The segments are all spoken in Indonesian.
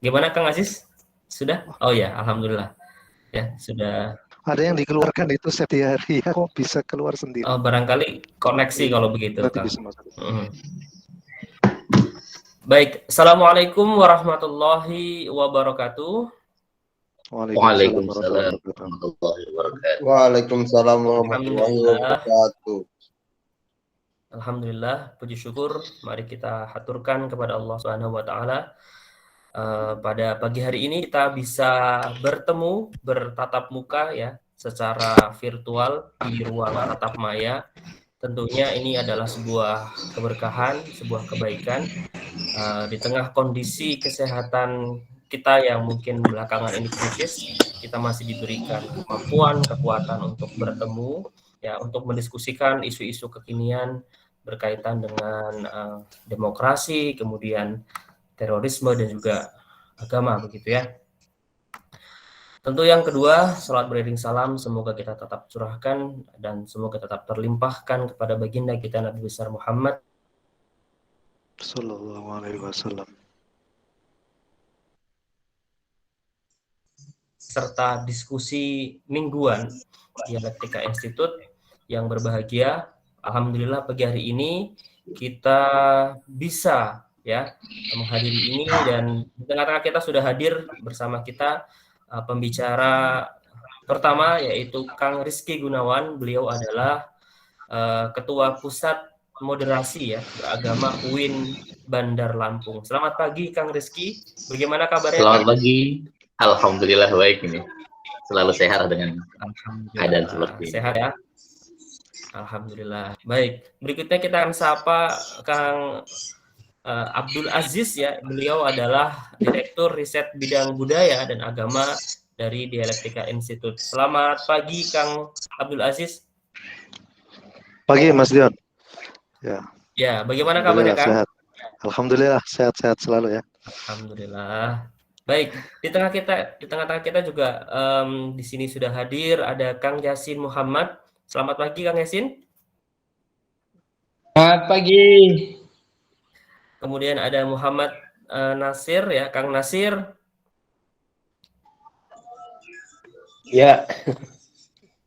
Gimana Kang Aziz? Sudah? Oh ya, alhamdulillah. Ya, sudah. Ada yang dikeluarkan itu setiap hari ya, kok bisa keluar sendiri? Barangkali koneksi Iya, kalau begitu, nanti Kang. bisa masuk. Baik, Assalamualaikum warahmatullahi wabarakatuh. Waalaikumsalam Waalaikumsalam warahmatullahi wabarakatuh. warahmatullahi wabarakatuh. Waalaikumsalam warahmatullahi Alhamdulillah, wabarakatuh. alhamdulillah, puji syukur. Mari kita haturkan kepada Allah Subhanahu wa taala. Pada pagi hari ini kita bisa bertemu bertatap muka ya secara virtual di ruang tatap maya. Tentunya ini adalah sebuah keberkahan, sebuah kebaikan di tengah kondisi kesehatan kita yang mungkin belakangan ini kritis. Kita masih diberikan kemampuan, kekuatan untuk bertemu ya, untuk mendiskusikan isu-isu kekinian berkaitan dengan demokrasi, kemudian terorisme dan juga agama begitu ya. Tentu yang kedua, salat beriring salam semoga kita tetap curahkan dan semoga tetap terlimpahkan kepada baginda kita Nabi besar Muhammad Sallallahu alaihi wasallam. serta diskusi mingguan Dialektika Institute yang berbahagia. Alhamdulillah pagi hari ini kita bisa ya menghadiri ini, dan di tengah-tengah kita sudah hadir bersama kita pembicara pertama yaitu Kang Rizky Gunawan. Beliau adalah Ketua Pusat Moderasi ya Beragama UIN Bandar Lampung. Selamat pagi Kang Rizky, bagaimana kabarnya? Selamat pagi. Alhamdulillah baik ini. Selalu sehat dengan keadaan seperti ini. Sehat ya. Alhamdulillah. Baik, berikutnya kita akan sapa Kang Abdul Aziz ya. Beliau adalah Direktur Riset Bidang Budaya dan Agama dari Dialektika Institute. Selamat pagi Kang Abdul Aziz. Pagi Mas Dion. Ya. Ya, bagaimana kabarnya Kang? Sehat. Alhamdulillah sehat-sehat selalu ya. Alhamdulillah. Baik, di tengah-tengah kita juga di sini sudah hadir ada Kang Yasin Muhammad. Selamat pagi Kang Yasin. Selamat pagi. Kemudian ada Muhammad Nasir ya, Kang Nasir. Ya.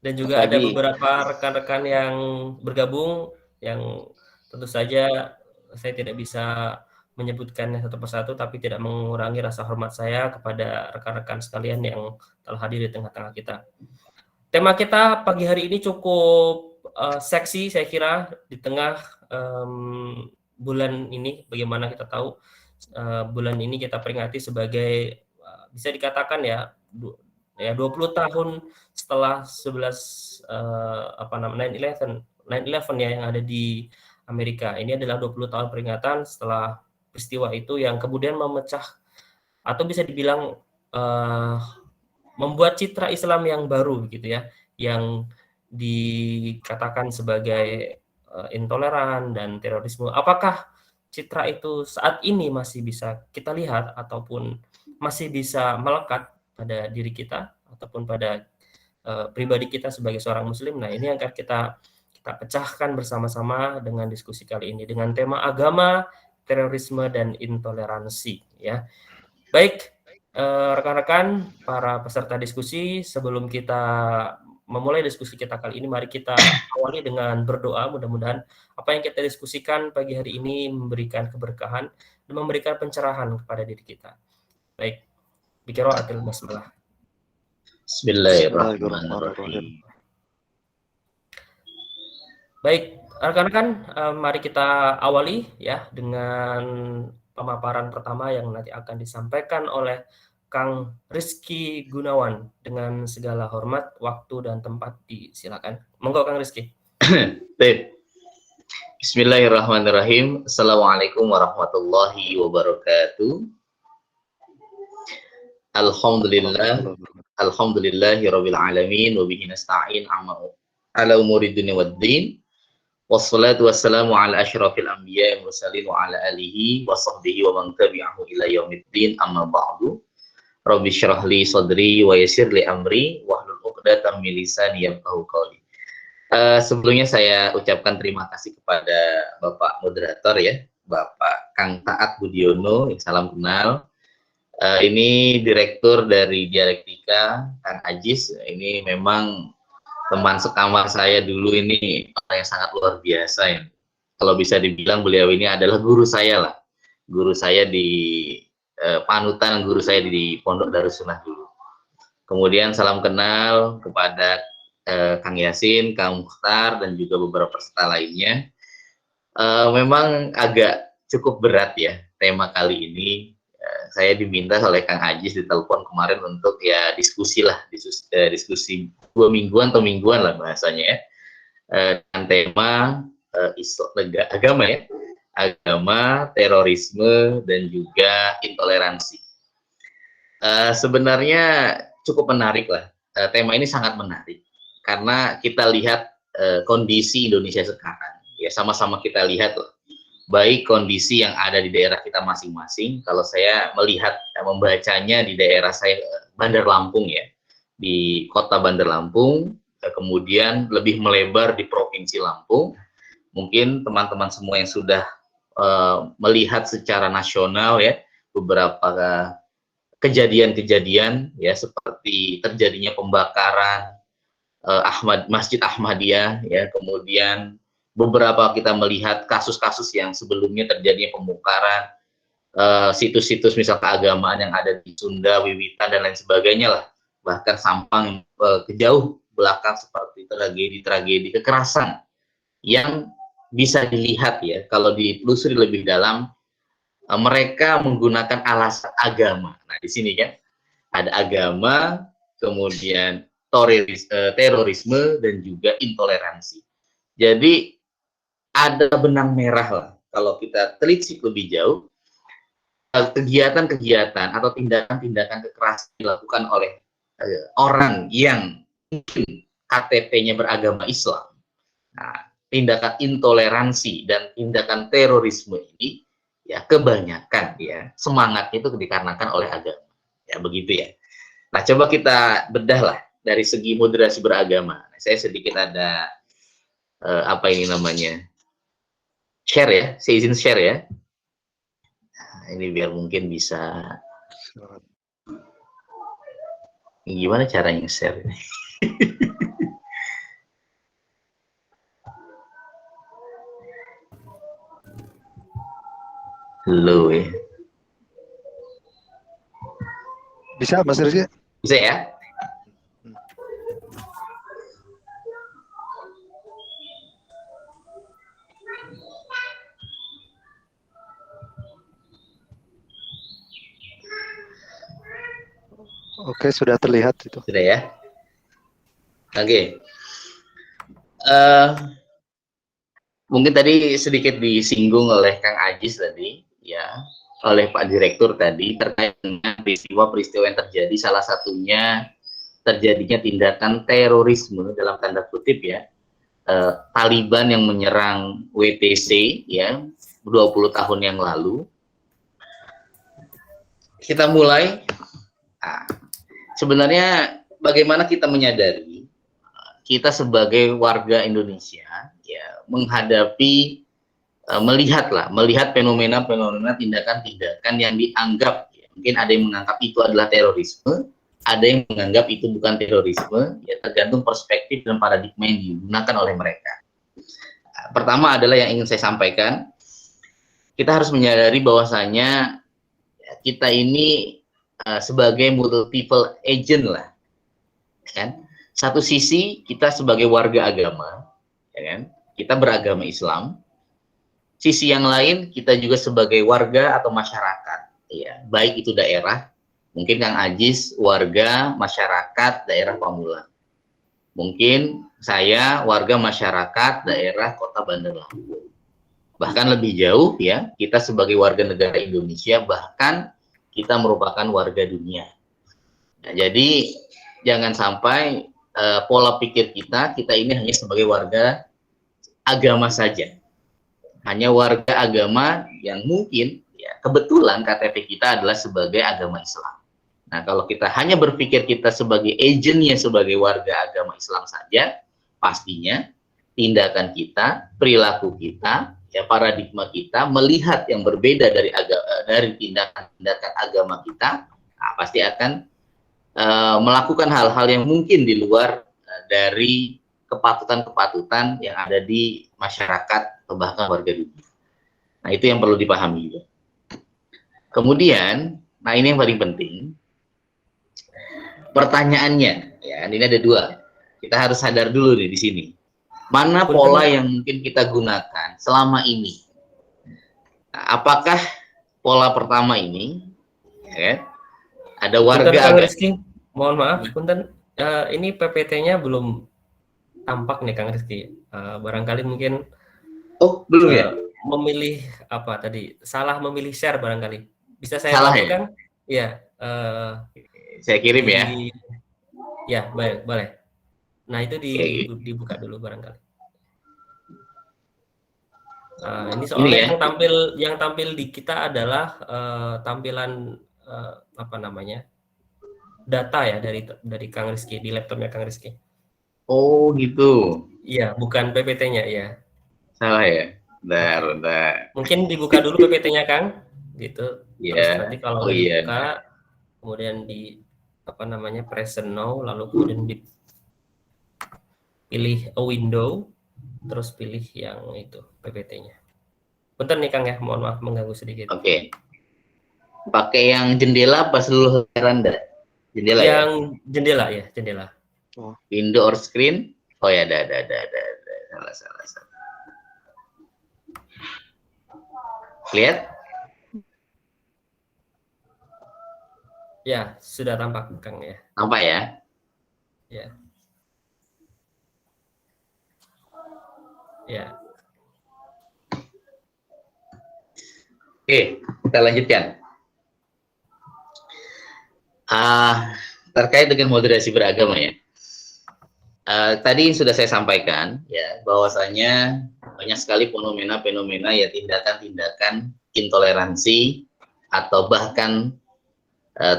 Dan juga ada beberapa rekan-rekan yang bergabung yang tentu saja saya tidak bisa menyebutkannya satu persatu, tapi tidak mengurangi rasa hormat saya kepada rekan-rekan sekalian yang telah hadir di tengah-tengah kita. Tema kita pagi hari ini cukup seksi saya kira di tengah bulan ini. Bagaimana kita tahu bulan ini kita peringati sebagai bisa dikatakan ya 20 tahun setelah 9/11 ya yang ada di Amerika. Ini adalah 20 tahun peringatan setelah peristiwa itu yang kemudian memecah atau bisa dibilang membuat citra Islam yang baru gitu ya, yang dikatakan sebagai intoleran dan terorisme. Apakah citra itu saat ini masih bisa kita lihat ataupun masih bisa melekat pada diri kita ataupun pada pribadi kita sebagai seorang muslim? Nah, ini yang akan kita pecahkan bersama-sama dengan diskusi kali ini dengan tema agama, terorisme dan intoleransi ya. Baik, rekan-rekan para peserta diskusi, sebelum kita memulai diskusi kita kali ini, mari kita awali dengan berdoa. Mudah-mudahan apa yang kita diskusikan pagi hari ini memberikan keberkahan dan memberikan pencerahan kepada diri kita. Baik, biqiraatil basmalah. Bismillahirrahmanirrahim. Baik, rekan-rekan, mari kita awali ya dengan pemaparan pertama yang nanti akan disampaikan oleh Kang Rizky Gunawan. Dengan segala hormat, waktu dan tempat disilakan. Monggo Kang Rizky. Baik. Bismillahirrahmanirrahim. Assalamualaikum warahmatullahi wabarakatuh. Alhamdulillahirabbil alamin wa bihi nasta'in ala umuri dunya waddin. Wassalatu wassalamu ala asyrafil anbiya'i wal mursalin wa ala alihi wa sahbihi wa man tabi'ahu ila yaumiddin, amma ba'du. Rabbi syrah li sadri wa yassir li amri wahlul 'uqdatam min lisani yafqahu qawli. Sebelumnya saya ucapkan terima kasih kepada Bapak moderator ya, Bapak Kang Taat Budiono, salam kenal. Ini direktur dari Dialektika, Kang Ajis. Ini memang teman sekamar saya dulu, ini orang yang sangat luar biasa ya. Kalau bisa dibilang beliau ini adalah guru saya lah. Guru saya di panutan guru saya di Pondok Darussunnah dulu. Kemudian salam kenal kepada Kang Yasin, Kang Mukhtar, dan juga beberapa peserta lainnya. Memang agak cukup berat ya tema kali ini. Saya diminta oleh Kang Ajis di telepon kemarin untuk ya diskusi 2 mingguan atau mingguan lah bahasanya ya, dengan tema agama ya, agama, terorisme, dan juga intoleransi. Sebenarnya cukup menarik lah, tema ini sangat menarik karena kita lihat kondisi Indonesia sekarang ya, sama-sama kita lihat loh, baik kondisi yang ada di daerah kita masing-masing. Kalau saya melihat, membacanya di daerah saya, Bandar Lampung ya, di kota Bandar Lampung, kemudian lebih melebar di Provinsi Lampung. Mungkin teman-teman semua yang sudah melihat secara nasional ya, beberapa kejadian-kejadian ya, seperti terjadinya pembakaran Masjid Ahmadiyah ya, kemudian beberapa kita melihat kasus-kasus yang sebelumnya terjadinya pembongkaran situs-situs misal keagamaan yang ada di Sunda, Wiwitan, dan lain sebagainya lah. Bahkan Sampang ke jauh belakang seperti tragedi-tragedi kekerasan yang bisa dilihat ya, kalau ditelusuri lebih dalam, mereka menggunakan alasan agama. Nah, di sini kan ada agama, kemudian terorisme, dan juga intoleransi. Jadi ada benang merah lah kalau kita telisik lebih jauh, kegiatan-kegiatan atau tindakan-tindakan kekerasan dilakukan oleh orang yang mungkin KTP-nya beragama Islam. Nah, tindakan intoleransi dan tindakan terorisme ini ya kebanyakan ya semangatnya itu dikarenakan oleh agama. Ya begitu ya. Nah, coba kita bedah lah dari segi moderasi beragama. Nah, saya sedikit ada apa ini namanya? Share ya, saya izin share ya. Nah, ini biar mungkin bisa. Gimana caranya share ini? Halo ya. Bisa Mas Rizky? Bisa ya? Oke, sudah terlihat itu. Sudah ya? Oke. Mungkin tadi sedikit disinggung oleh Kang Ajis tadi, ya, oleh Pak Direktur tadi, terkait dengan peristiwa-peristiwa yang terjadi, salah satunya terjadinya tindakan terorisme, dalam tanda kutip ya, Taliban yang menyerang WTC, ya, 20 tahun yang lalu. Kita mulai. Nah, sebenarnya bagaimana kita menyadari kita sebagai warga Indonesia ya menghadapi melihat fenomena-fenomena tindakan-tindakan yang dianggap ya, mungkin ada yang menganggap itu adalah terorisme, ada yang menganggap itu bukan terorisme, ya tergantung perspektif dan paradigma yang digunakan oleh mereka. Nah, pertama adalah yang ingin saya sampaikan, kita harus menyadari bahwasanya ya, kita ini sebagai multiple agent lah, kan? Satu sisi kita sebagai warga agama, ya kan? Kita beragama Islam. Sisi yang lain kita juga sebagai warga atau masyarakat, ya, baik itu daerah, mungkin Kang Ajis warga masyarakat daerah Pamulang, mungkin saya warga masyarakat daerah Kota Bandar Lampung, bahkan lebih jauh ya kita sebagai warga negara Indonesia, bahkan kita merupakan warga dunia. Nah, jadi jangan sampai pola pikir kita ini hanya sebagai warga agama saja, hanya warga agama yang mungkin ya kebetulan KTP kita adalah sebagai agama Islam. Nah, kalau kita hanya berpikir kita sebagai agentnya sebagai warga agama Islam saja, pastinya tindakan kita, perilaku kita, ya paradigma kita melihat yang berbeda dari tindakan-tindakan agama kita nah, pasti akan melakukan hal-hal yang mungkin di luar dari kepatutan-kepatutan yang ada di masyarakat atau bahkan warga dunia. Nah, itu yang perlu dipahami juga. Kemudian, nah ini yang paling penting, pertanyaannya, ya ini ada dua. Kita harus sadar dulu nih di sini. Mana pola yang mungkin kita gunakan selama ini? Nah, apakah pola pertama ini, ya, ada warga Kang Rizky, mohon maaf, punten, ini PPT-nya belum tampak nih Kang Rizky. Barangkali mungkin belum ya? Memilih apa tadi? Salah memilih share barangkali. Bisa saya Salah bantu ya? Kang? Iya. Saya kirim ya. Ya, baik, boleh. Nah, itu dibuka dulu barangkali. Ini soalnya yang tampil di kita adalah tampilan apa namanya? Data ya dari Kang Rizky di laptopnya Kang Rizky. Oh, gitu. Iya, bukan PPT-nya ya. Salah ya. Bentar. Mungkin dibuka dulu PPT-nya Kang, gitu. Terus nanti kalau udah dibuka, kemudian di apa namanya present now, lalu kemudian dipilih a window, terus pilih yang itu PPT-nya. Bentar nih Kang ya, mohon maaf mengganggu sedikit. Oke. Pakai yang jendela apa seluruh veranda? Jendela yang ya? Jendela ya, jendela. Window or screen? Oh ya, ada. Salah. Lihat? Ya, sudah tampak Kang ya. Tampak ya? Ya. Ya. Oke, kita lanjutkan. Terkait dengan moderasi beragama ya. Tadi sudah saya sampaikan ya bahwasanya banyak sekali fenomena-fenomena ya tindakan-tindakan intoleransi atau bahkan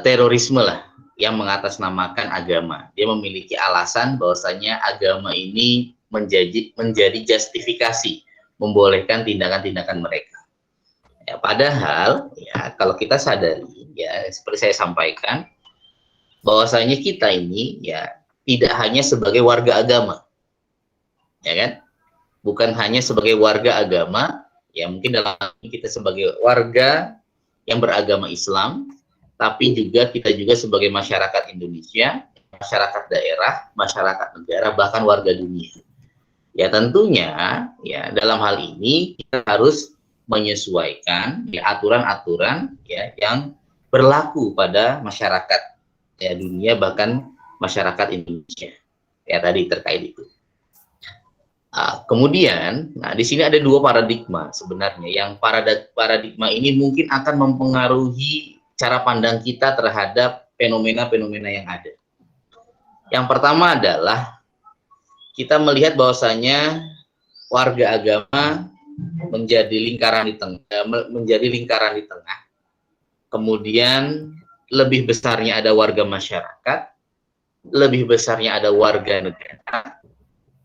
terorisme lah yang mengatasnamakan agama. Dia memiliki alasan bahwasanya agama ini menjadi justifikasi membolehkan tindakan-tindakan mereka. Ya, padahal ya kalau kita sadari ya seperti saya sampaikan bahwasanya kita ini ya tidak hanya sebagai warga agama, ya kan? Bukan hanya sebagai warga agama, ya mungkin dalam kita sebagai warga yang beragama Islam, tapi kita juga sebagai masyarakat Indonesia, masyarakat daerah, masyarakat negara, bahkan warga dunia. Ya tentunya, ya dalam hal ini kita harus menyesuaikan ya, aturan-aturan ya yang berlaku pada masyarakat ya dunia bahkan masyarakat Indonesia ya tadi terkait itu. Kemudian, nah di sini ada dua paradigma sebenarnya. Yang paradigma ini mungkin akan mempengaruhi cara pandang kita terhadap fenomena-fenomena yang ada. Yang pertama adalah kita melihat bahwasanya warga agama menjadi lingkaran di tengah. Kemudian lebih besarnya ada warga masyarakat, lebih besarnya ada warga negara,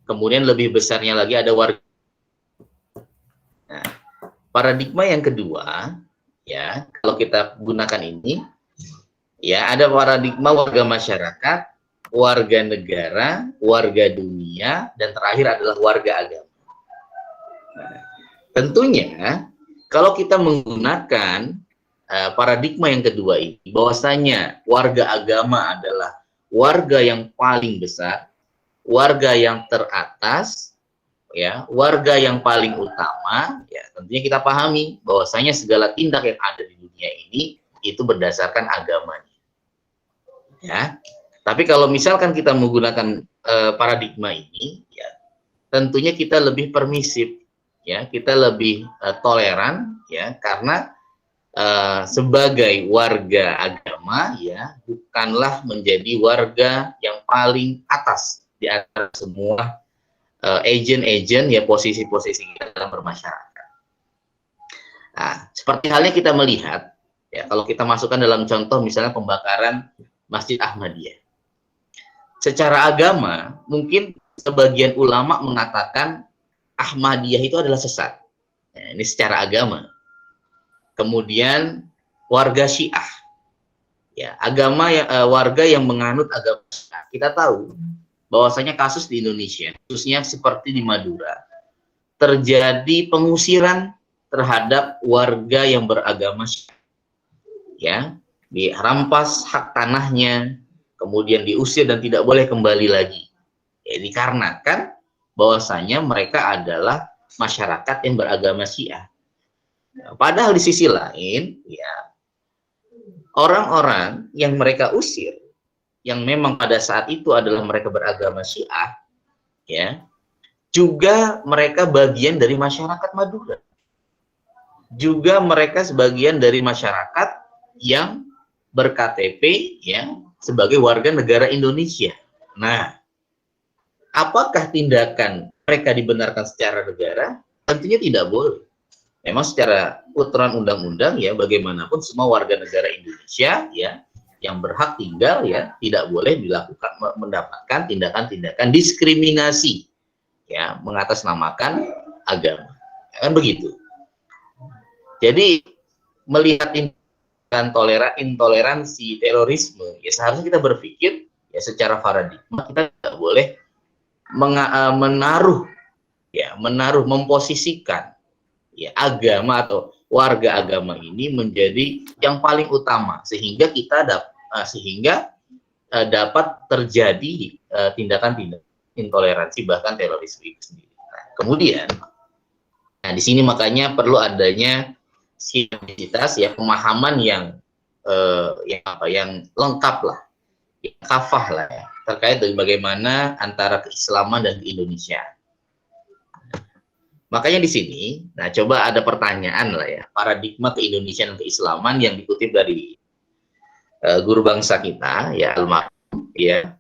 kemudian lebih besarnya lagi ada warga. Nah, paradigma yang kedua, ya kalau kita gunakan ini, ya ada paradigma warga masyarakat, warga negara, warga dunia, dan terakhir adalah warga agama. Nah, tentunya kalau kita menggunakan paradigma yang kedua ini, bahwasanya warga agama adalah warga yang paling besar, warga yang teratas, ya, warga yang paling utama, ya, tentunya kita pahami bahwasanya segala tindak yang ada di dunia ini itu berdasarkan agamanya. Ya. Tapi kalau misalkan kita menggunakan paradigma ini, ya, tentunya kita lebih permisif, ya, kita lebih toleran, ya, karena sebagai warga agama, ya, bukanlah menjadi warga yang paling atas di antara semua agent-agent ya posisi-posisi kita dalam bermasyarakat. Nah, seperti halnya kita melihat, ya, kalau kita masukkan dalam contoh misalnya pembakaran Masjid Ahmadiyah. Secara agama, mungkin sebagian ulama mengatakan Ahmadiyah itu adalah sesat. Ya, ini secara agama. Kemudian warga Syiah, Ya, agama yang warga yang menganut agama Syiah. Kita tahu bahwasanya kasus di Indonesia, khususnya seperti di Madura, terjadi pengusiran terhadap warga yang beragama Syiah. Ya, dirampas hak tanahnya, kemudian diusir dan tidak boleh kembali lagi. Ya, dikarenakan bahwasanya mereka adalah masyarakat yang beragama Syiah. Padahal di sisi lain, ya, orang-orang yang mereka usir, yang memang pada saat itu adalah mereka beragama Syiah, ya, juga mereka bagian dari masyarakat Madura. Juga mereka sebagian dari masyarakat yang ber-KTP, ya, sebagai warga negara Indonesia. Nah, apakah tindakan mereka dibenarkan secara negara? Tentunya tidak boleh. Memang secara aturan undang-undang, ya, bagaimanapun semua warga negara Indonesia, ya, yang berhak tinggal, ya, tidak boleh dilakukan mendapatkan tindakan-tindakan diskriminasi, ya, mengatasnamakan agama, kan begitu. Jadi melihat intoleransi terorisme, ya, seharusnya kita berpikir, ya, secara paradigma kita tidak boleh menaruh, ya, memposisikan, ya, agama atau warga agama ini menjadi yang paling utama sehingga kita dapat terjadi tindakan-tindakan intoleransi bahkan terorisme itu sendiri. Nah, kemudian, nah, di sini makanya perlu adanya sinergitas, ya, pemahaman yang lengkap lah, yang kafah lah, ya, terkait dengan bagaimana antara keislaman dan keindonesiaan. Makanya di sini, nah, coba ada pertanyaan lah, ya, paradigma keindonesiaan dan keislaman yang dikutip dari guru bangsa kita, ya, almarhum, ya,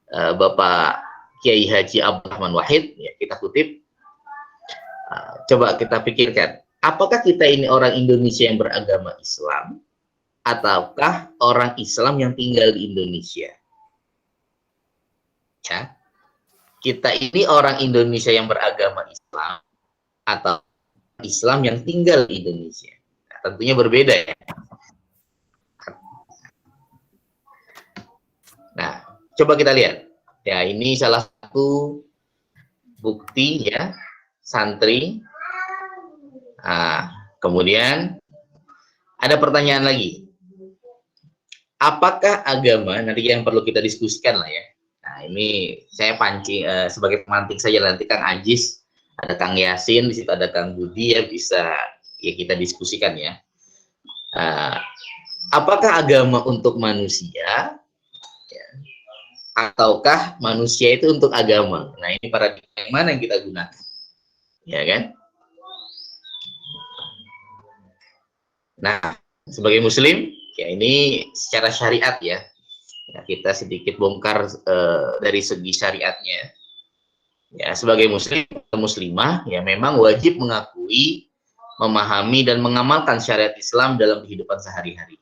Bapak Kiai Haji Abdurrahman Wahid, ya, kita kutip. Coba kita pikirkan, apakah kita ini orang Indonesia yang beragama Islam ataukah orang Islam yang tinggal di Indonesia? Ya, kita ini orang Indonesia yang beragama Islam atau Islam yang tinggal di Indonesia? Nah, tentunya berbeda, ya. Nah, coba kita lihat. Ya, ini salah satu bukti, ya, santri. Nah, kemudian ada pertanyaan lagi. Apakah agama, nanti yang perlu kita diskusikan lah, ya. Nah, ini saya pancing sebagai pemantik saja, nanti Kang Ajis, ada Kang Yasin, di situ ada Kang Budi, ya, bisa, ya, kita diskusikan, ya. Apakah agama untuk manusia, ya, ataukah manusia itu untuk agama? Nah, ini paradigma yang mana yang kita gunakan, ya kan? Nah, sebagai Muslim, ya, ini secara syariat, ya, kita sedikit bongkar dari segi syariatnya. Ya, sebagai Muslim atau Muslimah, ya, memang wajib mengakui, memahami dan mengamalkan syariat Islam dalam kehidupan sehari-hari.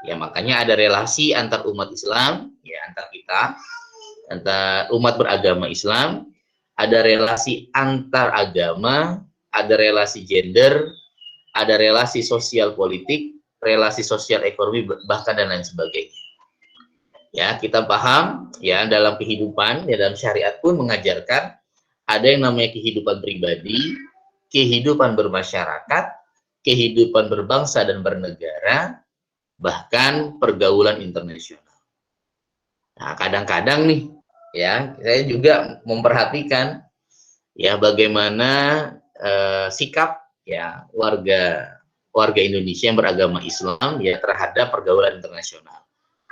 Ya, makanya ada relasi antar umat Islam, ya, antar umat beragama Islam, ada relasi antar agama, ada relasi gender, ada relasi sosial politik, relasi sosial ekonomi, bahkan dan lain sebagainya. Ya, kita paham, ya, dalam kehidupan, ya, dalam syariat pun mengajarkan ada yang namanya kehidupan pribadi, kehidupan bermasyarakat, kehidupan berbangsa dan bernegara, bahkan pergaulan internasional. Nah, kadang-kadang nih, ya, saya juga memperhatikan, ya, bagaimana sikap, ya, warga Indonesia yang beragama Islam, ya, terhadap pergaulan internasional.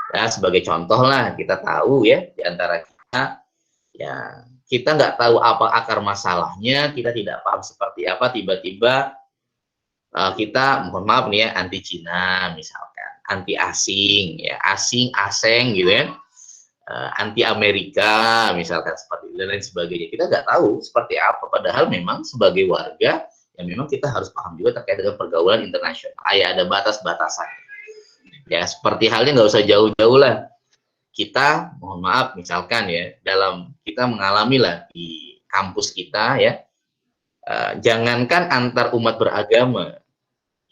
Ya, sebagai contoh lah, kita tahu, ya, di antara kita, ya, kita nggak tahu apa akar masalahnya, kita tidak paham seperti apa, tiba-tiba kita, mohon maaf nih, ya, anti Cina misalkan, anti asing, ya, asing, gitu, ya, anti Amerika misalkan, seperti itu dan lain sebagainya. Kita nggak tahu seperti apa, padahal memang sebagai warga, ya, memang kita harus paham juga terkait dengan pergaulan internasional. Ya, ada batas-batasan. Ya, seperti halnya nggak usah jauh-jauh lah. Kita, mohon maaf, misalkan, ya, dalam kita mengalami lah di kampus kita, ya, jangankan antar umat beragama,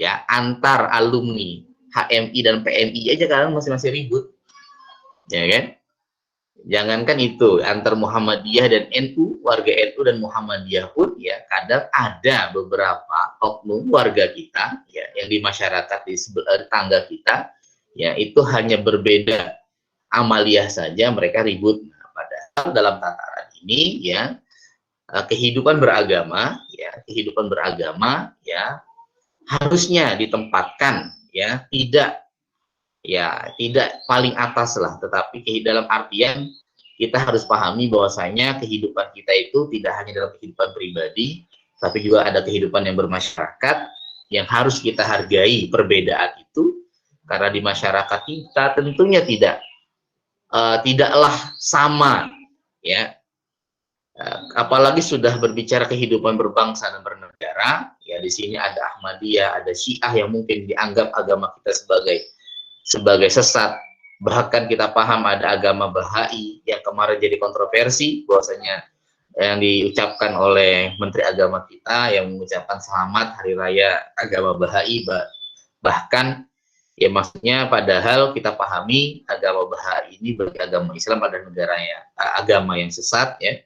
ya, antar alumni HMI dan PMI aja kadang masih ribut, ya kan? Jangankan itu, antar Muhammadiyah dan NU, warga NU dan Muhammadiyah pun ya kadang ada beberapa oknum warga kita ya yang di masyarakat di sebelah tangga kita ya itu hanya berbeda amaliyah saja mereka ribut. Nah, padahal dalam tataran ini ya kehidupan beragama ya harusnya ditempatkan ya tidak paling atas lah, tetapi dalam artian kita harus pahami bahwasanya kehidupan kita itu tidak hanya dalam kehidupan pribadi, tapi juga ada kehidupan yang bermasyarakat yang harus kita hargai perbedaan itu, karena di masyarakat kita tentunya tidaklah sama ya. Apalagi sudah berbicara kehidupan berbangsa dan bernegara, ya di sini ada Ahmadiyah, ada Syiah yang mungkin dianggap agama kita sebagai sesat. Bahkan kita paham ada agama Bahai yang kemarin jadi kontroversi, bahwasanya yang diucapkan oleh Menteri Agama kita yang mengucapkan selamat Hari Raya Agama Bahai, bahkan ya maksudnya padahal kita pahami agama Bahai ini bagi agama Islam pada agama yang sesat ya.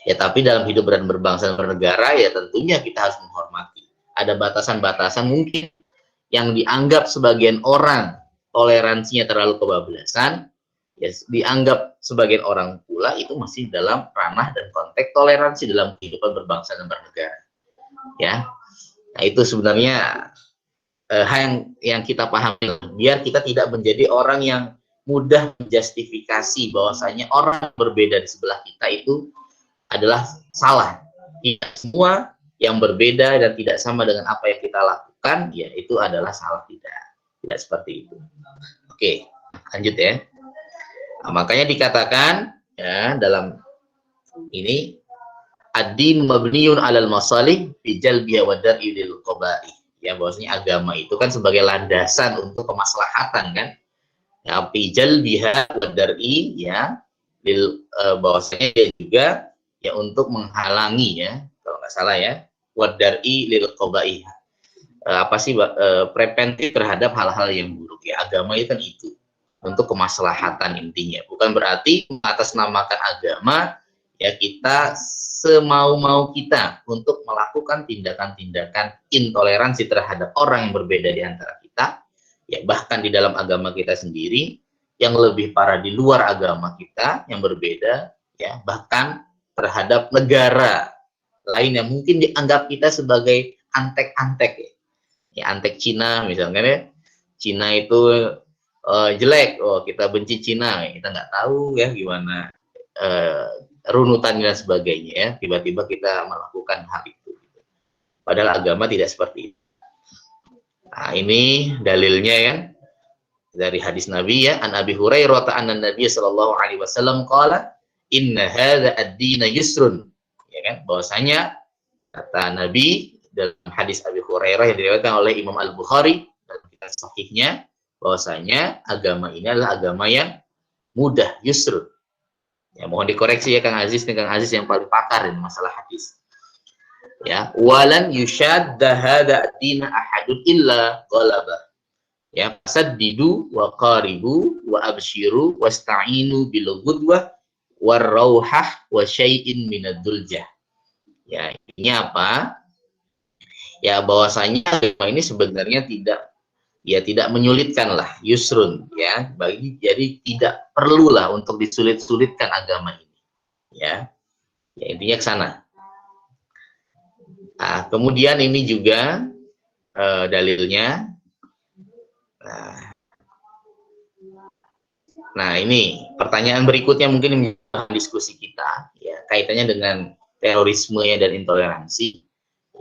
Ya tapi dalam hidup dan berbangsa dan bernegara ya tentunya kita harus menghormati. Ada batasan-batasan mungkin yang dianggap sebagian orang toleransinya terlalu kebablasan, ya dianggap sebagian orang pula itu masih dalam ranah dan konteks toleransi dalam kehidupan berbangsa dan bernegara. Ya, nah itu sebenarnya hal yang kita pahami, biar kita tidak menjadi orang yang mudah menjustifikasi bahwasanya orang berbeda di sebelah kita itu adalah salah. Tidak semua yang berbeda dan tidak sama dengan apa yang kita lakukan, ya itu adalah salah, tidak seperti itu. Oke, lanjut ya. Nah, makanya dikatakan ya dalam ini ad-din mabniun 'alal masalih fi jalbiha wa dar'i lil qaba'i. Ya bahwasanya agama itu kan sebagai landasan untuk kemaslahatan kan. Ya fi jalbiha wa dar'i ya lil bahwasanya juga ya untuk menghalangi ya kalau nggak salah ya wa dar'i lil qaba'i. Apa sih preventif terhadap hal-hal yang buruk ya, agama itu kan itu untuk kemaslahatan intinya, bukan berarti mengatasnamakan agama ya kita semau-mau kita untuk melakukan tindakan-tindakan intoleransi terhadap orang yang berbeda di antara kita ya, bahkan di dalam agama kita sendiri yang lebih parah di luar agama kita yang berbeda ya, bahkan terhadap negara lain yang mungkin dianggap kita sebagai antek-antek ya, antek Cina misalnya ya. Cina itu jelek, kita benci Cina, kita nggak tahu ya gimana runutan dan sebagainya ya, tiba-tiba kita melakukan hal itu, padahal agama tidak seperti itu. Nah ini dalilnya ya dari hadis Nabi ya, an Abi Hurairah anna Nabi sallallahu alaihi wasallam qala inna hadza ad-din yusrun, ya kan, bahwasanya kata Nabi dalam hadis Abi Hurairah yang diriwayatkan oleh Imam Al-Bukhari dalam kitab sahihnya, bahwasanya agama ini adalah agama yang mudah, yusrun. Ya mohon dikoreksi ya Kang Aziz, nih Kang Aziz yang paling pakar ini masalah hadis. Ya, walan yushadda hadza ad-din ahadun illa ghalaba. Ya, saddidu wa qaribu wa abshiru wasta'inu bil ghudwah war rauhah wa syai'in minad duljah. Ya, ini apa? Ya bahwasanya agama ini sebenarnya tidak menyulitkan lah, yusrun ya, jadi tidak perlulah untuk disulit-sulitkan agama ini ya intinya ke sana. Nah, kemudian ini juga dalilnya nah ini pertanyaan berikutnya mungkin diskusi kita ya kaitannya dengan terorisme ya dan intoleransi.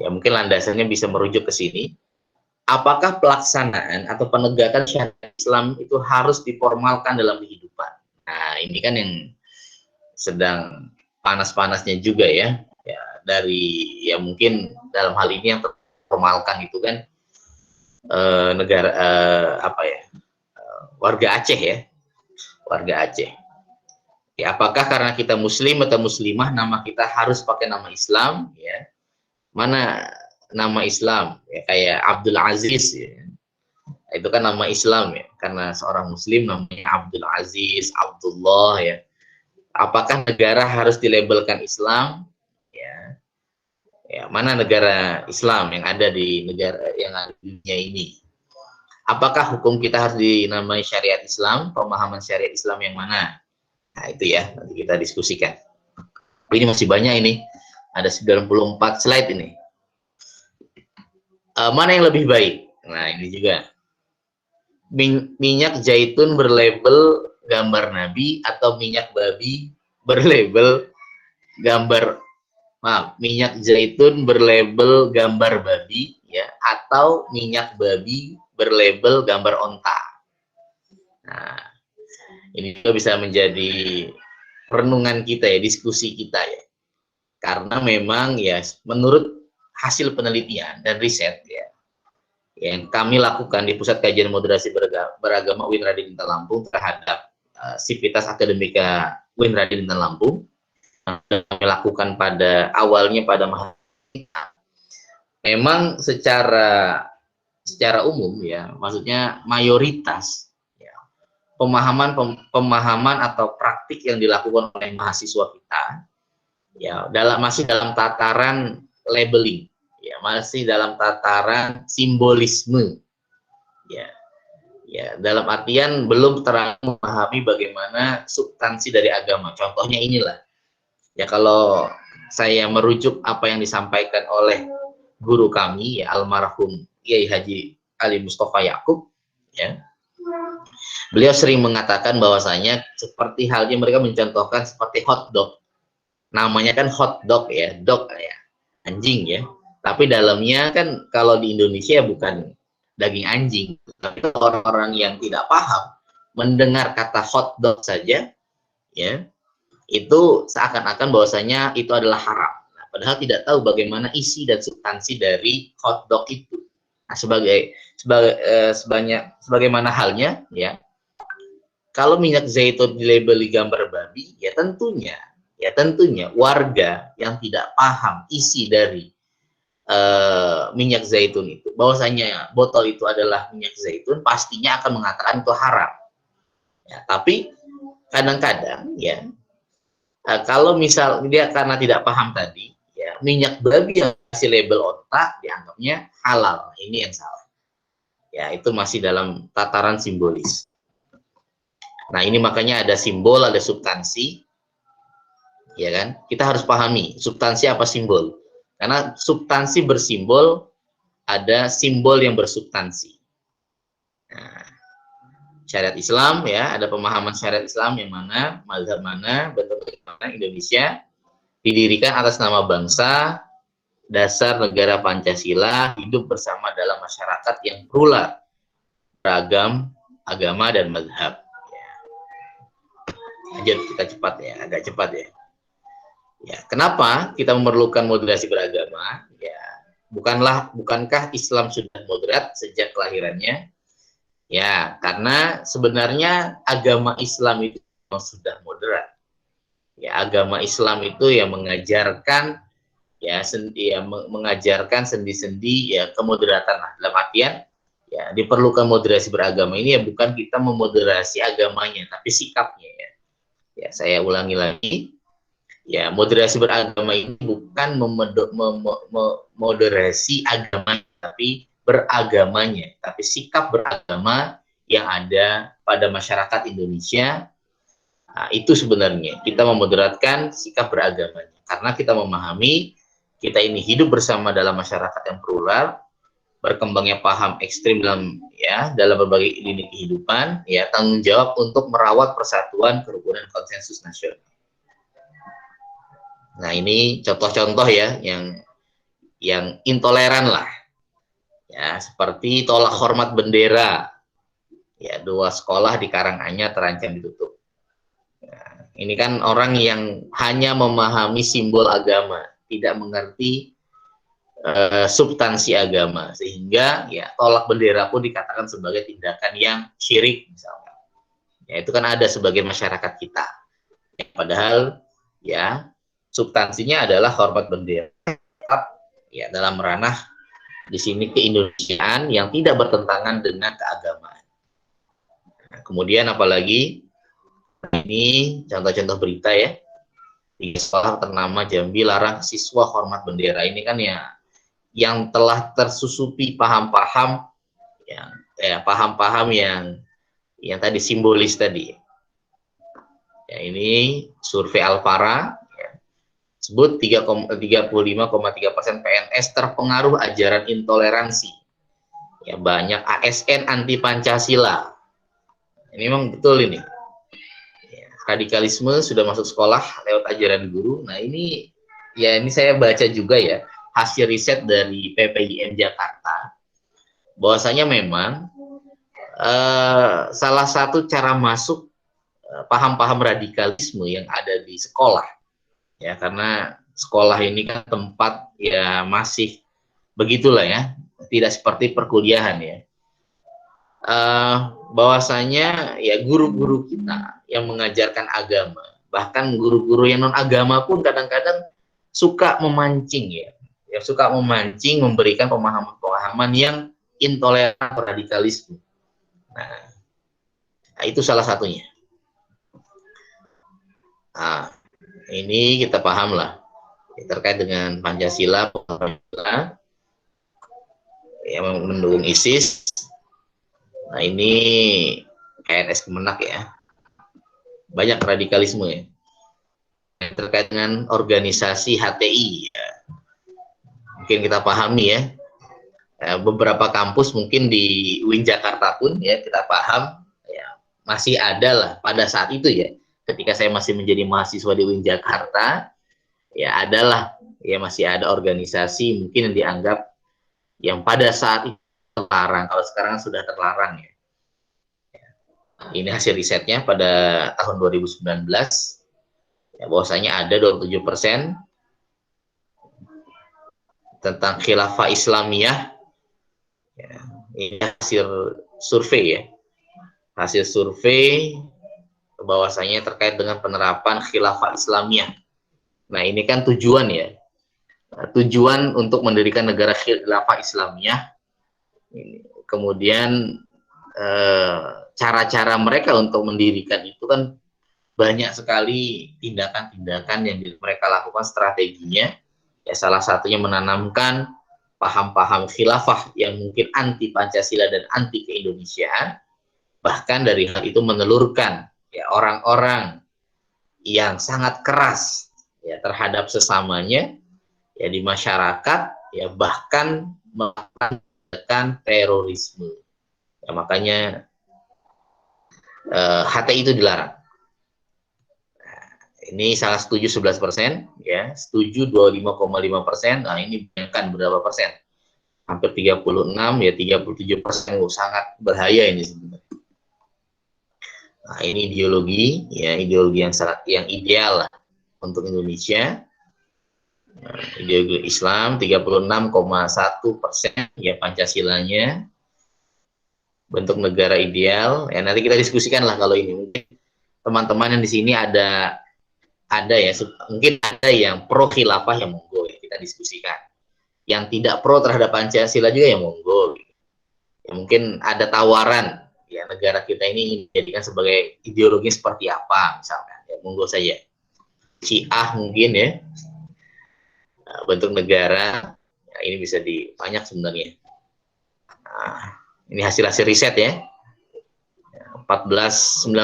Ya mungkin landasannya bisa merujuk ke sini. Apakah pelaksanaan atau penegakan syariat Islam itu harus diformalkan dalam kehidupan? Nah, ini kan yang sedang panas-panasnya juga ya. Ya dari ya mungkin dalam hal ini yang terformalkan itu kan negara warga Aceh ya. Warga Aceh. Ya, apakah karena kita muslim atau muslimah nama kita harus pakai nama Islam ya? Mana nama Islam ya, kayak Abdul Aziz ya. Itu kan nama Islam ya, karena seorang Muslim namanya Abdul Aziz, Abdullah ya. Apakah negara harus dilabelkan Islam? Ya, ya mana negara Islam yang ada di negara yang ada di dunia ini? Apakah hukum kita harus dinamai syariat Islam? Pemahaman syariat Islam yang mana? Nah itu ya, nanti kita diskusikan. Ini masih banyak ini, ada 94 slide ini. Mana yang lebih baik? Nah ini juga. Minyak zaitun berlabel gambar Nabi atau minyak babi berlabel gambar, minyak zaitun berlabel gambar babi ya, atau minyak babi berlabel gambar onta. Nah, ini juga bisa menjadi renungan kita ya, diskusi kita ya. Karena memang ya menurut hasil penelitian dan riset ya, yang kami lakukan di Pusat Kajian Moderasi Beragama UIN Raden Intan Lampung terhadap Sivitas Akademika UIN Raden Intan Lampung, yang kami lakukan pada awalnya pada mahasiswa, memang secara umum ya, maksudnya mayoritas ya, pemahaman atau praktik yang dilakukan oleh mahasiswa kita ya masih dalam tataran labeling. Ya, masih dalam tataran simbolisme, ya, dalam artian belum terang memahami bagaimana substansi dari agama. Contohnya inilah, ya kalau saya merujuk apa yang disampaikan oleh guru kami, ya almarhum Kiai Haji Ali Mustafa Yakub, ya, beliau sering mengatakan bahwasanya seperti halnya mereka mencontohkan seperti hotdog, namanya kan hotdog ya, dog ya, anjing ya. Tapi dalamnya kan kalau di Indonesia bukan daging anjing. Tapi orang-orang yang tidak paham mendengar kata hotdog saja, ya itu seakan-akan bahwasanya itu adalah haram. Nah, padahal tidak tahu bagaimana isi dan substansi dari hotdog itu. Nah, sebagaimana halnya, ya kalau minyak zaitun dilabeli gambar babi, ya tentunya warga yang tidak paham isi dari minyak zaitun itu, bahwasanya botol itu adalah minyak zaitun, pastinya akan mengatakan itu haram. Ya, tapi kadang-kadang ya kalau misal dia karena tidak paham tadi, ya minyak babi yang kasih label onta dianggapnya halal. Ini yang salah. Ya itu masih dalam tataran simbolis. Nah ini makanya ada simbol, ada substansi, ya kan? Kita harus pahami substansi apa simbol. Karena substansi bersimbol, ada simbol yang bersubstansi. Nah, syariat Islam ya, ada pemahaman syariat Islam yang mana, mazhab mana, bentuk mana Indonesia didirikan atas nama bangsa, dasar negara Pancasila, hidup bersama dalam masyarakat yang plural, beragam agama dan mazhab. Ya. Kita cepat ya, agak cepat ya. Ya, kenapa kita memerlukan moderasi beragama? Ya, bukankah Islam sudah moderat sejak kelahirannya? Ya, karena sebenarnya agama Islam itu sudah moderat. Ya, agama Islam itu yang mengajarkan mengajarkan sendi-sendi ya kemoderatan lah. Dalam artian ya diperlukan moderasi beragama ini ya bukan kita memoderasi agamanya, tapi sikapnya ya. Ya, saya ulangi lagi. Ya, moderasi beragama ini bukan moderasi agama, tapi beragamanya, tapi sikap beragama yang ada pada masyarakat Indonesia. Nah, itu sebenarnya kita memoderatkan sikap beragamanya, karena kita memahami kita ini hidup bersama dalam masyarakat yang plural, berkembangnya paham ekstrim dalam berbagai lini kehidupan, ya tanggung jawab untuk merawat persatuan, kerukunan, konsensus nasional. Nah ini contoh-contoh ya yang intoleran lah, ya seperti tolak hormat bendera, ya 2 sekolah di Karanganyar terancam ditutup. Nah, ini kan orang yang hanya memahami simbol agama, tidak mengerti substansi agama, sehingga ya tolak bendera pun dikatakan sebagai tindakan yang syirik misalnya. Ya itu kan ada sebagai masyarakat kita. Ya, padahal ya substansinya adalah hormat bendera ya dalam ranah di sini keindonesiaan yang tidak bertentangan dengan keagamaan. Nah, kemudian apalagi ini contoh-contoh berita ya, di sekolah ternama Jambi larang siswa hormat bendera. Ini kan ya yang telah tersusupi paham-paham yang tadi simbolis tadi. Ya, ini survei Alfara ya, sebut 35,3% PNS terpengaruh ajaran intoleransi. Ya, banyak ASN anti Pancasila. Ini memang betul ini. Ya, radikalisme sudah masuk sekolah lewat ajaran guru. Nah, ini saya baca juga ya hasil riset dari PPIM Jakarta. Bahwasanya memang salah satu cara masuk paham-paham radikalisme yang ada di sekolah ya, karena sekolah ini kan tempat ya masih begitulah ya, tidak seperti perkuliahan ya. Bahwasanya ya guru-guru kita yang mengajarkan agama, bahkan guru-guru yang non agama pun kadang-kadang suka memancing ya, suka memancing memberikan pemahaman-pemahaman yang intoleran atau radikalisme. Nah, itu salah satunya. Nah, ini kita paham lah terkait dengan Pancasila yang mendukung ISIS. Nah, ini PNS Kemenak ya, banyak radikalisme ya terkait dengan organisasi HTI ya. Mungkin kita pahami ya, beberapa kampus mungkin di UIN Jakarta pun ya kita paham ya, masih ada lah pada saat itu ya, ketika saya masih menjadi mahasiswa di UIN Jakarta ya, adalah ya masih ada organisasi mungkin yang dianggap yang pada saat itu terlarang, kalau sekarang sudah terlarang ya. Ini hasil risetnya pada tahun 2019 ya, bahwasanya ada 27% tentang khilafah Islamiyah ya, ini hasil survei ya, hasil survei bahwasanya terkait dengan penerapan khilafah Islamiyah. Nah, ini kan tujuan ya, tujuan untuk mendirikan negara khilafah Islamiyah. Kemudian cara-cara mereka untuk mendirikan itu kan banyak sekali tindakan-tindakan yang mereka lakukan, strateginya ya, salah satunya menanamkan paham-paham khilafah yang mungkin anti Pancasila dan anti keindonesiaan, bahkan dari hal itu menelurkan ya orang-orang yang sangat keras ya terhadap sesamanya ya di masyarakat ya, bahkan melakukan terorisme ya, makanya HTI itu dilarang. Nah, ini salah setuju 11% ya, setuju 25,5%. Nah, ini bayangkan berapa persen, hampir 36 ya, 37%. Sangat bahaya ini sebenarnya. Nah, ini ideologi ya, ideologi yang ideal lah untuk Indonesia. Nah, ideologi Islam 36,1% ya, Pancasilanya, bentuk negara ideal ya, nanti kita diskusikan lah kalau ini. Mungkin teman-teman yang di sini ada ya, mungkin ada yang pro khilafah, yang monggo ya, kita diskusikan. Yang tidak pro terhadap Pancasila juga yang monggo ya, mungkin ada tawaran ya, negara kita ini dijadikan sebagai ideologi seperti apa misalkan ya, monggo saja. Syiah mungkin ya, bentuk negara ya, ini bisa banyak sebenarnya. Nah, ini hasil-hasil riset ya. 19,4%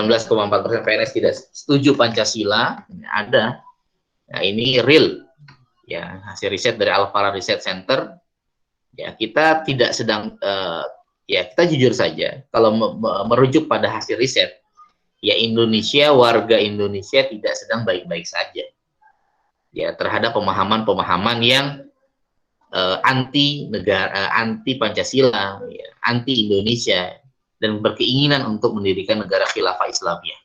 PNS tidak setuju Pancasila. Ini ada. Nah, ini real ya, hasil riset dari Alfara Research Center. Ya, kita tidak sedang ya, kita jujur saja kalau merujuk pada hasil riset ya, Indonesia, warga Indonesia tidak sedang baik-baik saja ya terhadap pemahaman-pemahaman yang anti negara, anti Pancasila, ya, anti Indonesia, dan berkeinginan untuk mendirikan negara khilafah Islamiyah.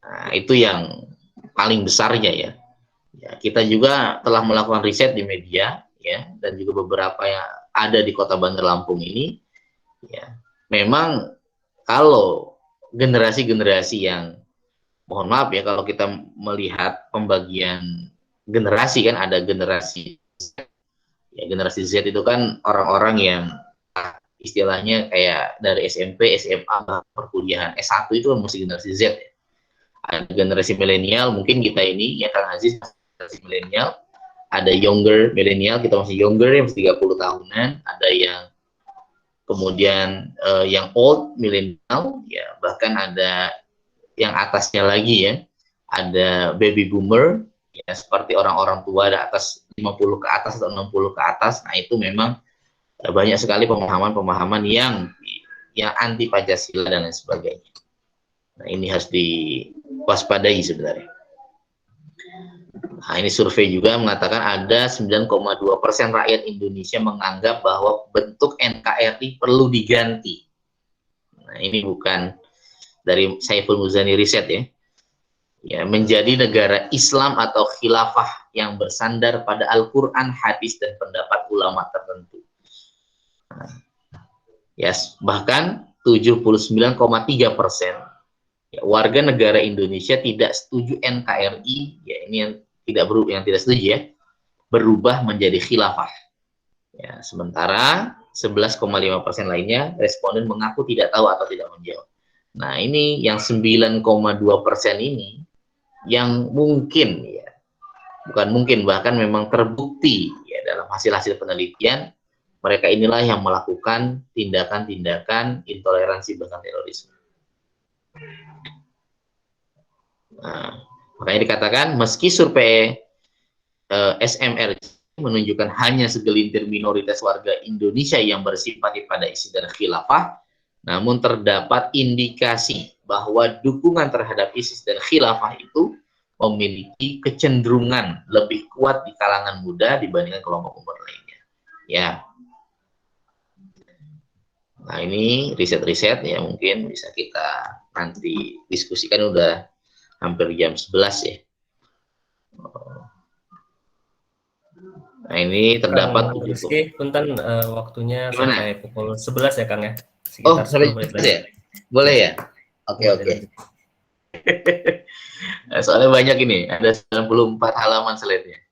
Nah, itu yang paling besarnya ya. Ya, kita juga telah melakukan riset di media ya, dan juga beberapa yang ada di Kota Bandar Lampung ini ya. Memang kalau generasi-generasi yang, mohon maaf ya, kalau kita melihat pembagian generasi kan ada generasi Ya, generasi Z itu kan orang-orang yang istilahnya kayak dari SMP, SMA, perkuliahan S1 itu kan masih generasi Z ya. Ada generasi milenial, mungkin kita ini ya Kang Aziz generasi milenial, ada younger milenial, kita masih younger ya, masih 30 tahunan, ada yang kemudian yang old milenial ya, bahkan ada yang atasnya lagi ya, ada baby boomer ya, seperti orang-orang tua ada atas 50 ke atas atau 60 ke atas. Nah, itu memang banyak sekali pemahaman-pemahaman yang anti Pancasila dan lain sebagainya. Nah, ini harus diwaspadai sebenarnya. Nah, ini survei juga mengatakan ada 9,2% rakyat Indonesia menganggap bahwa bentuk NKRI perlu diganti. Nah, ini bukan dari Saiful Muzani riset ya. Ya, menjadi negara Islam atau khilafah yang bersandar pada Al-Quran, hadis, dan pendapat ulama tertentu. Nah, yes, bahkan 79,3% ya, warga negara Indonesia tidak setuju NKRI, ya ini yang tidak setuju ya, berubah menjadi khilafah. Ya, sementara 11,5% lainnya responden mengaku tidak tahu atau tidak menjawab. Nah, ini yang 9,2% ini yang mungkin ya, bukan mungkin, bahkan memang terbukti ya dalam hasil-hasil penelitian, mereka inilah yang melakukan tindakan-tindakan intoleransi bahkan terorisme. Nah, makanya dikatakan meski survei SMR menunjukkan hanya segelintir minoritas warga Indonesia yang bersimpati pada isi dan khilafah, namun terdapat indikasi bahwa dukungan terhadap ISIS dan khilafah itu memiliki kecenderungan lebih kuat di kalangan muda dibandingkan kelompok umur lainnya. Ya. Nah, ini riset-riset ya, mungkin bisa kita nanti diskusikan, udah hampir jam 11 ya. Nah, ini terdapat Kang Rizky, punten waktunya gimana? sampai pukul 11 ya Kang ya? Oh, Sekitar sampai 10 menit 11 lagi. ya? Boleh ya? Oke. Nah, soalnya banyak ini, ada 94 halaman slide-nya.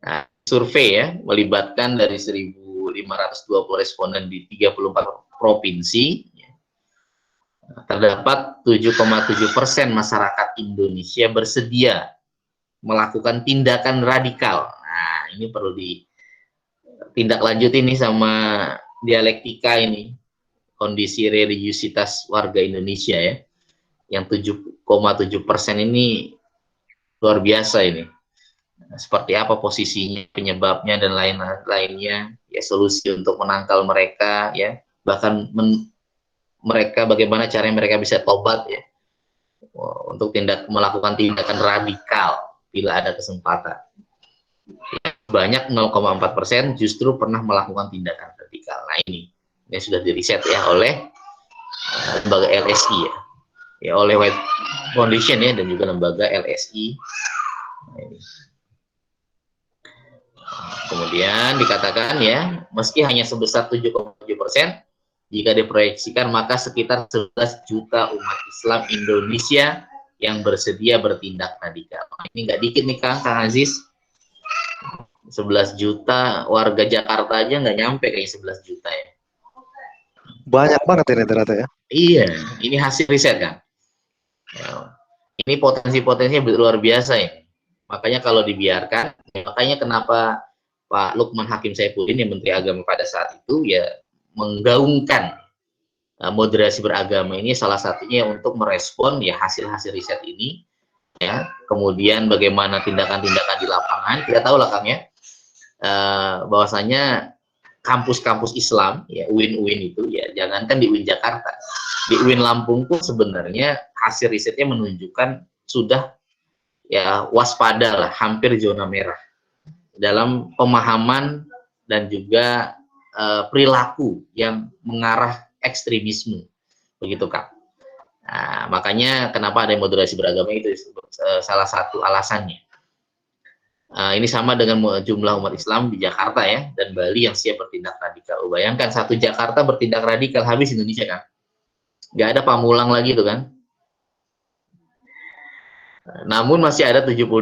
Nah, survei ya, melibatkan dari 1.520 responden di 34 provinsi. Terdapat 7,7% masyarakat Indonesia bersedia melakukan tindakan radikal. Nah, ini perlu ditindaklanjuti nih sama dialektika ini, kondisi religiusitas warga Indonesia ya, yang 7,7% ini luar biasa ini. Seperti apa posisinya, penyebabnya, dan lain-lainnya, ya solusi untuk menangkal mereka ya, bahkan mereka bagaimana caranya mereka bisa tobat ya, untuk melakukan tindakan radikal bila ada kesempatan. Banyak 0,4% justru pernah melakukan tindakan radikal. Nah, ini sudah diriset ya oleh lembaga LSI ya, oleh White Foundation ya, dan juga lembaga LSI. Nah, ini. Kemudian dikatakan ya, meski hanya sebesar 7,7%, jika diproyeksikan maka sekitar 11 juta umat Islam Indonesia yang bersedia bertindak radikal. Ini nggak dikit nih Kang Aziz. 11 juta warga Jakarta aja nggak nyampe kayak 11 juta ya. Banyak banget ini ternyata ya. Iya, ini hasil riset kan. Ya, ini potensi-potensinya luar biasa ya. Makanya kalau dibiarkan, makanya kenapa Pak Lukman Hakim Saifuddin yang Menteri Agama pada saat itu ya menggaungkan moderasi beragama ini, salah satunya untuk merespon ya hasil-hasil riset ini ya. Kemudian bagaimana tindakan-tindakan di lapangan, kita tahu lah Kang ya, bahwasanya kampus-kampus Islam ya, UIN itu ya, jangankan di UIN Jakarta, di UIN Lampung pun sebenarnya hasil risetnya menunjukkan sudah ya waspada lah, hampir zona merah dalam pemahaman dan juga perilaku yang mengarah ekstremisme, begitu Kak. Nah, makanya kenapa ada moderasi beragama itu salah satu alasannya. Ini sama dengan jumlah umat Islam di Jakarta ya, dan Bali yang siap bertindak radikal. Bayangkan satu Jakarta bertindak radikal, habis Indonesia kan. Nggak ada Pamulang lagi tuh kan. Namun masih ada 72%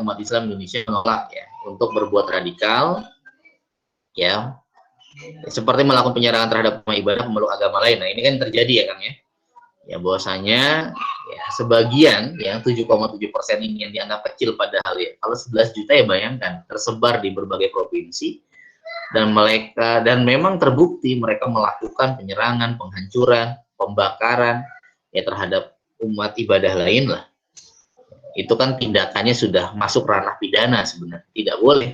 umat Islam Indonesia menolak ya untuk berbuat radikal ya, seperti melakukan penyerangan terhadap ibadah pemeluk agama lain. Nah, ini kan terjadi ya Kang ya. Ya bahwasanya ya sebagian yang 7,7% ini yang dianggap kecil padahal ya. Kalau 11 juta ya bayangkan tersebar di berbagai provinsi dan memang terbukti mereka melakukan penyerangan, penghancuran, pembakaran ya terhadap umat ibadah lain lah. Itu kan tindakannya sudah masuk ranah pidana sebenarnya. Tidak boleh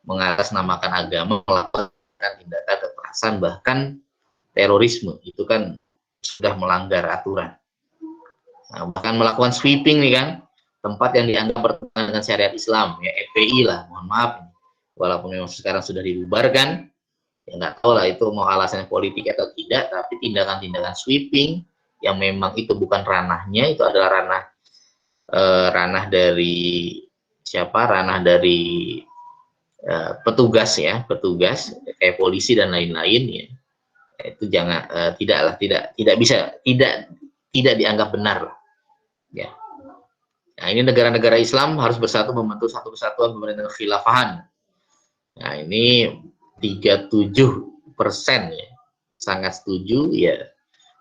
mengatasnamakan agama melakukan tindakan kekerasan bahkan terorisme. Itu kan sudah melanggar aturan. Nah, bahkan melakukan sweeping nih kan, tempat yang dianggap bertentangan dengan syariat Islam, ya FPI lah, mohon maaf. Walaupun memang sekarang sudah dibubarkan, ya nggak tahu lah itu mau alasannya politik atau tidak, tapi tindakan-tindakan sweeping yang memang itu bukan ranahnya, itu adalah ranah dari siapa? Ranah dari petugas ya, petugas kayak polisi dan lain-lain ya. Itu jangan tidak bisa tidak dianggap benar lah ya. Nah, ini negara-negara Islam harus bersatu membentuk satu kesatuan pemerintahan khilafahan. Nah, ini 37% ya sangat setuju ya,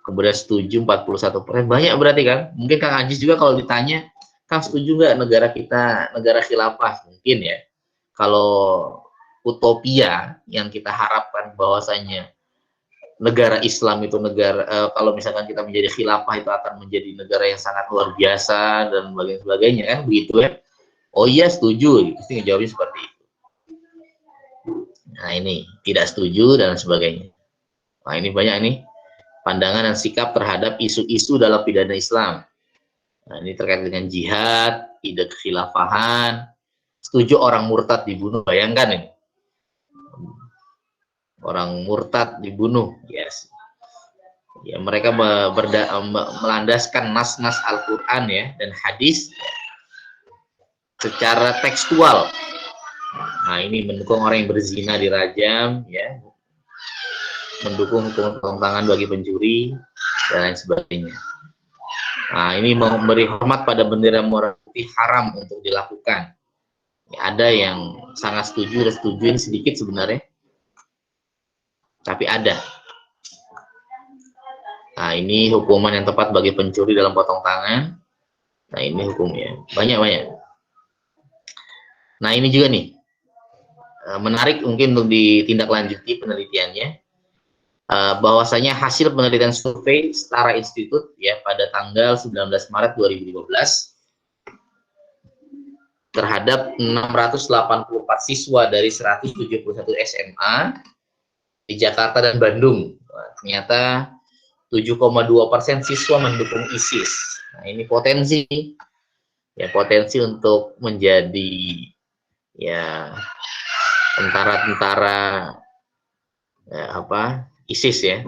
kemudian setuju 41%, banyak berarti kan. Mungkin Kang Ajis juga kalau ditanya, Kang setuju nggak negara kita negara khilafah, mungkin ya. Kalau utopia yang kita harapkan bahwasanya negara Islam itu kalau misalkan kita menjadi khilafah itu akan menjadi negara yang sangat luar biasa dan sebagainya kan begitu ya. Oh iya setuju, pasti ngejawabnya seperti itu. Nah ini tidak setuju dan sebagainya. Nah ini banyak nih pandangan dan sikap terhadap isu-isu dalam pidana Islam. Nah ini terkait dengan jihad, ide kekhilafahan, setuju orang murtad dibunuh, bayangkan ini. Orang murtad dibunuh, yes. Ya mereka melandaskan nas-nas Al-Quran ya dan hadis secara tekstual. Nah ini mendukung orang yang berzina dirajam, ya, mendukung hukuman potong tangan bagi pencuri dan lain sebagainya. Nah ini memberi hormat pada bendera merah putih haram untuk dilakukan. Ya, ada yang sangat setuju dan setuju, ini sedikit sebenarnya. Tapi ada. Nah, ini hukuman yang tepat bagi pencuri dalam potong tangan. Nah, ini hukumnya. Banyak-banyak. Nah, ini juga nih. Menarik mungkin untuk ditindaklanjuti penelitiannya. Bahwasanya hasil penelitian survei Setara Institute ya pada tanggal 19 Maret 2015 terhadap 684 siswa dari 171 SMA di Jakarta dan Bandung. Ternyata 7,2% siswa mendukung ISIS. Nah, ini potensi untuk menjadi ya tentara-tentara ISIS ya.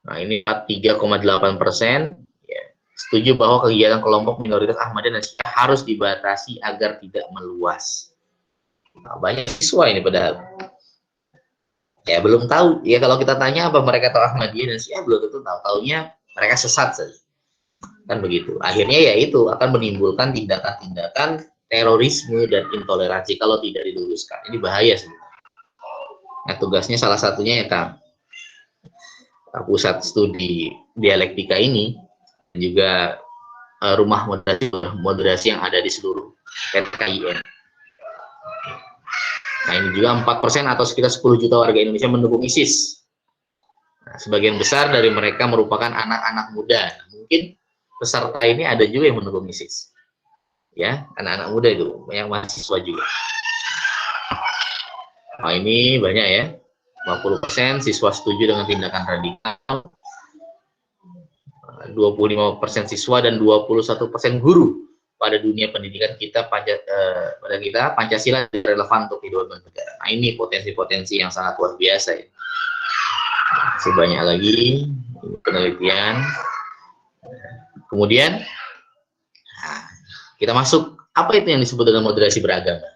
Nah, ini 3,8% ya, setuju bahwa kegiatan kelompok minoritas Ahmadiyah dan Syiah harus dibatasi agar tidak meluas. Nah, banyak siswa ini padahal ya belum tahu ya, kalau kita tanya apa mereka tahu Ahmadiyah dan Syiah belum tentu tahu, taunya mereka sesat saja kan begitu. Akhirnya ya itu akan menimbulkan tindakan-tindakan terorisme dan intoleransi kalau tidak diluruskan. Ini bahaya sebenarnya. Nah tugasnya salah satunya ya Kang, pusat studi dialektika ini dan juga rumah moderasi yang ada di seluruh PTKIN. Nah ini juga 4% atau sekitar 10 juta warga Indonesia mendukung ISIS. Nah, sebagian besar dari mereka merupakan anak-anak muda. Mungkin peserta ini ada juga yang mendukung ISIS. Ya, anak-anak muda itu, banyak mahasiswa juga. Nah ini banyak ya, 50% siswa setuju dengan tindakan radikal, 25% siswa dan 21% guru pada dunia pendidikan kita Pancasila relevan untuk kehidupan negara. Nah ini potensi-potensi yang sangat luar biasa ya. Masih banyak lagi penelitian. Kemudian kita masuk, apa itu yang disebut dengan moderasi beragama?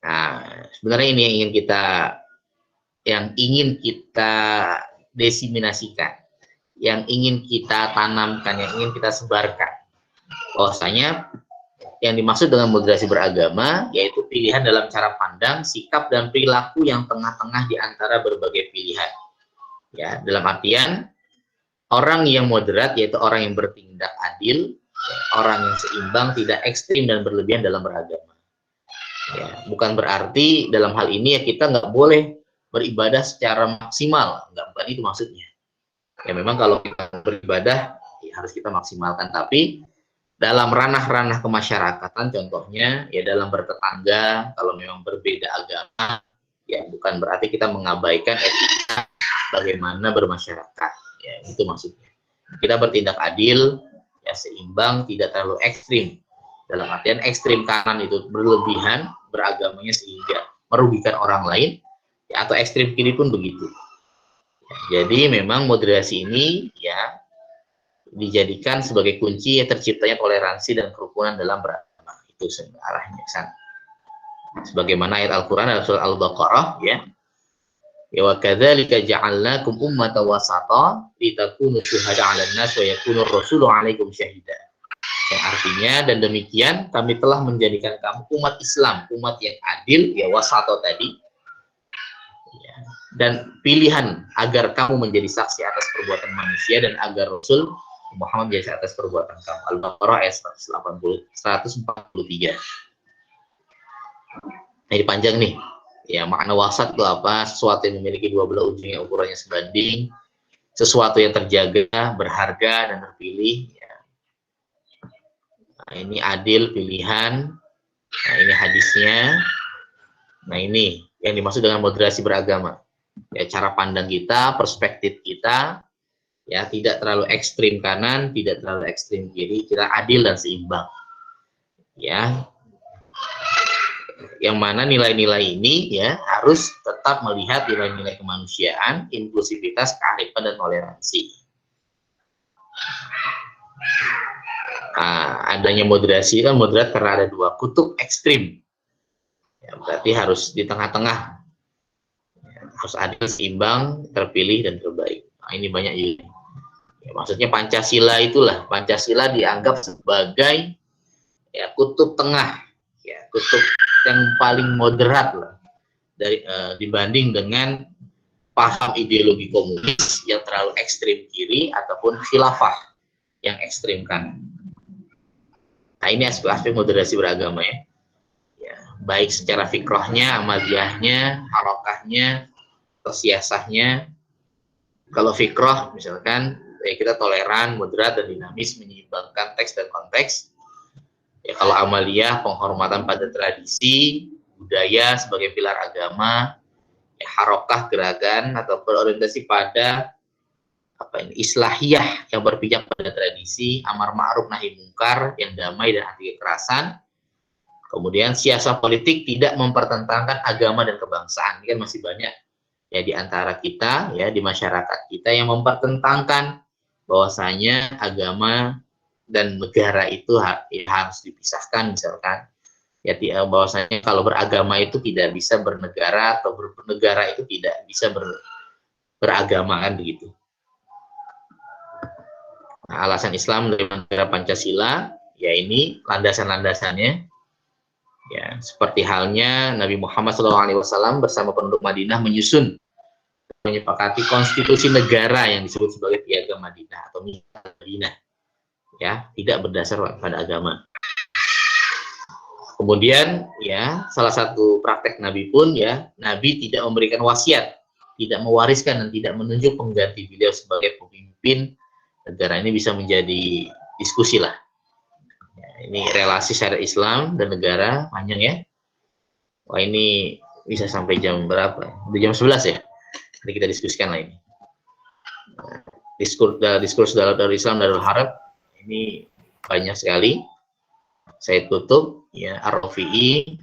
Nah sebenarnya ini yang ingin kita desiminasikan, yang ingin kita tanamkan, yang ingin kita sebarkan. Bahwasanya yang dimaksud dengan moderasi beragama yaitu pilihan dalam cara pandang, sikap dan perilaku yang tengah-tengah di antara berbagai pilihan. Ya, dalam artian orang yang moderat yaitu orang yang bertindak adil, orang yang seimbang, tidak ekstrim dan berlebihan dalam beragama. Ya, bukan berarti dalam hal ini ya kita nggak boleh beribadah secara maksimal, bukan itu maksudnya. Ya memang kalau kita beribadah ya harus kita maksimalkan, tapi dalam ranah-ranah kemasyarakatan contohnya ya dalam bertetangga kalau memang berbeda agama ya bukan berarti kita mengabaikan etika bagaimana bermasyarakat, ya itu maksudnya. Kita bertindak adil, ya seimbang, tidak terlalu ekstrim. Dalam artian ekstrim kanan itu berlebihan beragamanya sehingga merugikan orang lain, ya, atau ekstrim kiri pun begitu. Ya, jadi memang moderasi ini ya dijadikan sebagai kunci ya terciptanya toleransi dan kerukunan dalam beragama. Itu arahnya sana. Sebagaimana ayat Al-Qur'an dalam surah Al-Baqarah ya. Ya wa kadzalika ja'alnakum ummatan wasata litakunu syuhada 'alan nas wa yakuna ar-rasulu 'alaikum syahida. Yang artinya dan demikian kami telah menjadikan kamu umat Islam, umat yang adil ya wasata tadi. Ya, dan pilihan agar kamu menjadi saksi atas perbuatan manusia dan agar Rasul Muhammad menjadi atas perbuatan kamu. Al-Baqarah ayat 143. Nah, ini panjang nih. Ya, makna wasat itu apa? Sesuatu yang memiliki dua belah ujung yang ukurannya sebanding, sesuatu yang terjaga, berharga dan terpilih. Ya. Nah, ini adil pilihan. Nah, ini hadisnya. Nah, ini yang dimaksud dengan moderasi beragama. Ya, cara pandang kita, perspektif kita, ya tidak terlalu ekstrim kanan, tidak terlalu ekstrim kiri, kita adil dan seimbang. Ya. Yang mana nilai-nilai ini ya harus tetap melihat nilai-nilai kemanusiaan, inklusivitas, kearifan dan toleransi. Nah, adanya moderasi kan moderat karena ada dua kutub ekstrim. Ya, berarti harus di tengah-tengah. Ya, harus adil, seimbang, terpilih dan terbaik. Nah, ini banyak juga. Ya, maksudnya Pancasila itulah, Pancasila dianggap sebagai ya kutub tengah, ya kutub yang paling moderat lah dari dibanding dengan paham ideologi komunis yang terlalu ekstrim kiri ataupun khilafah yang ekstrim kanan. Nah, ini aspek-aspek moderasi beragama ya. Ya, baik secara fikrahnya, amaliyahnya, harokahnya, atau siasahnya. Kalau fikrah misalkan ya kita toleran, moderat dan dinamis menyeimbangkan teks dan konteks. Ya, kalau amaliyah penghormatan pada tradisi, budaya sebagai pilar agama, ya, harokah gerakan atau berorientasi pada apa ini islahiyah yang berpijak pada tradisi, amar ma'ruf nahi mungkar yang damai dan anti kekerasan. Kemudian siasah politik tidak mempertentangkan agama dan kebangsaan. Ini kan masih banyak ya di antara kita ya di masyarakat kita yang mempertentangkan bahwasanya agama dan negara itu harus dipisahkan misalkan ya bahwasanya kalau beragama itu tidak bisa bernegara atau bernegara itu tidak bisa beragama kan begitu. Nah, alasan Islam dari negara Pancasila ya ini landasan-landasannya ya seperti halnya Nabi Muhammad SAW bersama penduduk Madinah menyepakati konstitusi negara yang disebut sebagai Piagam Madinah atau Madinah. Ya, tidak berdasar pada agama. Kemudian ya salah satu praktek Nabi pun ya Nabi tidak memberikan wasiat, tidak mewariskan dan tidak menunjuk pengganti beliau sebagai pemimpin negara. Ini bisa menjadi diskusi lah. Ya, ini relasi syariat Islam dan negara panjang ya. Wah ini bisa sampai jam berapa? Udah jam 11 ya. Nanti kita diskusikan lah ini. Diskurs dalam Islam Darul Harb ini banyak sekali. Saya tutup ya Ar-Rafi'i,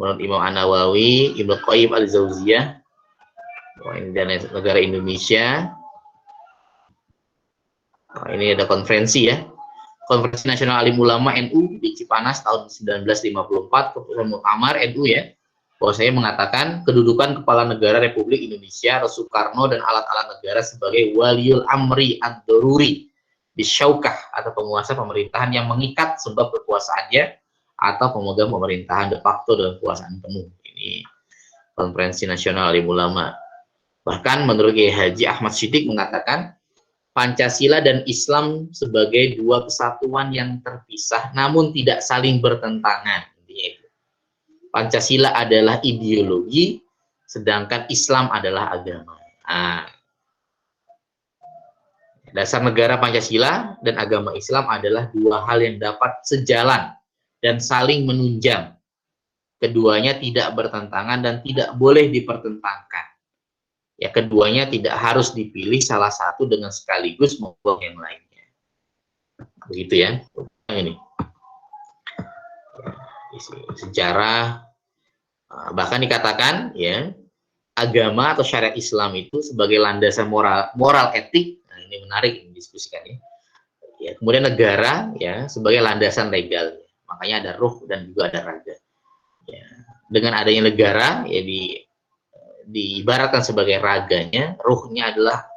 menurut Imam An-Nawawi, Ibnu Qayyim Al-Jauziyah, dan negara Indonesia. Nah, ini ada konferensi ya. Konferensi Nasional Alim Ulama NU di Cipanas tahun 1954, keputusan Muktamar NU ya. Bahwa saya mengatakan kedudukan kepala negara Republik Indonesia Soekarno dan alat-alat negara sebagai waliul amri ad-daruri bisyaukah atau penguasa pemerintahan yang mengikat sebab kekuasaannya atau pemegang pemerintahan de facto dengan kekuasaan penuh. Ini Konferensi Nasional Alim Ulama. Bahkan menurut Kiai Haji Ahmad Siddiq mengatakan Pancasila dan Islam sebagai dua kesatuan yang terpisah namun tidak saling bertentangan. Pancasila adalah ideologi, sedangkan Islam adalah agama. Nah, dasar negara Pancasila dan agama Islam adalah dua hal yang dapat sejalan dan saling menunjang. Keduanya tidak bertentangan dan tidak boleh dipertentangkan. Ya, keduanya tidak harus dipilih salah satu dengan sekaligus membuang yang lainnya. Begitu ya. Ini sejarah, bahkan dikatakan ya, agama atau syariat Islam itu sebagai landasan moral etik. Nah, ini menarik didiskusikan ya. Ya, kemudian negara ya sebagai landasan legal. Makanya ada ruh dan juga ada raga. Ya, dengan adanya negara ya diibaratkan sebagai raganya, ruhnya adalah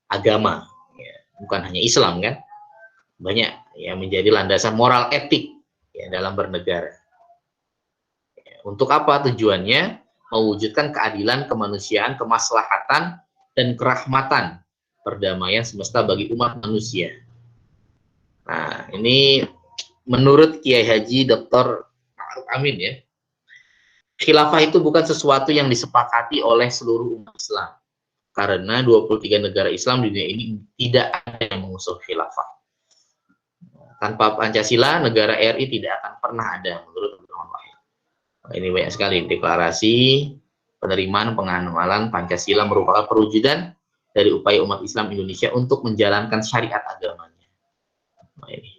agama, ya, bukan hanya Islam kan, banyak yang menjadi landasan moral etik ya, dalam bernegara. Ya, untuk apa tujuannya? Mewujudkan keadilan, kemanusiaan, kemaslahatan, dan kerahmatan, perdamaian semesta bagi umat manusia. Nah, ini menurut Kiai Haji Dr. Ma'ruf Amin ya, khilafah itu bukan sesuatu yang disepakati oleh seluruh umat Islam. Karena 23 negara Islam di dunia ini tidak ada yang mengusung khilafah. Tanpa Pancasila, negara RI tidak akan pernah ada menurut Abdurrahman Wahid. Nah, ini banyak sekali deklarasi penerimaan pengamalan Pancasila merupakan perwujudan dari upaya umat Islam Indonesia untuk menjalankan syariat agamanya. Nah, ini.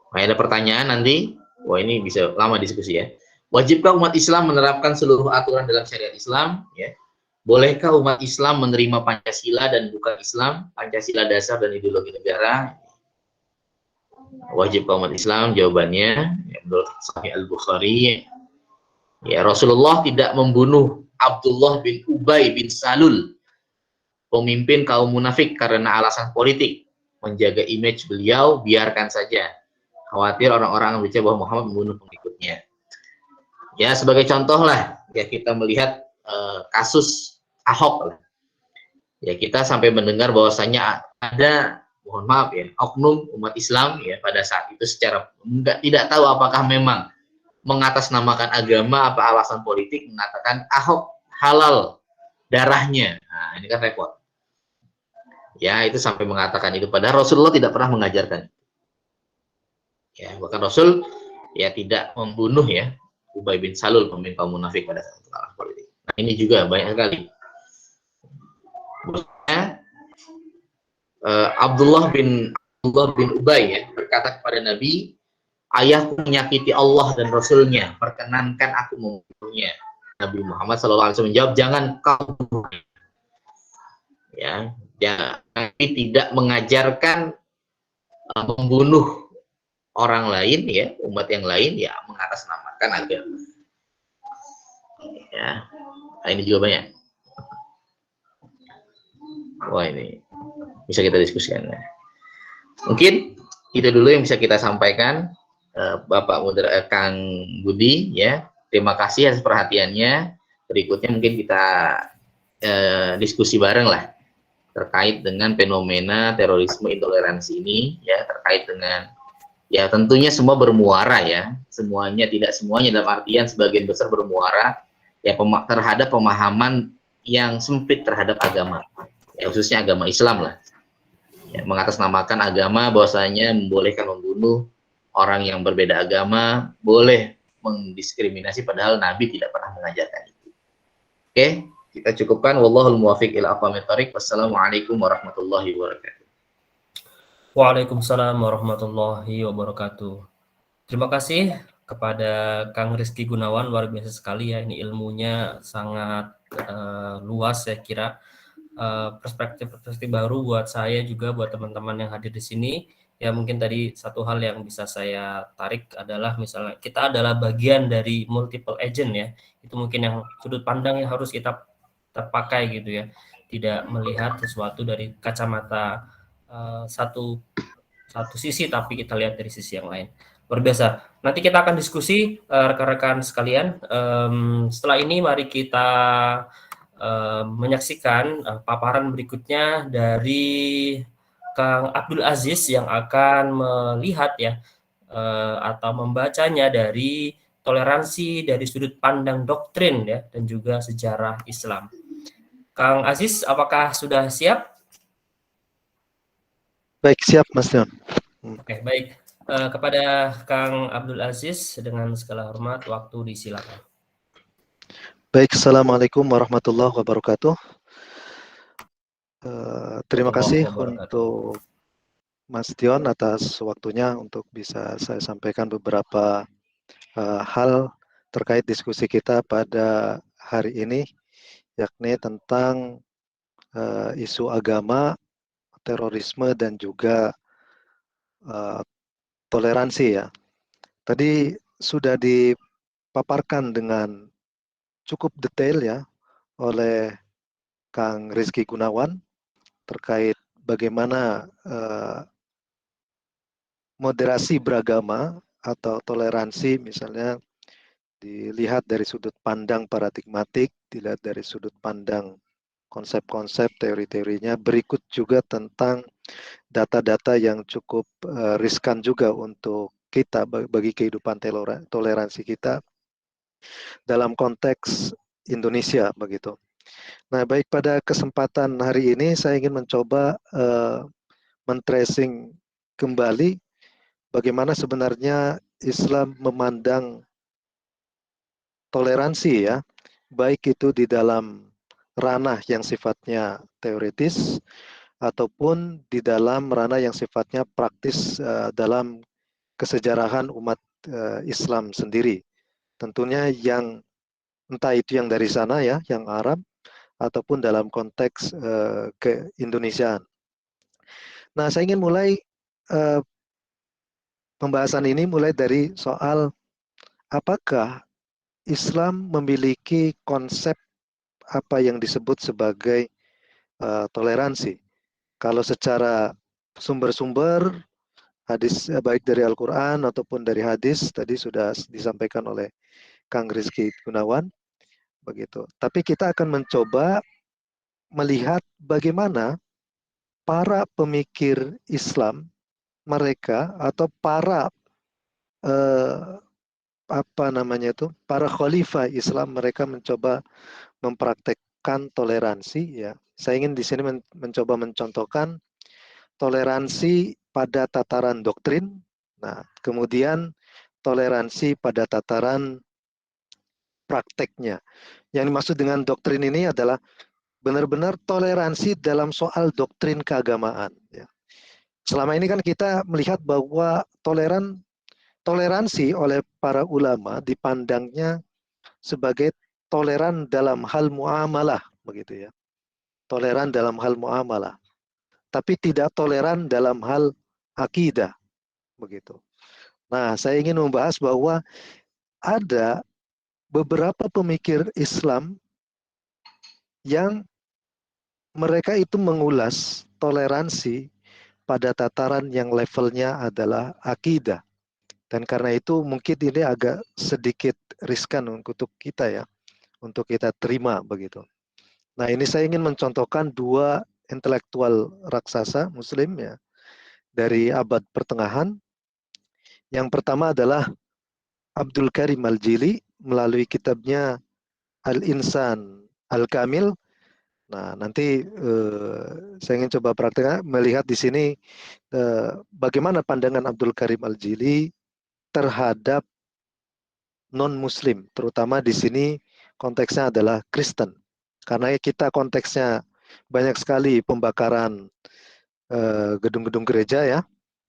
Nah, ada pertanyaan nanti, wah ini bisa lama diskusi ya. Wajibkah umat Islam menerapkan seluruh aturan dalam syariat Islam? Ya. Bolehkah umat Islam menerima Pancasila dan bukan Islam, Pancasila dasar dan ideologi negara? Wajibkah umat Islam? Jawabannya, ya, menurut Sahih Al-Bukhari, ya Rasulullah tidak membunuh Abdullah bin Ubay bin Salul, pemimpin kaum munafik karena alasan politik, menjaga image beliau, biarkan saja. Khawatir orang-orang berbicara bahwa Muhammad membunuh pengikutnya. Ya, sebagai contoh lah, ya kita melihat kasus Ahok lah. Ya, kita sampai mendengar bahwasanya ada, mohon maaf ya, oknum umat Islam ya pada saat itu secara tidak tahu apakah memang mengatasnamakan agama apa alasan politik mengatakan Ahok halal darahnya. Nah, ini kan repot. Ya, itu sampai mengatakan itu padahal Rasulullah tidak pernah mengajarkan. Ya, bahkan Rasul ya tidak membunuh ya Ubay bin Salul, pemimpin kaum munafik pada saat kalah politik. Nah, ini juga banyak sekali. Abdullah bin Ubay ya, berkata kepada Nabi, ayahku menyakiti Allah dan Rasulnya, perkenankan aku membunuhnya. Nabi Muhammad SAW menjawab, jangan kau bunuh. Ya, Nabi tidak mengajarkan membunuh orang lain ya, umat yang lain ya mengatasnamakan agama. Ya, nah, ini juga banyak. Wah, ini bisa kita diskusikan. Ya. Mungkin itu dulu yang bisa kita sampaikan, Bapak Kang Budi ya. Terima kasih atas perhatiannya. Berikutnya mungkin kita diskusi bareng lah terkait dengan fenomena terorisme intoleransi ini ya, terkait dengan ya tentunya semua bermuara ya, tidak semuanya dalam artian sebagian besar bermuara ya terhadap pemahaman yang sempit terhadap agama ya, khususnya agama Islam lah ya, mengatasnamakan agama bahwasanya membolehkan membunuh orang yang berbeda agama, boleh mendiskriminasi padahal Nabi tidak pernah mengajarkan itu. Oke, kita cukupkan. Wallahul muwaffiq ila aqwamit thoriq. Wassalamualaikum warahmatullahi wabarakatuh. Waalaikumsalam warahmatullahi wabarakatuh. Terima kasih kepada Kang Rizky Gunawan, luar biasa sekali ya, ini ilmunya sangat luas saya kira, perspektif baru buat saya juga, buat teman-teman yang hadir di sini. Ya mungkin tadi satu hal yang bisa saya tarik adalah misalnya kita adalah bagian dari multiple agent ya, itu mungkin yang sudut pandang yang harus kita terpakai gitu ya, tidak melihat sesuatu dari kacamata satu satu sisi, tapi kita lihat dari sisi yang lain. Luar biasa. Nanti kita akan diskusi rekan-rekan sekalian. Setelah ini mari kita menyaksikan paparan berikutnya dari Kang Abdul Aziz yang akan melihat ya atau membacanya dari toleransi dari sudut pandang doktrin ya dan juga sejarah Islam. Kang Aziz, apakah sudah siap? Baik, siap Mas Dion. Oke, baik. Kepada Kang Abdul Aziz dengan segala hormat, waktu disilakan. Baik, Assalamualaikum warahmatullahi wabarakatuh. Terima kasih untuk Mas Dion atas waktunya untuk bisa saya sampaikan beberapa hal terkait diskusi kita pada hari ini, yakni tentang isu agama, terorisme, dan juga toleransi ya. Tadi sudah dipaparkan dengan cukup detail ya oleh Kang Rizky Gunawan terkait bagaimana moderasi beragama atau toleransi misalnya dilihat dari sudut pandang paradigmatik, dilihat dari sudut pandang konsep-konsep teori-teorinya. Berikut juga tentang data-data yang cukup riskan juga untuk kita bagi kehidupan toleransi kita dalam konteks Indonesia begitu. Nah, baik, pada kesempatan hari ini saya ingin mencoba men-tracing kembali bagaimana sebenarnya Islam memandang toleransi ya, baik itu di dalam ranah yang sifatnya teoritis ataupun di dalam ranah yang sifatnya praktis dalam kesejarahan umat Islam sendiri. Tentunya yang entah itu yang dari sana ya, yang Arab, ataupun dalam konteks ke-Indonesiaan. Nah, saya ingin mulai pembahasan ini mulai dari soal apakah Islam memiliki konsep apa yang disebut sebagai toleransi. Kalau secara sumber-sumber hadis baik dari Al-Quran ataupun dari hadis tadi sudah disampaikan oleh Kang Rizky Gunawan begitu. Tapi kita akan mencoba melihat bagaimana para pemikir Islam mereka atau para para khalifah Islam mereka mencoba mempraktekkan toleransi ya. Saya ingin di sini mencoba mencontohkan toleransi pada tataran doktrin. Nah, kemudian toleransi pada tataran prakteknya. Yang dimaksud dengan doktrin ini adalah benar-benar toleransi dalam soal doktrin keagamaan. Ya. Selama ini kan kita melihat bahwa toleransi oleh para ulama dipandangnya sebagai toleran dalam hal muamalah, begitu ya. Toleran dalam hal muamalah, tapi tidak toleran dalam hal akidah, begitu. Nah, saya ingin membahas bahwa ada beberapa pemikir Islam yang mereka itu mengulas toleransi pada tataran yang levelnya adalah akidah. Dan karena itu mungkin ini agak sedikit riskan untuk kita ya, untuk kita terima begitu. Nah, ini saya ingin mencontohkan dua intelektual raksasa Muslim ya dari abad pertengahan. Yang pertama adalah Abdul Karim Al-Jili melalui kitabnya Al-Insan Al-Kamil. Nah, nanti saya ingin coba praktekkan melihat di sini bagaimana pandangan Abdul Karim Al-Jili terhadap non-Muslim, terutama di sini konteksnya adalah Kristen. Karena kita konteksnya banyak sekali pembakaran gedung-gedung gereja ya,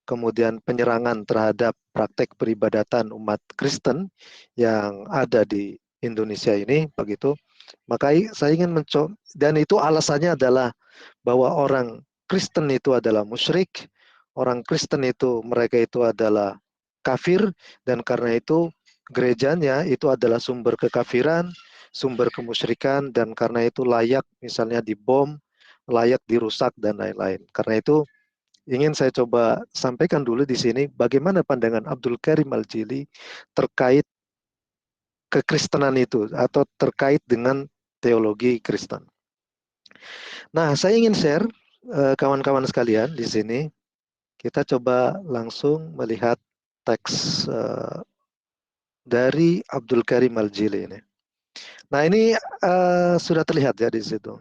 kemudian penyerangan terhadap praktek peribadatan umat Kristen yang ada di Indonesia ini, begitu. Maka saya ingin mencoba, dan itu alasannya adalah bahwa orang Kristen itu adalah musyrik, orang Kristen itu mereka itu adalah kafir, dan karena itu gerejanya itu adalah sumber kekafiran, sumber kemusyrikan, dan karena itu layak misalnya dibom, layak dirusak dan lain-lain. Karena itu ingin saya coba sampaikan dulu di sini bagaimana pandangan Abdul Karim Al-Jili terkait kekristenan itu atau terkait dengan teologi Kristen. Nah, saya ingin share kawan-kawan sekalian di sini. Kita coba langsung melihat teks dari Abdul Karim Al-Jili ini. Nah, ini sudah terlihat ya di situ.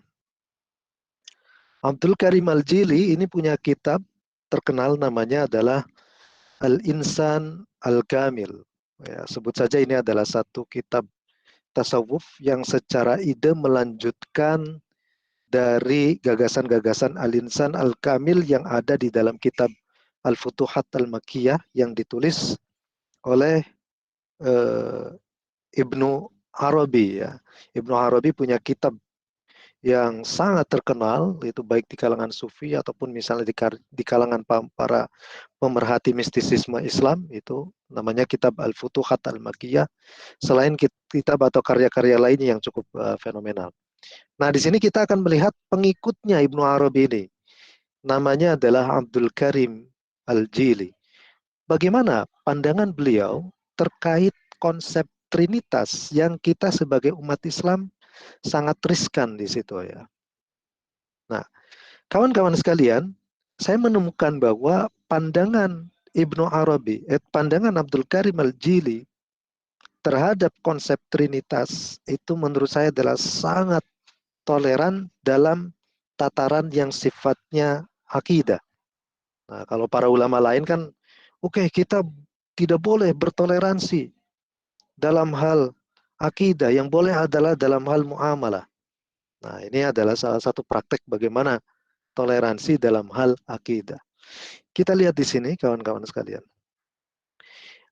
Abdul Karim Al-Jili ini punya kitab terkenal namanya adalah Al-Insan Al-Kamil. Ya, sebut saja ini adalah satu kitab tasawuf yang secara ide melanjutkan dari gagasan-gagasan Al-Insan Al-Kamil yang ada di dalam kitab Al-Futuhat Al-Makkiyah yang ditulis oleh Ibnu Arabi ya. Ibnu Arabi punya kitab yang sangat terkenal itu baik di kalangan sufi ataupun misalnya di kalangan para pemerhati mistisisme Islam, itu namanya kitab Al-Futuhat Al-Makkiyah, selain kitab atau karya-karya lainnya yang cukup fenomenal. Nah, di sini kita akan melihat pengikutnya Ibnu Arabi ini. Namanya adalah Abdul Karim Al-Jili. Bagaimana pandangan beliau terkait konsep Trinitas yang kita sebagai umat Islam sangat riskan di situ ya. Nah, kawan-kawan sekalian, saya menemukan bahwa pandangan Ibnu Arabi, pandangan Abdul Karim Al-Jili terhadap konsep Trinitas itu menurut saya adalah sangat toleran dalam tataran yang sifatnya akidah. Nah, kalau para ulama lain kan, oke, kita tidak boleh bertoleransi dalam hal akidah, yang boleh adalah dalam hal muamalah. Nah, ini adalah salah satu praktek bagaimana toleransi dalam hal akidah. Kita lihat di sini, kawan-kawan sekalian.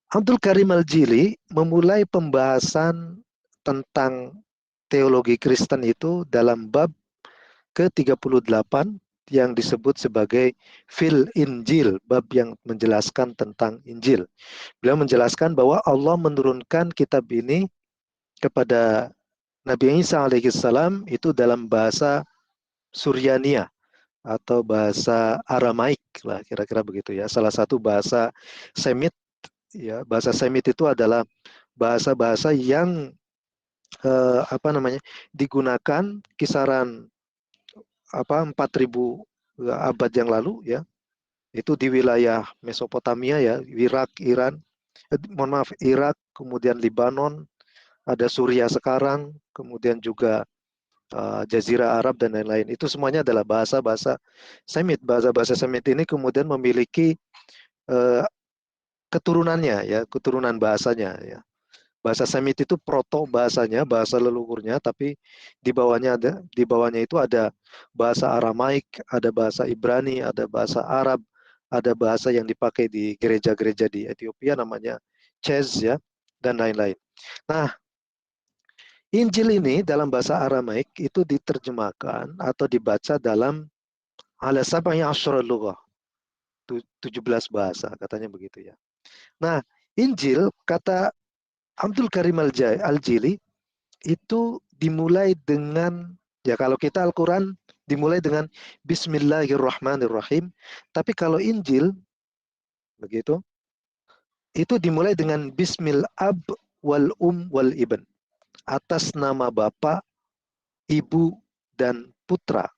Abdul Karim Al-Jili memulai pembahasan tentang teologi Kristen itu dalam bab ke-38 yang disebut sebagai Fil Injil, bab yang menjelaskan tentang Injil. Beliau menjelaskan bahwa Allah menurunkan kitab ini kepada Nabi Isa alaihissalam itu dalam bahasa Suryania atau bahasa Aramaik lah, kira-kira begitu ya. Salah satu bahasa Semit ya. Bahasa Semit itu adalah bahasa-bahasa yang digunakan kisaran 4.000 abad yang lalu ya. Itu di wilayah Mesopotamia ya, Irak, Iran, Irak, kemudian Libanon, ada Suriah sekarang, kemudian juga Jazirah Arab dan lain-lain. Itu semuanya adalah bahasa-bahasa Semit. Bahasa-bahasa Semit ini kemudian memiliki keturunannya ya, keturunan bahasanya ya. Bahasa Semit itu proto bahasanya, bahasa leluhurnya, tapi di bawahnya itu ada bahasa Aramaik, ada bahasa Ibrani, ada bahasa Arab, ada bahasa yang dipakai di gereja-gereja di Ethiopia namanya Chez ya, dan lain-lain. Nah, Injil ini dalam bahasa Aramaik itu diterjemahkan atau dibaca dalam ala sab'i asyara lughah, 17 bahasa katanya begitu ya. Nah, Injil kata Abdul Karim Al-Jili itu dimulai dengan, ya kalau kita Al-Quran dimulai dengan Bismillahirrahmanirrahim, tapi kalau Injil begitu itu dimulai dengan Bismil Ab wal wal Ibn, atas nama Bapa, Ibu dan Putra.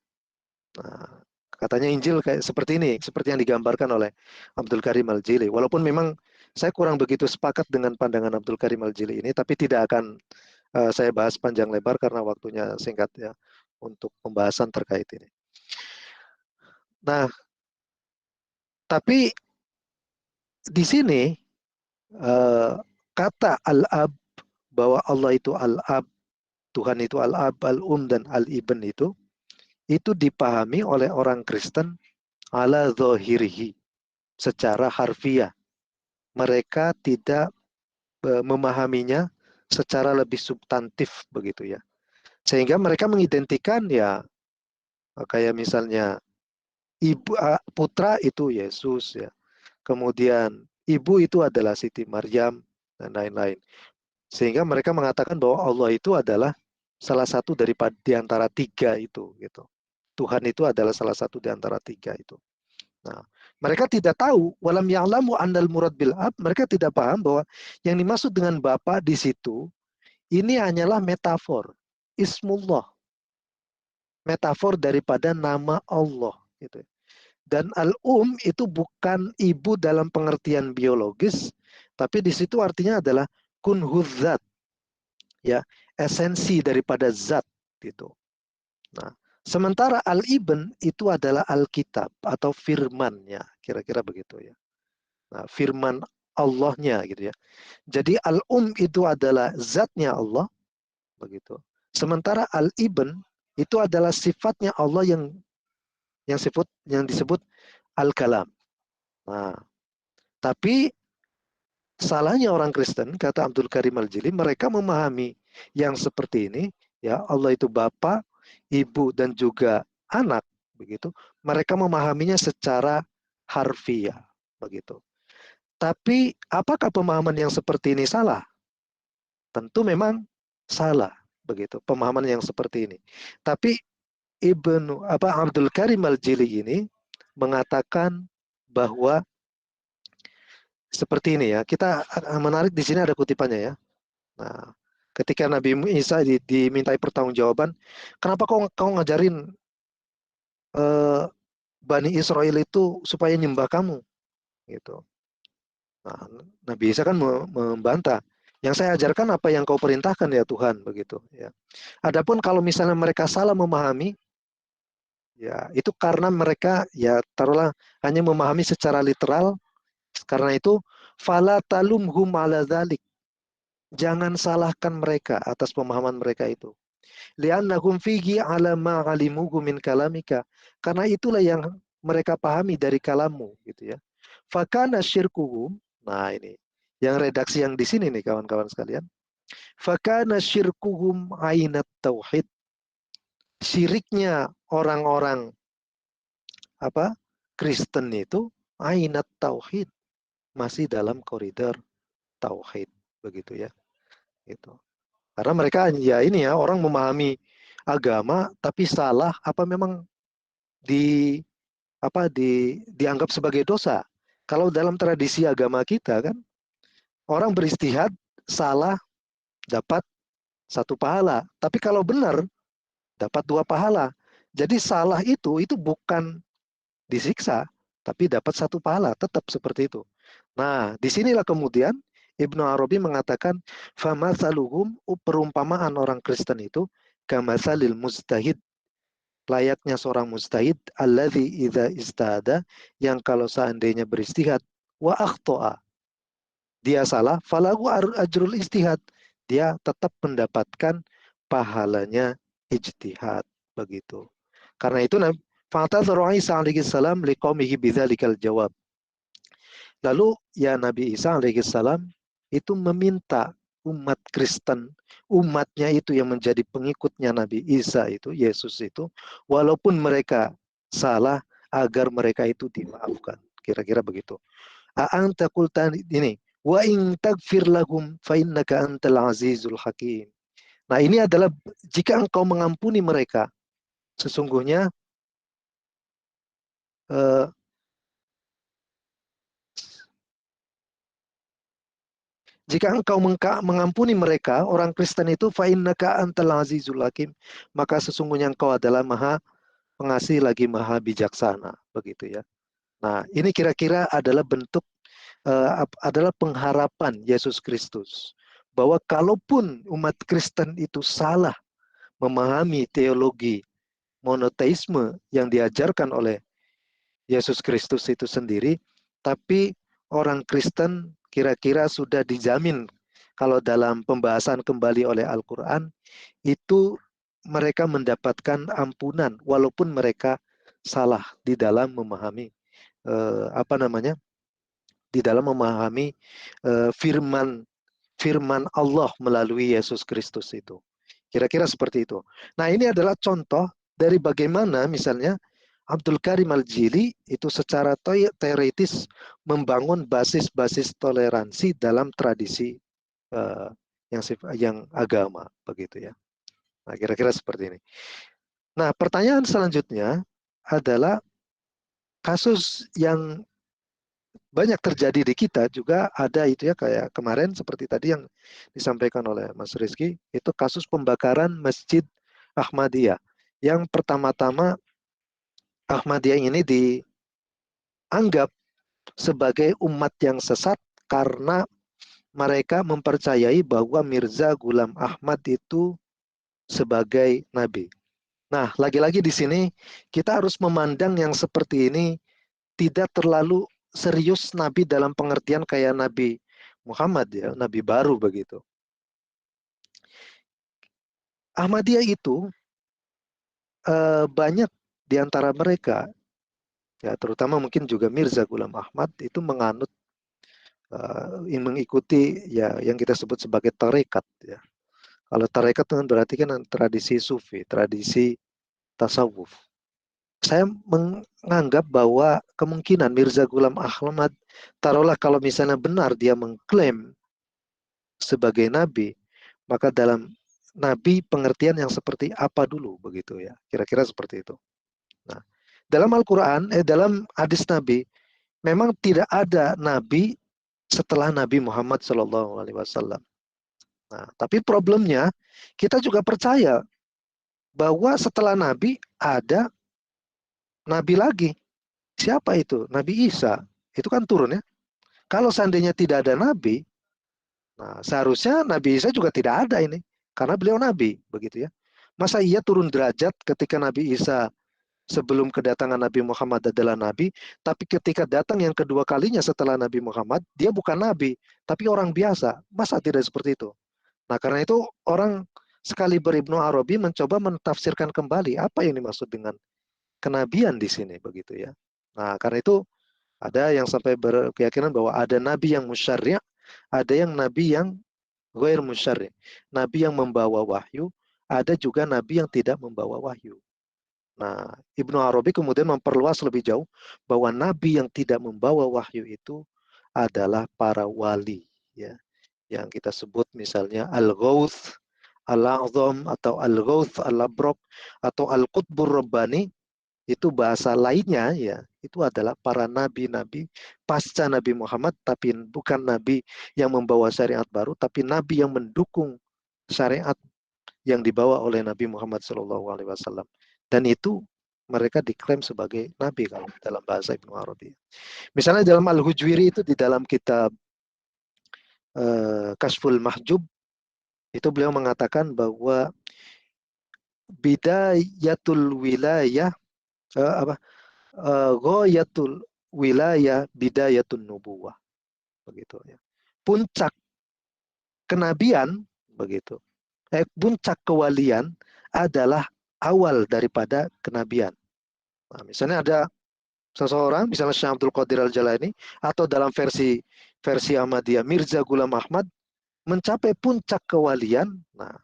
Nah, katanya Injil kayak seperti ini, seperti yang digambarkan oleh Abdul Karim Al-Jili. Walaupun memang saya kurang begitu sepakat dengan pandangan Abdul Karim Al-Jili ini, tapi tidak akan saya bahas panjang lebar karena waktunya singkat ya untuk pembahasan terkait ini. Nah, tapi di sini kata Al-Ab, bahwa Allah itu Al-Ab, Tuhan itu Al-Ab, Al-Um dan Al-Ibn itu dipahami oleh orang Kristen ala zahirihi, secara harfiah. Mereka tidak memahaminya secara lebih substantif begitu ya. Sehingga mereka mengidentikan ya kayak misalnya putra itu Yesus ya. Kemudian ibu itu adalah Siti Maryam dan lain-lain. Sehingga mereka mengatakan bahwa Allah itu adalah salah satu di antara tiga itu gitu. Tuhan itu adalah salah satu di antara tiga itu. Nah, Mereka tidak tahu, walam ya'lamu annal murad bil ab, mereka tidak paham bahwa yang dimaksud dengan Bapa di situ ini hanyalah metafor, ismullah, metafor daripada nama Allah gitu. Dan al-um itu bukan ibu dalam pengertian biologis, tapi di situ artinya adalah kunhuzzat, ya, esensi daripada zat gitu. Nah, sementara al-ibn itu adalah Alkitab atau firman-Nya, kira-kira begitu ya. Nah, firman Allahnya gitu ya. Jadi al-um itu adalah zatnya Allah begitu. Sementara al-ibn itu adalah sifatnya Allah yang disebut al-kalam. Nah, tapi salahnya orang Kristen, kata Abdul Karim Al-Jili, mereka memahami yang seperti ini, ya, Allah itu Bapa, Ibu, dan juga anak, begitu. Mereka memahaminya secara harfiah, begitu. Tapi apakah pemahaman yang seperti ini salah? Tentu memang salah, begitu. Pemahaman yang seperti ini. Tapi Abdul Karim Al-Jili ini mengatakan bahwa seperti ini ya. Kita menarik di sini ada kutipannya ya. Nah, ketika Nabi Isa dimintai pertanggungjawaban, kenapa kau ngajarin Bani Israel itu supaya nyembah kamu, gitu. Nah, Nabi Isa kan membantah. Yang saya ajarkan apa yang kau perintahkan ya Tuhan, begitu. Ya. Adapun kalau misalnya mereka salah memahami, ya itu karena mereka ya taruhlah hanya memahami secara literal. Karena itu, fala talumhum ala dzalik. Jangan salahkan mereka atas pemahaman mereka itu. Li'annahum fihi ala ma alimuhu min kalamika. Karena itulah yang mereka pahami dari kalammu gitu ya. Fakana syirkuhum. Nah, ini yang redaksi yang di sini nih kawan-kawan sekalian. Fakana syirkuhum ainat tauhid. Syiriknya orang-orang Kristen itu ainat tauhid, masih dalam koridor tauhid, begitu ya. Gitu. Karena mereka ya ini ya, orang memahami agama tapi salah apa memang dianggap sebagai dosa. Kalau dalam tradisi agama kita kan orang beristihad salah dapat 1 pahala, tapi kalau benar dapat 2 pahala. Jadi salah itu bukan disiksa, tapi dapat 1 pahala, tetap seperti itu. Nah, disinilah kemudian Ibnu Arabi mengatakan, famathaluhum, perumpamaan orang Kristen itu kamathalil mustahid, layaknya seorang mustahid, alladzi idza istada, yang kalau seandainya beristihad, wa akhto'a, dia salah, falahu ajrul istihad, dia tetap mendapatkan pahalanya ijtihad, begitu. Karena itu fa'tadhara Isa alaihi salam liqaumihi bidzalikal jawab. Lalu ya Nabi Isa alaihi salam itu meminta umat Kristen, umatnya itu yang menjadi pengikutnya Nabi Isa itu, Yesus itu, walaupun mereka salah, agar mereka itu dimaafkan. Kira-kira begitu. A'anta qulta ini, wa in tagfir lahum fa innaka antal azizul hakim. Nah, ini adalah jika engkau mengampuni mereka, sesungguhnya jika engkau mengampuni mereka, orang Kristen itu, fa innaka antal azizul hakim, maka sesungguhnya engkau adalah Maha Pengasih lagi Maha Bijaksana, begitu ya. Nah, ini kira-kira adalah bentuk adalah pengharapan Yesus Kristus bahwa kalaupun umat Kristen itu salah memahami teologi monoteisme yang diajarkan oleh Yesus Kristus itu sendiri, tapi orang Kristen kira-kira sudah dijamin kalau dalam pembahasan kembali oleh Al-Quran itu mereka mendapatkan ampunan walaupun mereka salah di dalam memahami di dalam memahami firman Allah melalui Yesus Kristus itu. Kira-kira seperti itu. Nah, ini adalah contoh dari bagaimana misalnya Abdul Karim Al-Jili itu secara teoritis membangun basis-basis toleransi dalam tradisi yang agama, begitu ya. Nah, kira-kira seperti ini. Nah, pertanyaan selanjutnya adalah kasus yang banyak terjadi di kita juga ada itu ya, kayak kemarin seperti tadi yang disampaikan oleh Mas Rizky, itu kasus pembakaran Masjid Ahmadiyah. Yang pertama-tama Ahmadiyah ini dianggap sebagai umat yang sesat karena mereka mempercayai bahwa Mirza Ghulam Ahmad itu sebagai nabi. Nah, lagi-lagi di sini kita harus memandang yang seperti ini tidak terlalu serius nabi dalam pengertian kayak Nabi Muhammad ya, nabi baru begitu. Ahmadiyah itu banyak di antara mereka ya, terutama mungkin juga Mirza Ghulam Ahmad itu menganut mengikuti ya yang kita sebut sebagai tarekat ya. Kalau tarekat kan berarti kan tradisi sufi, tradisi tasawuf. Saya menganggap bahwa kemungkinan Mirza Ghulam Ahmad, taruhlah kalau misalnya benar dia mengklaim sebagai nabi, maka dalam nabi pengertian yang seperti apa dulu begitu ya, kira-kira seperti itu. Nah, dalam Al-Quran, dalam hadis Nabi, memang tidak ada nabi setelah Nabi Muhammad SAW. Nah, tapi problemnya kita juga percaya bahwa setelah Nabi ada Nabi lagi. Siapa itu? Nabi Isa. Itu kan turun ya. Kalau seandainya tidak ada Nabi, nah seharusnya Nabi Isa juga tidak ada ini. Karena beliau Nabi, begitu ya. Masa ia turun derajat ketika Nabi Isa sebelum kedatangan Nabi Muhammad adalah Nabi, tapi ketika datang yang kedua kalinya setelah Nabi Muhammad, dia bukan Nabi, tapi orang biasa. Masa tidak seperti itu? Nah, karena itu orang sekali Ibnu Arabi mencoba mentafsirkan kembali apa yang dimaksud dengan kenabian di sini begitu ya. Nah, karena itu ada yang sampai berkeyakinan bahwa ada nabi yang musyarri', ada yang nabi yang ghair musyarri'. Nabi yang membawa wahyu, ada juga nabi yang tidak membawa wahyu. Nah, Ibnu Arabi kemudian memperluas lebih jauh bahwa nabi yang tidak membawa wahyu itu adalah para wali ya. Yang kita sebut misalnya Al-Ghauth Al-A'zam atau Al-Ghauth Al-Abraq atau Al-Qutbur Rabbani, itu bahasa lainnya ya, itu adalah para nabi-nabi pasca Nabi Muhammad, tapi bukan nabi yang membawa syariat baru, tapi nabi yang mendukung syariat yang dibawa oleh Nabi Muhammad SAW. Dan itu mereka diklaim sebagai nabi kalau dalam bahasa Ibnu Arabi. Misalnya dalam Al-Hujwiri itu di dalam kitab Kashful Mahjub, itu beliau mengatakan bahwa bidayatul wilayah ghayatul wilayah bidayatun nubuwah, begitu ya. Puncak kenabian begitu. Puncak kewalian adalah awal daripada kenabian. Nah, misalnya ada seseorang, misalnya Syekh Abdul Qadir Al-Jalani, atau dalam versi Ahmadiyah Mirza Ghulam Ahmad mencapai puncak kewalian. Nah,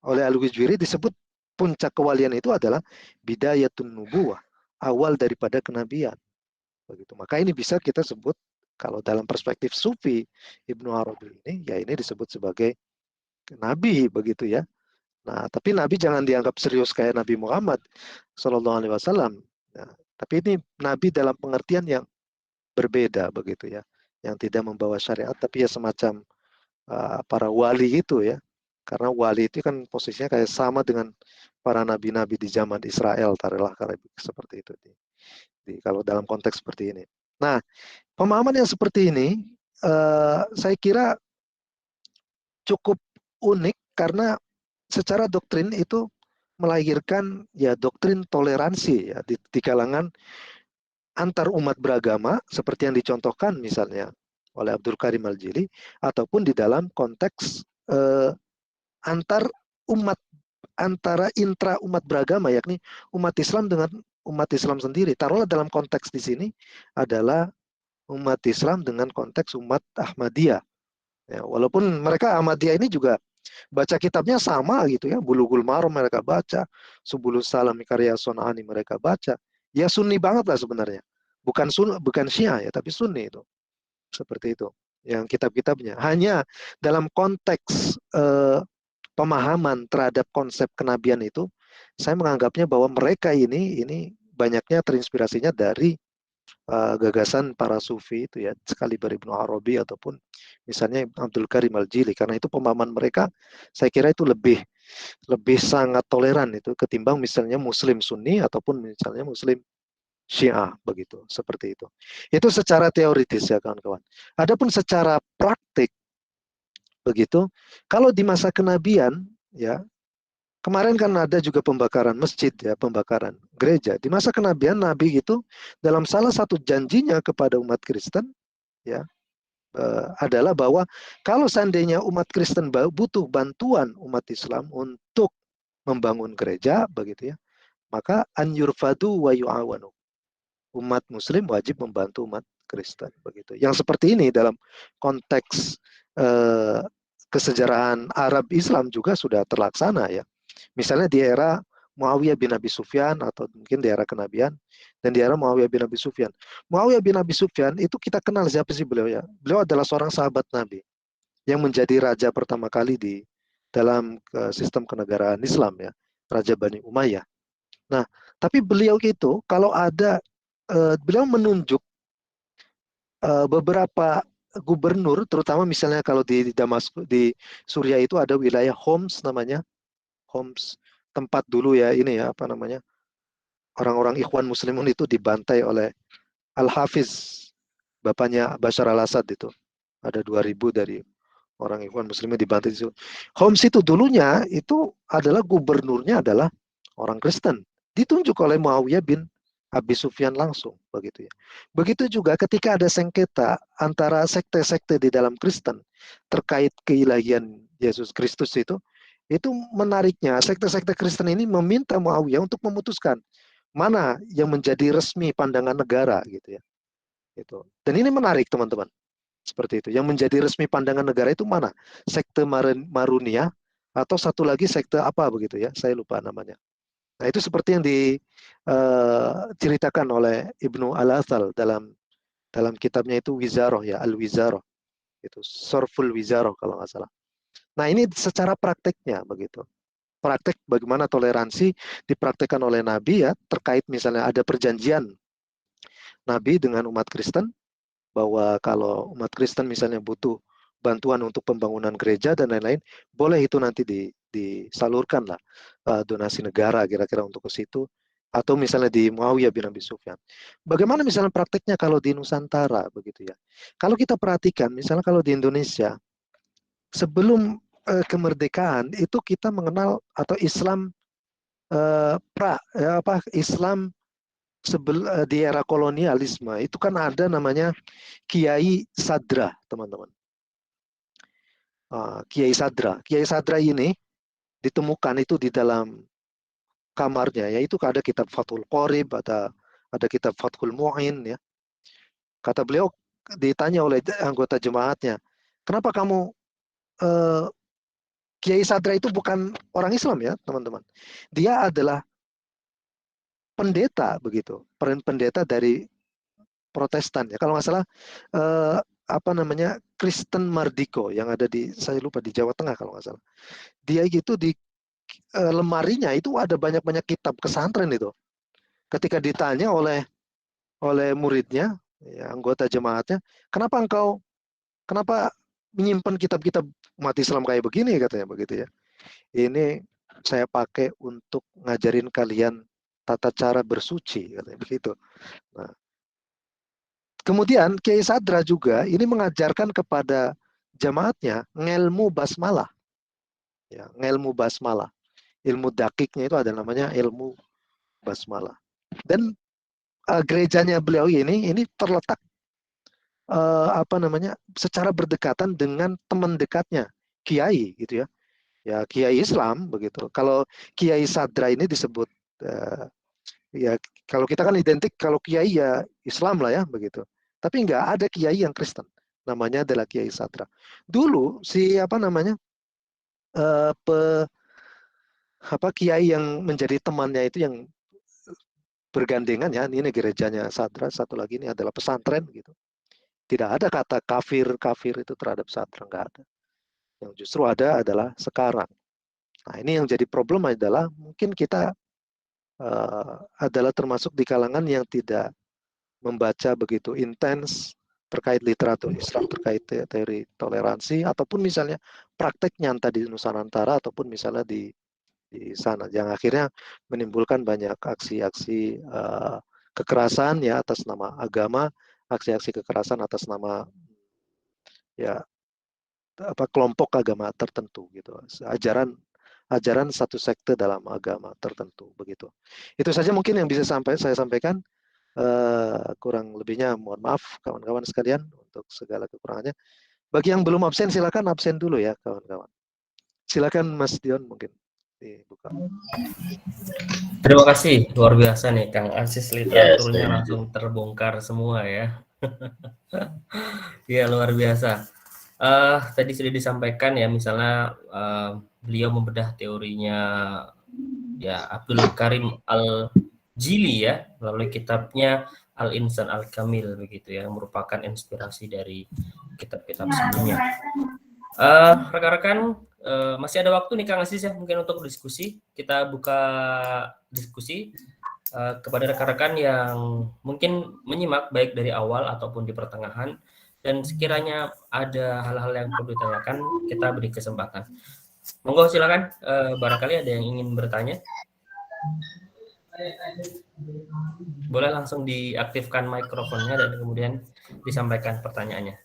oleh Al-Hujwiri disebut puncak kewalian itu adalah bidayatun nubuwah, awal daripada kenabian. Begitu. Maka ini bisa kita sebut kalau dalam perspektif sufi Ibnu Arabi ini, ya ini disebut sebagai nabi begitu ya. Nah, tapi nabi jangan dianggap serius kayak Nabi Muhammad SAW. Nah, tapi ini nabi dalam pengertian yang berbeda begitu ya, yang tidak membawa syariat, tapi ya semacam para wali itu ya. Karena wali itu kan posisinya kayak sama dengan para nabi-nabi di zaman Israel, taruhlah seperti itu. Kalau dalam konteks seperti ini. Nah, pemahaman yang seperti ini saya kira cukup unik karena secara doktrin itu melahirkan ya doktrin toleransi ya di kalangan antar umat beragama seperti yang dicontohkan misalnya oleh Abdul Karim Al-Jili, ataupun di dalam konteks antar umat, antara intra umat beragama, yakni umat Islam dengan umat Islam sendiri. Taruhlah dalam konteks di sini adalah umat Islam dengan konteks umat Ahmadiyah. Ya, walaupun mereka Ahmadiyah ini juga baca kitabnya sama gitu ya, Bulughul Maram mereka baca, Subulus Salam karya Son'ani mereka baca. Ya Sunni banget lah sebenarnya. Bukan Syiah ya, tapi Sunni itu. Seperti itu. Yang kitab-kitabnya. Hanya dalam konteks pemahaman terhadap konsep kenabian itu, saya menganggapnya bahwa mereka ini banyaknya terinspirasinya dari gagasan para sufi itu ya, sekaliber Ibnu Arabi ataupun misalnya Abdul Karim Al-Jili, karena itu pemahaman mereka saya kira itu lebih sangat toleran itu ketimbang misalnya Muslim Sunni ataupun misalnya Muslim Syiah begitu, seperti itu. Itu secara teoritis ya kawan-kawan. Adapun secara praktik begitu, kalau di masa kenabian ya, kemarin kan ada juga pembakaran masjid ya, pembakaran gereja. Di masa kenabian Nabi itu dalam salah satu janjinya kepada umat Kristen ya, adalah bahwa kalau seandainya umat Kristen butuh bantuan umat Islam untuk membangun gereja begitu ya, maka an yurfadu wa yu'awanu. Umat Muslim wajib membantu umat Kristen begitu. Yang seperti ini dalam konteks kesejarahan Arab Islam juga sudah terlaksana ya. Misalnya di era Muawiyah bin Abi Sufyan atau mungkin di era kenabian dan di era Muawiyah bin Abi Sufyan. Muawiyah bin Abi Sufyan itu kita kenal siapa sih beliau ya? Beliau adalah seorang sahabat Nabi yang menjadi raja pertama kali di dalam sistem kenegaraan Islam ya, Raja Bani Umayyah. Nah, tapi beliau itu kalau ada beliau menunjuk beberapa gubernur, terutama misalnya kalau di Damaskus, di Suriah itu ada wilayah Homs namanya, Homs, tempat dulu ya ini ya apa namanya, orang-orang Ikhwan Muslimun itu dibantai oleh Al-Hafiz, bapaknya Bashar al-Assad itu. Ada 2000 dari orang Ikhwan Muslimin dibantai di situ. Homs itu dulunya itu adalah gubernurnya adalah orang Kristen, ditunjuk oleh Muawiyah bin Abi Sufyan langsung begitu ya. Begitu juga ketika ada sengketa antara sekte-sekte di dalam Kristen terkait keilahian Yesus Kristus itu menariknya sekte-sekte Kristen ini meminta Muawiyah untuk memutuskan mana yang menjadi resmi pandangan negara gitu ya. Gitu. Dan ini menarik teman-teman. Seperti itu. Yang menjadi resmi pandangan negara itu mana? Sekte Marunia atau satu lagi sekte apa begitu ya? Saya lupa namanya. Nah, itu seperti yang diceritakan oleh Ibnu Al-Athal dalam kitabnya itu Wizaroh ya, Al-Wizaroh. Itu Sorful Wizaroh kalau nggak salah. Nah, ini secara prakteknya begitu. Praktek bagaimana toleransi dipraktekkan oleh Nabi ya, terkait misalnya ada perjanjian Nabi dengan umat Kristen bahwa kalau umat Kristen misalnya butuh bantuan untuk pembangunan gereja dan lain-lain, boleh itu nanti disalurkan lah donasi negara kira-kira untuk ke situ, atau misalnya di Muawiyah bin Abi Sufyan. Bagaimana misalnya prakteknya kalau di Nusantara begitu ya? Kalau kita perhatikan, misalnya kalau di Indonesia sebelum kemerdekaan itu kita mengenal atau Islam Islam di era kolonialisme itu kan ada namanya Kiai Sadra, teman-teman. Kiai Sadra ini ditemukan itu di dalam kamarnya, yaitu ada kitab Fathul Qorib, ada kitab Fathul Mu'in ya. Kata beliau, ditanya oleh anggota jemaatnya, kenapa kamu Kiai Sadra itu bukan orang Islam ya teman-teman. Dia adalah pendeta begitu, pendeta dari Protestan ya. Kalau nggak salah Kristen Mardiko yang ada saya lupa di Jawa Tengah kalau nggak salah. Dia gitu di lemarinya itu ada banyak-banyak kitab pesantren itu. Ketika ditanya oleh muridnya, ya, anggota jemaatnya, kenapa menyimpan kitab-kitab umat Islam kayak begini katanya begitu ya. Ini saya pakai untuk ngajarin kalian tata cara bersuci katanya begitu. Nah, kemudian Kiai Sadra juga ini mengajarkan kepada jemaatnya ngelmu basmalah. Ya, ngelmu basmalah. Ilmu dakiknya itu ada namanya ilmu basmalah. Dan gerejanya beliau ini terletak secara berdekatan dengan teman dekatnya Kiai gitu ya. Ya Kiai Islam begitu. Kalau Kiai Sadra ini disebut ya kalau kita kan identik kalau Kiai ya Islam lah ya begitu. Tapi nggak ada Kiai yang Kristen. Namanya adalah Kiai Sadra. Dulu si Kiai yang menjadi temannya itu yang bergandengan ya, ini gerejanya Sadra, satu lagi ini adalah pesantren gitu. Tidak ada kata kafir itu terhadap Sadra, nggak ada. Yang justru ada adalah sekarang. Nah, ini yang jadi problem adalah mungkin kita adalah termasuk di kalangan yang tidak membaca begitu intens terkait literatur Islam, terkait teori toleransi, ataupun misalnya praktek nyata di Nusantara, ataupun misalnya di sana, yang akhirnya menimbulkan banyak aksi-aksi kekerasan ya atas nama agama, aksi-aksi kekerasan atas nama ya kelompok agama tertentu gitu, ajaran satu sekte dalam agama tertentu begitu. Itu saja mungkin yang bisa saya sampaikan. Kurang lebihnya mohon maaf kawan-kawan sekalian untuk segala kekurangannya. Bagi yang belum absen silakan absen dulu ya kawan-kawan. Silakan Mas Dion mungkin dibuka. Terima kasih, luar biasa nih Kang Aziz, literaturnya Yes, langsung terbongkar semua ya. Iya, luar biasa. Tadi sudah disampaikan ya, misalnya beliau membedah teorinya ya Abdul Karim Al-Jili ya melalui kitabnya Al-Insan Al-Kamil begitu ya, merupakan inspirasi dari kitab-kitab sebelumnya. Rekan-rekan, masih ada waktu nih Kang Aziz ya, mungkin untuk diskusi. Kita buka diskusi kepada rekan-rekan yang mungkin menyimak baik dari awal ataupun di pertengahan, dan sekiranya ada hal-hal yang perlu ditanyakan, kita beri kesempatan. Monggo silakan, barangkali ada yang ingin bertanya. Boleh langsung diaktifkan mikrofonnya dan kemudian disampaikan pertanyaannya.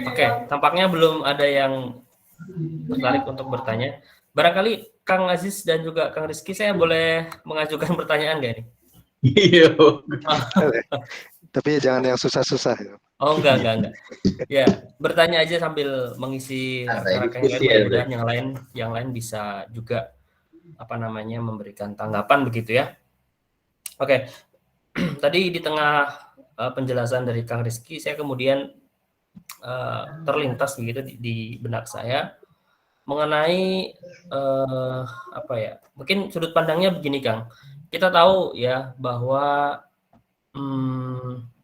Oke, tampaknya belum ada yang tertarik untuk bertanya. Barangkali Kang Aziz dan juga Kang Rizky, saya boleh mengajukan pertanyaan nggak nih? Iya. Tapi jangan yang susah-susah. Oh, enggak. Ya, bertanya aja sambil mengisi rekan-rekan mudah-mudahan yang lain bisa juga memberikan tanggapan begitu ya. Oke. Tadi di tengah penjelasan dari Kang Rizky, saya kemudian terlintas begitu di benak saya mengenai mungkin sudut pandangnya begini Kang. Kita tahu ya bahwa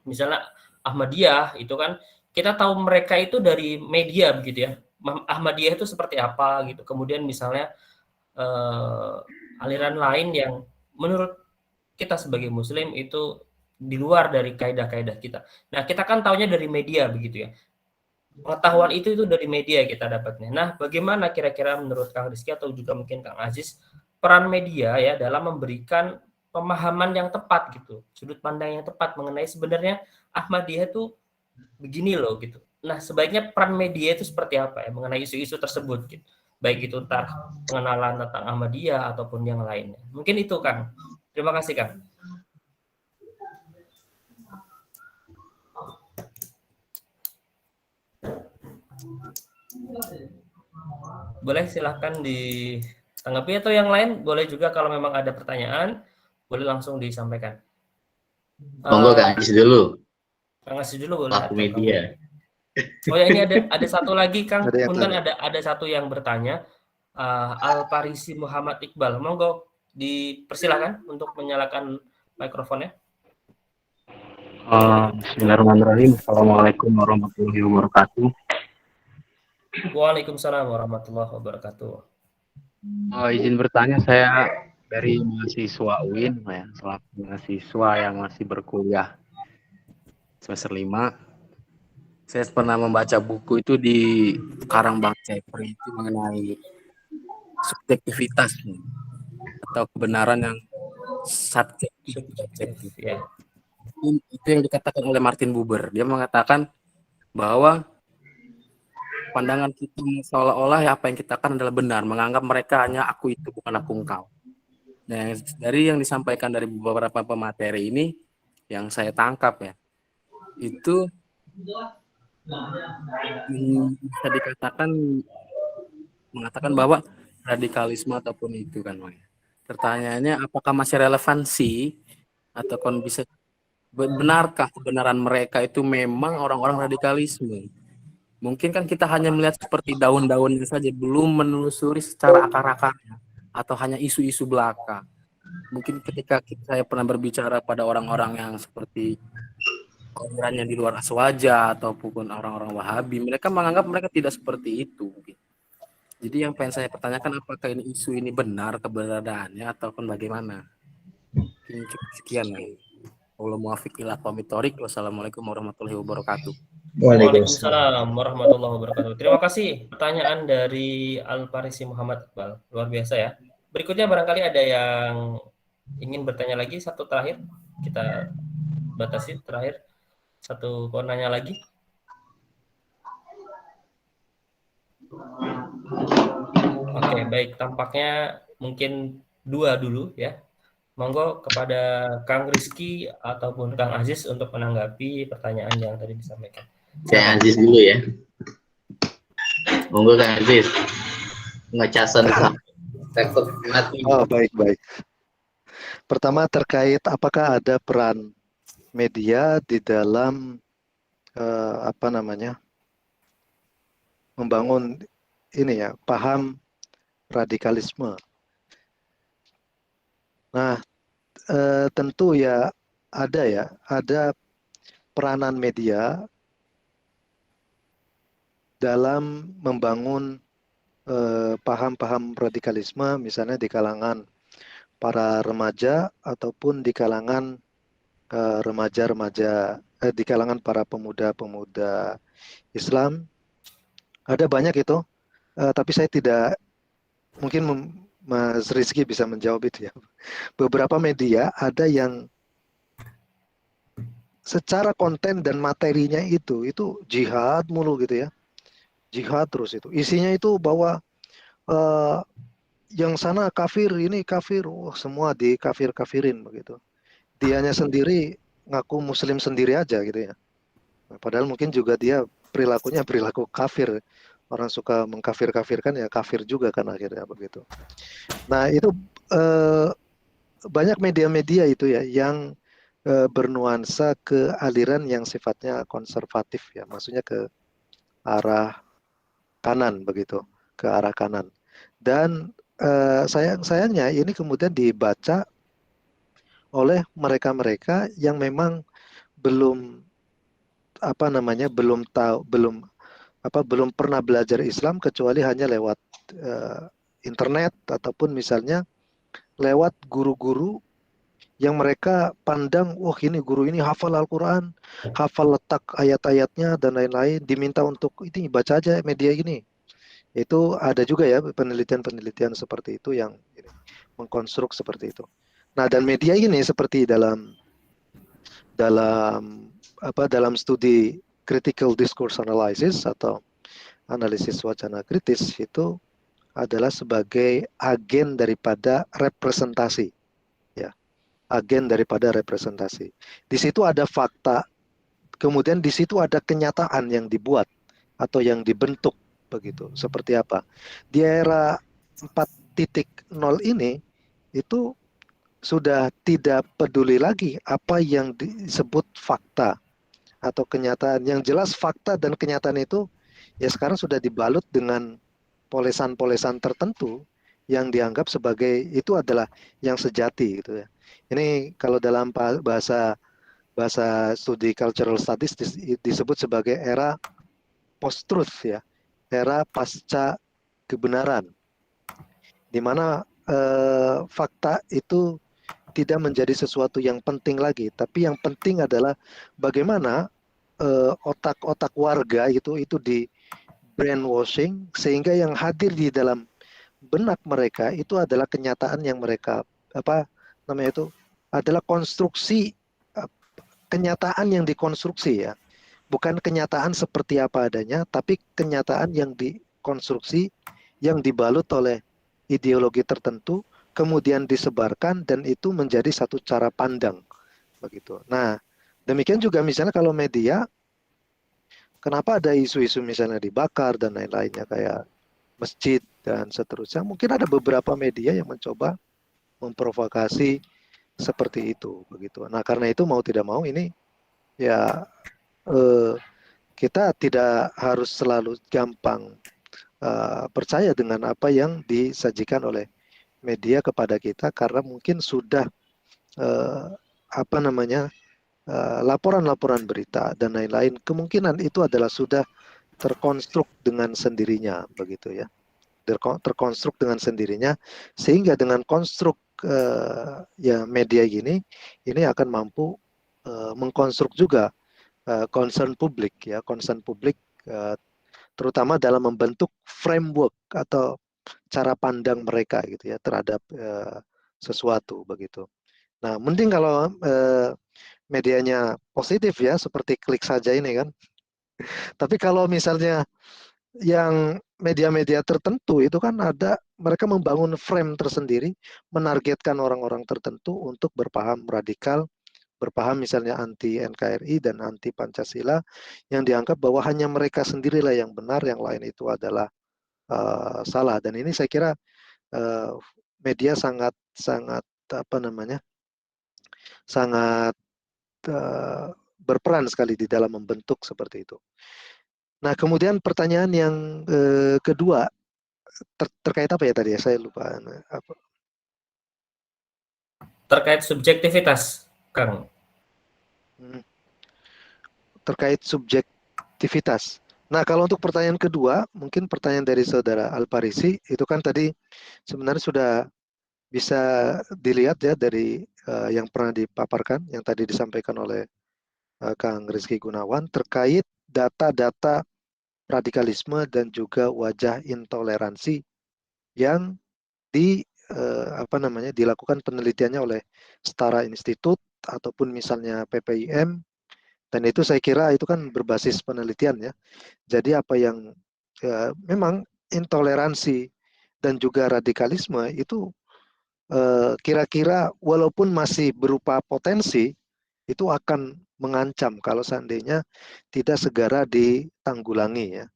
misalnya Ahmadiyah itu kan kita tahu mereka itu dari media begitu ya. Ahmadiyah itu seperti apa gitu. Kemudian misalnya aliran lain yang menurut kita sebagai muslim itu di luar dari kaidah-kaidah kita. Nah, kita kan taunya dari media begitu ya. Pengetahuan itu dari media kita dapatnya. Nah, bagaimana kira-kira menurut Kang Rizky atau juga mungkin Kang Aziz peran media ya dalam memberikan pemahaman yang tepat gitu, sudut pandang yang tepat mengenai sebenarnya Ahmadiyah itu begini loh gitu. Nah, sebaiknya peran media itu seperti apa ya mengenai isu-isu tersebut gitu. Baik itu pengenalan tentang Ahmadiyah ataupun yang lainnya. Mungkin itu Kang. Terima kasih Kang. Boleh silahkan ditanggapi atau yang lain boleh juga kalau memang ada pertanyaan boleh langsung disampaikan. Monggo Kang Aziz dulu. Kang Aziz dulu boleh. Pelaku media. Oh ya, ini ada satu lagi Kang. Punten ada satu yang bertanya. Al Parisi Muhammad Iqbal. Monggo dipersilakan untuk menyalakan mikrofonnya. Bismillahirrahmanirrahim. Assalamualaikum warahmatullahi wabarakatuh. Waalaikumsalam warahmatullahi wabarakatuh. Izin bertanya, saya dari mahasiswa UIN, ya, selaku mahasiswa yang masih berkuliah semester 5. Saya pernah membaca buku itu di karang Bang Cepri itu mengenai subjektivitas atau kebenaran yang subjektif. Ya. Itu yang dikatakan oleh Martin Buber. Dia mengatakan bahwa pandangan kita seolah-olah apa yang kita kan adalah benar, menganggap mereka hanya aku itu bukan aku engkau. Nah, dari yang disampaikan dari beberapa pemateri ini yang saya tangkap ya, itu bisa dikatakan mengatakan bahwa radikalisme ataupun itu kan, pertanyaannya apakah masih relevansi atau bisa benarkah kebenaran mereka itu memang orang-orang radikalisme? Mungkin kan kita hanya melihat seperti daun-daunnya saja, belum menelusuri secara akar-akarnya atau hanya isu-isu belaka. Mungkin ketika saya pernah berbicara pada orang-orang yang seperti alirannya di luar Aswaja ataupun orang-orang Wahabi, mereka menganggap mereka tidak seperti itu. Jadi yang pengen saya pertanyakan, apakah ini isu ini benar keberadaannya ataupun bagaimana? Mungkin cukup sekian lah. Allah muwafiq ila aqwamit thoriq. Wassalamualaikum warahmatullahi wabarakatuh. Waalaikumsalam. Waalaikumsalam warahmatullahi wabarakatuh. Terima kasih pertanyaan dari Al-Farisi Muhammad Iqbal. Luar biasa ya. Berikutnya barangkali ada yang ingin bertanya lagi, satu terakhir. Kita batasi terakhir. Satu nanya lagi. Oke, baik. Tampaknya mungkin dua dulu ya. Monggo kepada Kang Rizky ataupun Kang Aziz untuk menanggapi pertanyaan yang tadi disampaikan. Kang Aziz dulu ya. Monggo Kang Aziz. Ngecasan sektor mati. Oh, baik. Pertama terkait apakah ada peran media di dalam membangun ini ya, paham radikalisme. Nah, tentu ya ada peranan media dalam membangun paham-paham radikalisme, misalnya di kalangan para remaja ataupun di kalangan di kalangan para pemuda-pemuda Islam. Ada banyak itu, tapi saya tidak, mungkin Mas Rizky bisa menjawab itu ya. Beberapa media ada yang secara konten dan materinya itu jihad mulu gitu ya, jihad terus itu. Isinya itu bahwa yang sana kafir, ini kafir, semua dikafir-kafirin begitu. Dianya sendiri ngaku muslim sendiri aja gitu ya. Padahal mungkin juga dia perilakunya perilaku kafir. Orang suka mengkafir-kafirkan ya kafir juga kan akhirnya begitu. Nah itu banyak media-media itu ya yang bernuansa ke aliran yang sifatnya konservatif ya, maksudnya ke arah kanan begitu, ke arah kanan. Dan sayangnya ini kemudian dibaca oleh mereka-mereka yang memang belum belum pernah belajar Islam kecuali hanya lewat internet ataupun misalnya lewat guru-guru yang mereka pandang, wah ini guru ini hafal Al-Quran, hafal letak ayat-ayatnya dan lain-lain, diminta untuk ini baca aja media ini. Itu ada juga ya penelitian-penelitian seperti itu yang mengkonstruk seperti itu. Nah, dan media ini seperti dalam studi critical discourse analysis atau analisis wacana kritis itu adalah sebagai agen daripada representasi, ya, agen daripada representasi. Di situ ada fakta, kemudian di situ ada kenyataan yang dibuat atau yang dibentuk begitu. Seperti apa? Di era 4.0 ini itu sudah tidak peduli lagi apa yang disebut fakta atau kenyataan. Yang jelas fakta dan kenyataan itu ya sekarang sudah dibalut dengan polesan-polesan tertentu yang dianggap sebagai itu adalah yang sejati gitu ya. Ini kalau dalam bahasa studi cultural studies disebut sebagai era post-truth ya, era pasca kebenaran, di mana fakta itu tidak menjadi sesuatu yang penting lagi, tapi yang penting adalah bagaimana otak-otak warga itu di brainwashing sehingga yang hadir di dalam benak mereka itu adalah kenyataan yang mereka adalah konstruksi kenyataan yang dikonstruksi ya, bukan kenyataan seperti apa adanya, tapi kenyataan yang dikonstruksi yang dibalut oleh ideologi tertentu kemudian disebarkan dan itu menjadi satu cara pandang begitu. Nah, demikian juga misalnya kalau media, kenapa ada isu-isu misalnya dibakar dan lain-lainnya kayak masjid dan seterusnya. Mungkin ada beberapa media yang mencoba memprovokasi seperti itu begitu. Nah, karena itu mau tidak mau ini ya kita tidak harus selalu gampang percaya dengan apa yang disajikan oleh media kepada kita karena mungkin sudah laporan-laporan berita dan lain-lain kemungkinan itu adalah sudah terkonstruk dengan sendirinya begitu ya. terkonstruk dengan sendirinya, sehingga dengan konstruk ya media ini akan mampu mengkonstruk juga concern publik, ya, concern publik, terutama dalam membentuk framework atau cara pandang mereka gitu ya terhadap sesuatu begitu. Nah, mending kalau medianya positif ya, seperti klik saja ini kan. Tapi kalau misalnya yang media-media tertentu itu kan ada, mereka membangun frame tersendiri, menargetkan orang-orang tertentu untuk berpaham radikal, berpaham misalnya anti NKRI dan anti Pancasila, yang dianggap bahwa hanya mereka sendirilah yang benar, yang lain itu adalah salah. Dan ini saya kira media sangat apa namanya, sangat berperan sekali di dalam membentuk seperti itu. Nah, kemudian pertanyaan yang kedua terkait apa ya tadi ya, saya lupa. Apa? Terkait subjektivitas, Kang. Terkait subjektivitas. Nah, kalau untuk pertanyaan kedua, mungkin pertanyaan dari saudara Al-Parisi, itu kan tadi sebenarnya sudah bisa dilihat ya dari yang pernah dipaparkan, yang tadi disampaikan oleh Kang Rizky Gunawan, terkait data-data radikalisme dan juga wajah intoleransi yang dilakukan penelitiannya oleh Setara Institut ataupun misalnya PPIM, dan itu saya kira itu kan berbasis penelitian ya. Jadi apa yang memang intoleransi dan juga radikalisme itu kira-kira walaupun masih berupa potensi, itu akan mengancam kalau seandainya tidak segera ditanggulangi ya,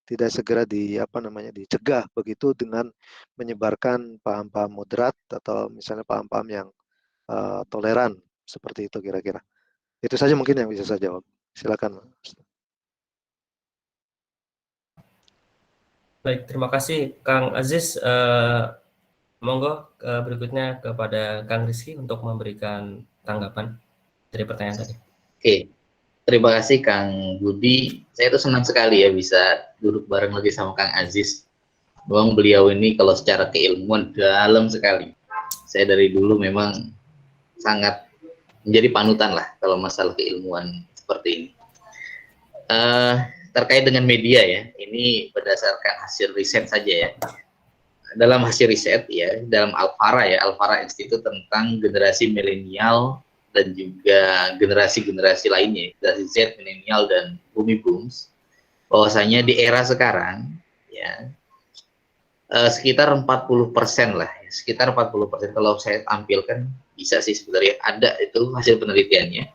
tidak segera dicegah begitu dengan menyebarkan paham-paham moderat atau misalnya paham-paham yang toleran seperti itu kira-kira. Itu saja mungkin yang bisa saya jawab. Silakan. Baik, terima kasih Kang Aziz. Monggo berikutnya kepada Kang Rizky untuk memberikan tanggapan dari pertanyaan tadi. Oke, terima kasih Kang Budi. Saya tuh senang sekali ya bisa duduk bareng lagi sama Kang Aziz. Memang beliau ini kalau secara keilmuan dalam sekali. Saya dari dulu memang sangat menjadi panutan lah kalau masalah keilmuan seperti ini. Terkait dengan media ya, ini berdasarkan hasil riset saja ya. Dalam hasil riset ya, dalam Alfara Institute tentang generasi milenial dan juga generasi-generasi lainnya, generasi Z, milenial dan Bumi Booms, bahwasanya di era sekarang ya sekitar 40% lah, sekitar 40%. Kalau saya tampilkan bisa sih sebenarnya, ada itu hasil penelitiannya.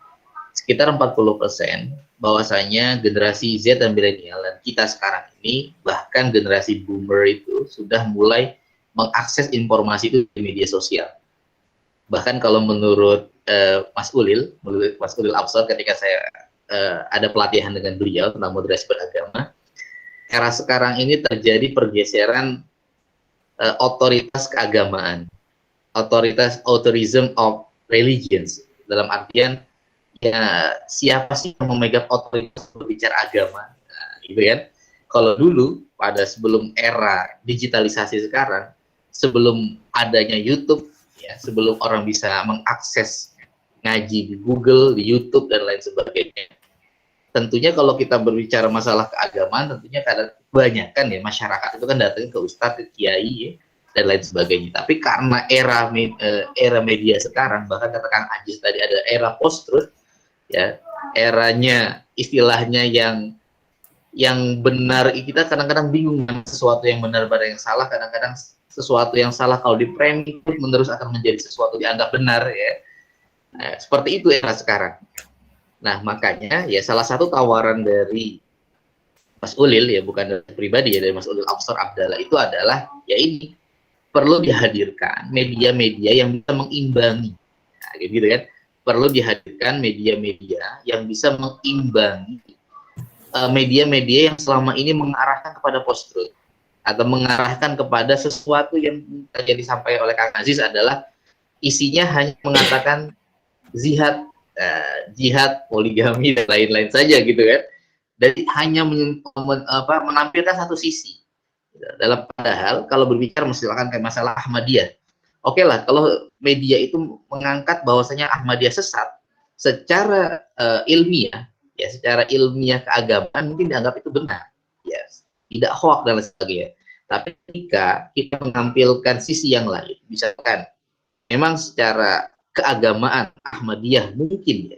Sekitar 40% bahwasanya generasi Z dan milenial dan kita sekarang ini, bahkan generasi boomer itu sudah mulai mengakses informasi itu di media sosial. Bahkan kalau menurut Mas Ulil Absor, ketika saya ada pelatihan dengan beliau tentang moderasi beragama, era sekarang ini terjadi pergeseran otoritas keagamaan, authorism of religions, dalam artian ya siapa sih yang memegang otoritas berbicara agama, nah, gitu kan. Kalau dulu pada sebelum era digitalisasi sekarang, sebelum adanya YouTube ya, sebelum orang bisa mengakses ngaji di Google, di YouTube dan lain sebagainya, tentunya kalau kita berbicara masalah keagamaan, tentunya kebanyakan ya masyarakat itu kan datang ke ustadz, ke kiai ya, dan lain sebagainya. Tapi karena era media sekarang, bahkan kata Kang Aziz tadi ada era post-truth ya, eranya istilahnya yang benar, kita kadang-kadang bingung sesuatu yang benar pada yang salah, kadang-kadang sesuatu yang salah kalau di-framing menerus akan menjadi sesuatu dianggap benar ya. Nah, seperti itu era sekarang. Nah, makanya ya salah satu tawaran dari Mas Ulil ya, bukan dari pribadi ya, dari Mas Ulil Absor Abdallah itu adalah ya ini perlu dihadirkan media-media yang bisa mengimbangi, nah, gitu kan. Perlu dihadirkan media-media yang bisa mengimbangi media-media yang selama ini mengarahkan kepada post-truth atau mengarahkan kepada sesuatu yang tadi disampaikan oleh Kang Aziz adalah isinya hanya mengatakan jihad, poligami dan lain-lain saja gitu kan. Dan hanya menampilkan satu sisi. Dalam padahal kalau berbicara misalkan kayak masalah Ahmadiyah, oke lah kalau media itu mengangkat bahwasanya Ahmadiyah sesat secara ilmiah, ya secara ilmiah keagamaan mungkin dianggap itu benar, ya tidak hoax dan lain sebagainya. Tapi ketika kita menampilkan sisi yang lain, misalkan memang secara keagamaan Ahmadiyah mungkin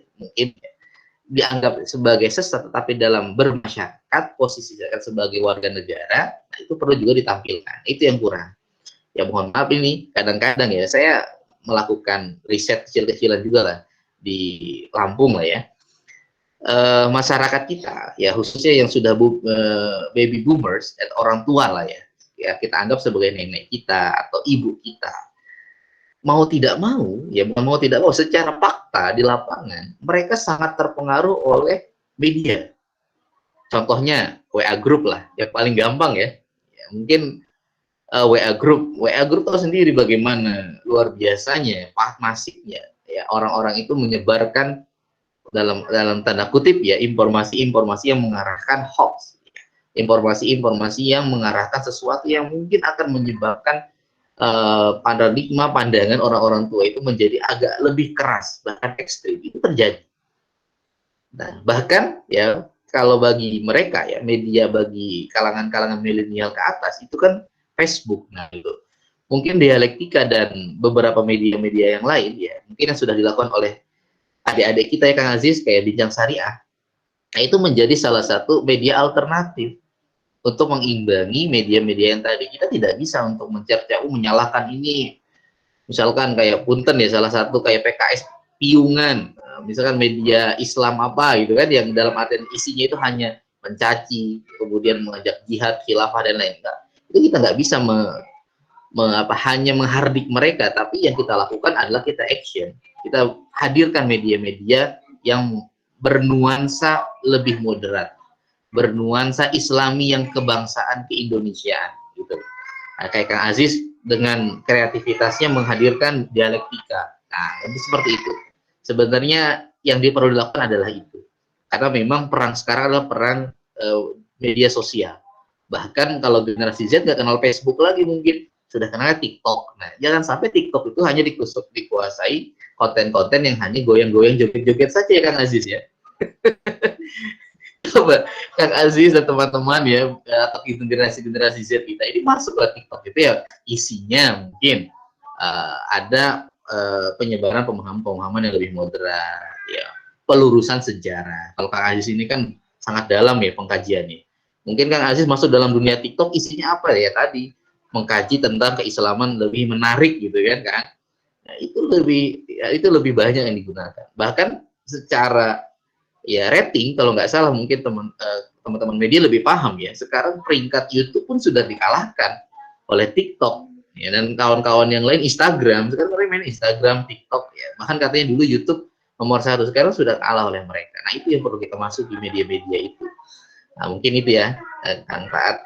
dianggap sebagai sesat, tetapi dalam bermasyarakat posisi sebagai warga negara, nah itu perlu juga ditampilkan. Itu yang kurang. Ya mohon maaf ini kadang-kadang ya saya melakukan riset kecil-kecilan juga lah di Lampung lah ya. Masyarakat kita ya khususnya yang sudah baby boomers atau orang tua lah ya kita anggap sebagai nenek kita atau ibu kita, mau tidak mau, ya bukan mau tidak mau, secara fakta di lapangan, mereka sangat terpengaruh oleh media. Contohnya WA Group lah, yang paling gampang ya. Mungkin WA Group tahu sendiri bagaimana luar biasanya, masifnya, ya orang-orang itu menyebarkan dalam tanda kutip ya informasi-informasi yang mengarahkan hoax, informasi-informasi yang mengarahkan sesuatu yang mungkin akan menyebabkan paradigma pandangan orang-orang tua itu menjadi agak lebih keras, bahkan ekstrim. Itu terjadi. Nah, bahkan ya kalau bagi mereka ya media bagi kalangan-kalangan milenial ke atas itu kan Facebook. Nah itu mungkin dialektika dan beberapa media-media yang lain ya mungkin yang sudah dilakukan oleh adik-adik kita ya Kang Aziz kayak Bincang Syariah. Nah itu menjadi salah satu media alternatif untuk mengimbangi media-media yang tadi. Kita tidak bisa untuk mencerca menyalahkan ini, misalkan kayak Punten ya salah satu kayak PKS piungan, misalkan media Islam apa gitu kan yang dalam artian isinya itu hanya mencaci, kemudian mengajak jihad, khilafah dan lain-lain. Itu kita nggak bisa hanya menghardik mereka, tapi yang kita lakukan adalah kita action, kita hadirkan media-media yang bernuansa lebih moderat, bernuansa Islami yang kebangsaan keindonesiaan gitu. Nah, kayak Kang Aziz dengan kreativitasnya menghadirkan dialektika. Nah, itu seperti itu. Sebenarnya yang perlu dilakukan adalah itu. Karena memang perang sekarang adalah perang media sosial. Bahkan kalau generasi Z nggak kenal Facebook lagi mungkin sudah kenal TikTok. Nah, jangan sampai TikTok itu hanya dikuasai konten-konten yang hanya goyang-goyang joget-joget saja ya Kang Aziz ya. Coba Kang Aziz dan teman-teman ya atau generasi-generasi Z kita ini masuk ke TikTok itu ya isinya mungkin ada penyebaran pemahaman-pemahaman yang lebih moderat ya, pelurusan sejarah. Kalau Kang Aziz ini kan sangat dalam ya pengkajiannya. Mungkin Kang Aziz masuk dalam dunia TikTok isinya apa ya tadi mengkaji tentang keislaman lebih menarik gitu kan. Nah, itu lebih banyak yang digunakan. Bahkan secara ya rating kalau nggak salah mungkin teman-teman media lebih paham ya sekarang peringkat YouTube pun sudah dikalahkan oleh TikTok ya, dan kawan-kawan yang lain Instagram sekarang mereka main Instagram, TikTok ya, bahkan katanya dulu YouTube nomor 1, sekarang sudah kalah oleh mereka. Nah itu yang perlu kita masuk di media-media itu. Nah mungkin itu ya Kang Taat.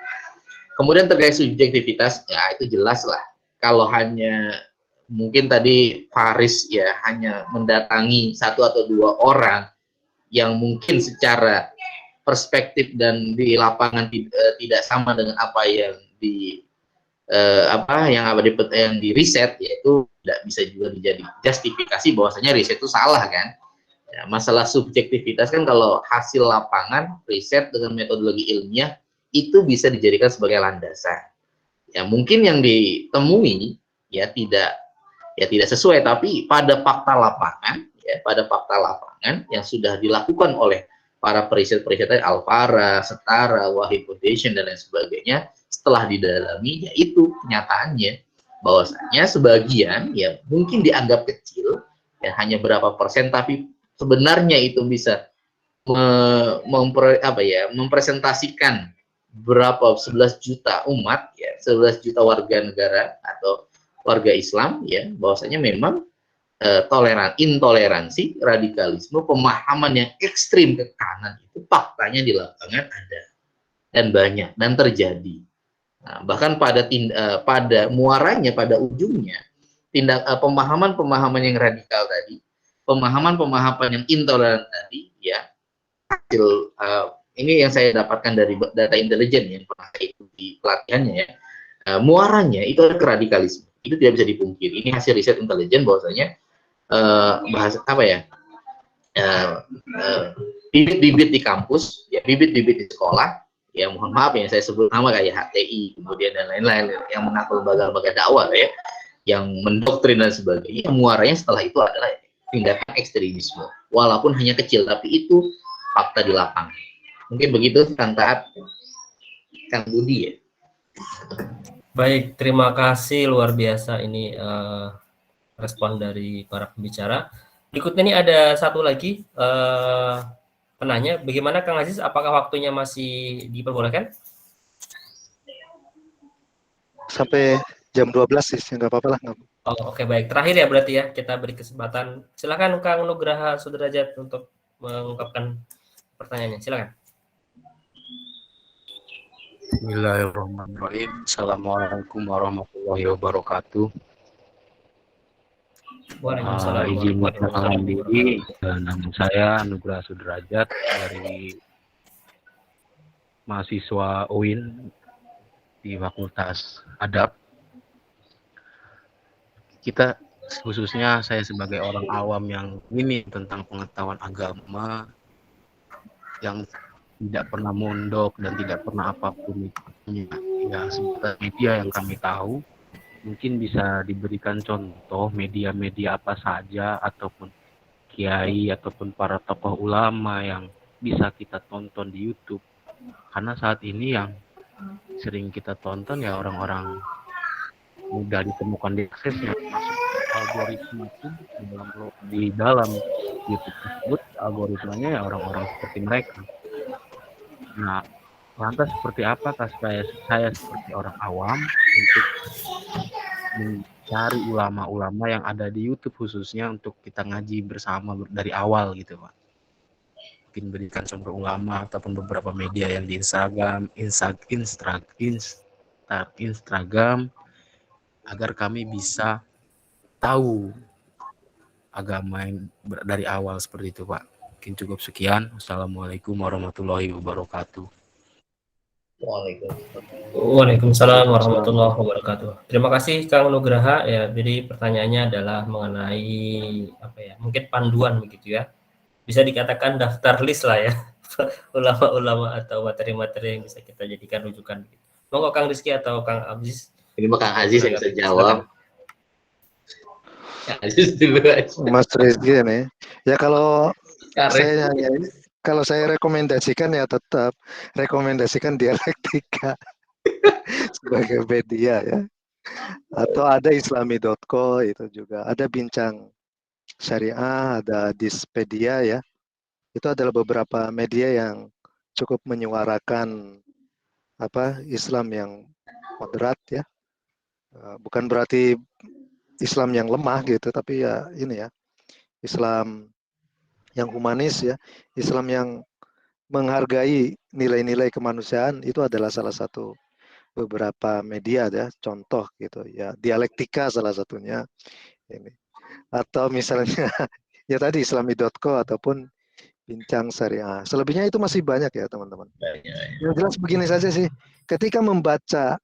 Kemudian terkait subjektivitas ya itu jelas lah kalau hanya mungkin tadi Faris ya hanya mendatangi 1 atau 2 orang yang mungkin secara perspektif dan di lapangan tidak sama dengan apa yang yang di riset, yaitu tidak bisa juga dijadi justifikasi bahwasanya riset itu salah kan. Ya, masalah subjektivitas kan kalau hasil lapangan riset dengan metodologi ilmiah itu bisa dijadikan sebagai landasan. Ya mungkin yang ditemui ya tidak sesuai, tapi pada fakta lapangan yang sudah dilakukan oleh para periset-periset Alfara, Setara, Wahid Foundation dan lain sebagainya, setelah didalami yaitu kenyataannya bahwasanya sebagian ya mungkin dianggap kecil ya hanya berapa persen, tapi sebenarnya itu bisa mempresentasikan berapa 11 juta umat ya, 11 juta warga negara atau warga Islam ya, bahwasanya memang intoleransi, radikalisme, pemahaman yang ekstrim ke kanan itu faktanya di lapangan ada dan banyak dan terjadi. Nah, bahkan pada muaranya, pada ujungnya pemahaman-pemahaman yang radikal tadi, pemahaman-pemahaman yang intoleran tadi ya, hasil ini yang saya dapatkan dari data intelijen yang pernah saya ikuti di pelatihannya ya, muaranya itu ada ke radikalisme. Itu tidak bisa dipungkiri. Ini hasil riset intelijen bahwasanya bahasa apa ya, bibit-bibit di kampus, ya bibit-bibit di sekolah, ya mohon maaf ya saya sebut nama kayak HTI, kemudian dan lain-lain yang mengaku lembaga-lembaga dakwah ya, yang mendoktrin dan sebagainya, muaranya setelah itu adalah tindakan ekstremisme. Walaupun hanya kecil, tapi itu fakta di lapangan. Mungkin begitu Kang Taat, Kang Budi ya. Baik, terima kasih luar biasa ini respon dari para pembicara. Berikutnya ini ada satu lagi penanya, bagaimana Kang Aziz, apakah waktunya masih diperbolehkan? Sampai jam 12 sih, nggak apa-apa lah. Oh, oke, baik. Terakhir ya berarti ya, kita beri kesempatan. Silakan Kang Nugraha Sudrajat untuk mengungkapkan pertanyaannya. Silakan. Bismillahirrahmanirrahim. Assalamualaikum warahmatullahi wabarakatuh. Waalaikumsalam Izin warahmatullahi memperkenalkan wabarakatuh. diri, nama saya Nugraha Sudrajat dari mahasiswa UIN di Fakultas Adab. Kita khususnya saya sebagai orang awam yang minim tentang pengetahuan agama, yang tidak pernah mondok dan tidak pernah apapun itu, ya sebatas media yang kami tahu, mungkin bisa diberikan contoh media-media apa saja ataupun kiai ataupun para tokoh ulama yang bisa kita tonton di YouTube. Karena saat ini yang sering kita tonton ya orang-orang mudah ditemukan di aksesnya, masuk algoritma itu di dalam YouTube tersebut, algoritmanya ya orang-orang seperti mereka. Nah, lantas seperti apakah saya seperti orang awam untuk mencari ulama-ulama yang ada di YouTube khususnya untuk kita ngaji bersama dari awal gitu Pak. Mungkin berikan contoh ulama ataupun beberapa media yang di Instagram agar kami bisa tahu agama yang dari awal seperti itu Pak. Mungkin cukup sekian. Assalamualaikum warahmatullahi wabarakatuh. Waalaikumsalam warahmatullahi wabarakatuh. Terima kasih Kang Nugraha ya. Jadi pertanyaannya adalah mengenai apa ya? Mungkin panduan begitu ya. Bisa dikatakan daftar list lah ya. Ulama-ulama atau materi-materi yang bisa kita jadikan rujukan. Monggo Kang Rizky atau Kang Aziz. Ini mah Kang Aziz yang bisa jawab. Kang Aziz dulu aja. Mas Rizky nih. Ya kalau Karena saya rekomendasikan ya tetap rekomendasikan dialektika sebagai media ya. Atau ada islami.co itu juga. Ada bincang syariah, ada Dispedia ya. Itu adalah beberapa media yang cukup menyuarakan Islam yang moderat ya. Bukan berarti Islam yang lemah gitu, tapi ya ini ya, Islam yang humanis ya, Islam yang menghargai nilai-nilai kemanusiaan, itu adalah salah satu beberapa media ya, contoh gitu ya, dialektika salah satunya ini. Atau misalnya ya tadi islami.co ataupun bincang syariah. Selebihnya itu masih banyak ya teman-teman. Yang jelas begini saja sih, ketika membaca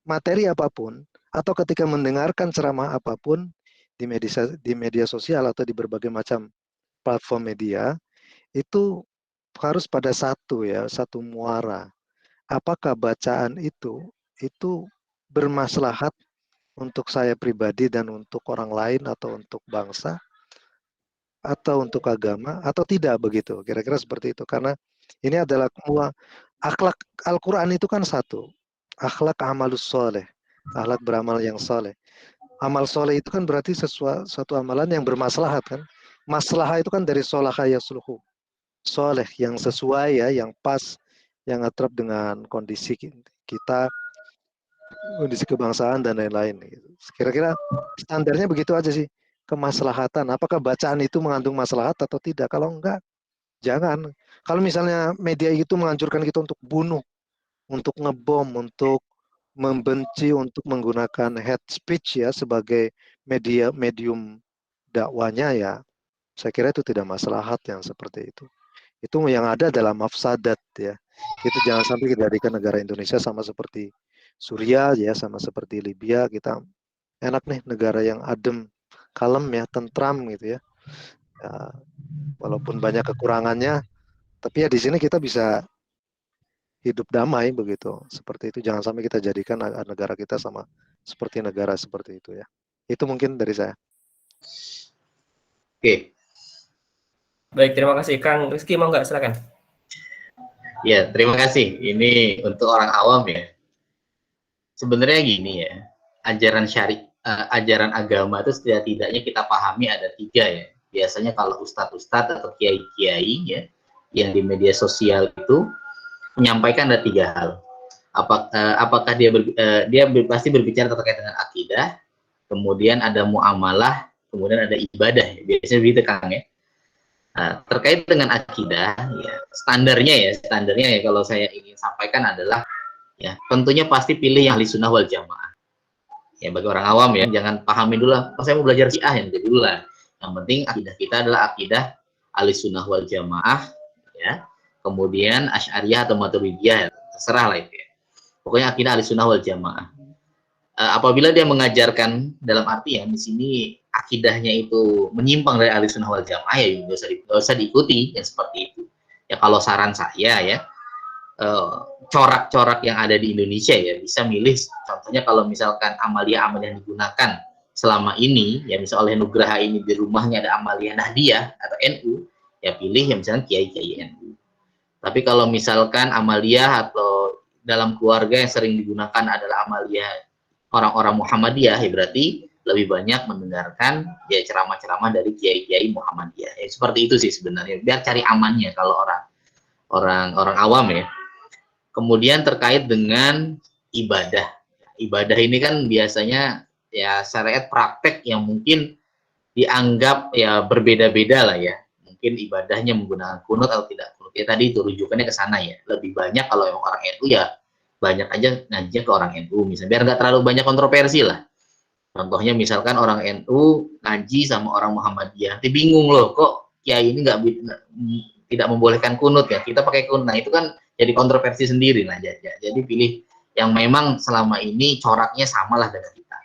materi apapun atau ketika mendengarkan ceramah apapun di media sosial atau di berbagai macam platform media, itu harus pada satu muara. Apakah bacaan itu bermaslahat untuk saya pribadi dan untuk orang lain atau untuk bangsa atau untuk agama atau tidak begitu. Kira-kira seperti itu. Karena ini adalah akhlak Al-Quran itu kan satu. Akhlak amalus soleh. Akhlak beramal yang soleh. Amal soleh itu kan berarti suatu amalan yang bermaslahat kan. Maslahah itu kan dari solaha yasluhu. Soleh yang sesuai ya, yang pas, yang atrap dengan kondisi kita, kondisi kebangsaan dan lain-lain. Kira-kira standarnya begitu aja sih. Kemaslahatan. Apakah bacaan itu mengandung maslahat atau tidak? Kalau enggak, jangan. Kalau misalnya media itu menganjurkan kita untuk bunuh, untuk ngebom, untuk membenci, untuk menggunakan hate speech ya sebagai medium dakwanya ya, saya kira itu tidak maslahat yang seperti itu. Itu yang ada adalah mafsadat ya. Itu jangan sampai kita jadikan negara Indonesia sama seperti Suriah ya, sama seperti Libya. Kita enak nih negara yang adem, kalem ya, tentram gitu ya. Walaupun banyak kekurangannya, tapi ya di sini kita bisa hidup damai begitu. Seperti itu, jangan sampai kita jadikan negara kita sama seperti negara seperti itu ya. Itu mungkin dari saya. Oke. Baik, terima kasih. Kang Rizky mau nggak, silakan. Ya, terima kasih. Ini untuk orang awam ya. Sebenarnya gini ya, ajaran agama itu setidaknya kita pahami ada 3 ya. Biasanya kalau ustadz-ustadz atau kiai-kiai ya, yang di media sosial itu menyampaikan ada 3 hal. Apakah dia pasti berbicara terkait dengan akidah, kemudian ada muamalah, kemudian ada ibadah. Biasanya begitu Kang ya. Nah, terkait dengan akidah, ya, standarnya ya kalau saya ingin sampaikan adalah ya tentunya pasti pilih yang ahli sunnah wal jamaah. Ya bagi orang awam ya, jangan pahami dulu lah, saya mau belajar Syiah yang dulu lah. Yang penting akidah kita adalah akidah ahli sunnah wal jamaah, ya. Kemudian Asy'ariyah atau Maturidiyah, terserah lah itu ya. Pokoknya akidah ahli sunnah wal jamaah. Apabila dia mengajarkan dalam arti ya di sini akidahnya itu menyimpang dari ahli sunnah wal jamaah ya nggak usah diikuti yang seperti itu. Ya kalau saran saya ya corak-corak yang ada di Indonesia ya bisa milih, contohnya kalau misalkan amalia-amalia yang digunakan selama ini ya misal oleh Nugraha ini di rumahnya ada amalia Nahdiyah atau NU ya pilih yang misalkan kiai-kiai NU. Tapi kalau misalkan amalia atau dalam keluarga yang sering digunakan adalah amalia orang-orang Muhammadiyah ya berarti lebih banyak mendengarkan ya ceramah-ceramah dari kiai-kiai Muhammadiyah. Ya, seperti itu sih sebenarnya. Biar cari amannya kalau orang awam ya. Kemudian terkait dengan ibadah. Ibadah ini kan biasanya ya syariat praktek yang mungkin dianggap ya berbeda-beda lah ya. Mungkin ibadahnya menggunakan kunut atau tidak kunut. Ya tadi itu rujukannya ke sana ya. Lebih banyak kalau yang orang NU ya banyak aja ngaji ke orang NU misalnya biar nggak terlalu banyak kontroversi lah. Contohnya misalkan orang NU ngaji sama orang Muhammadiyah, nanti bingung loh kok kiai ini tidak membolehkan kunut ya, kita pakai kunut. Nah itu kan jadi kontroversi sendiri lah. Jadi pilih yang memang selama ini coraknya samalah dengan kita.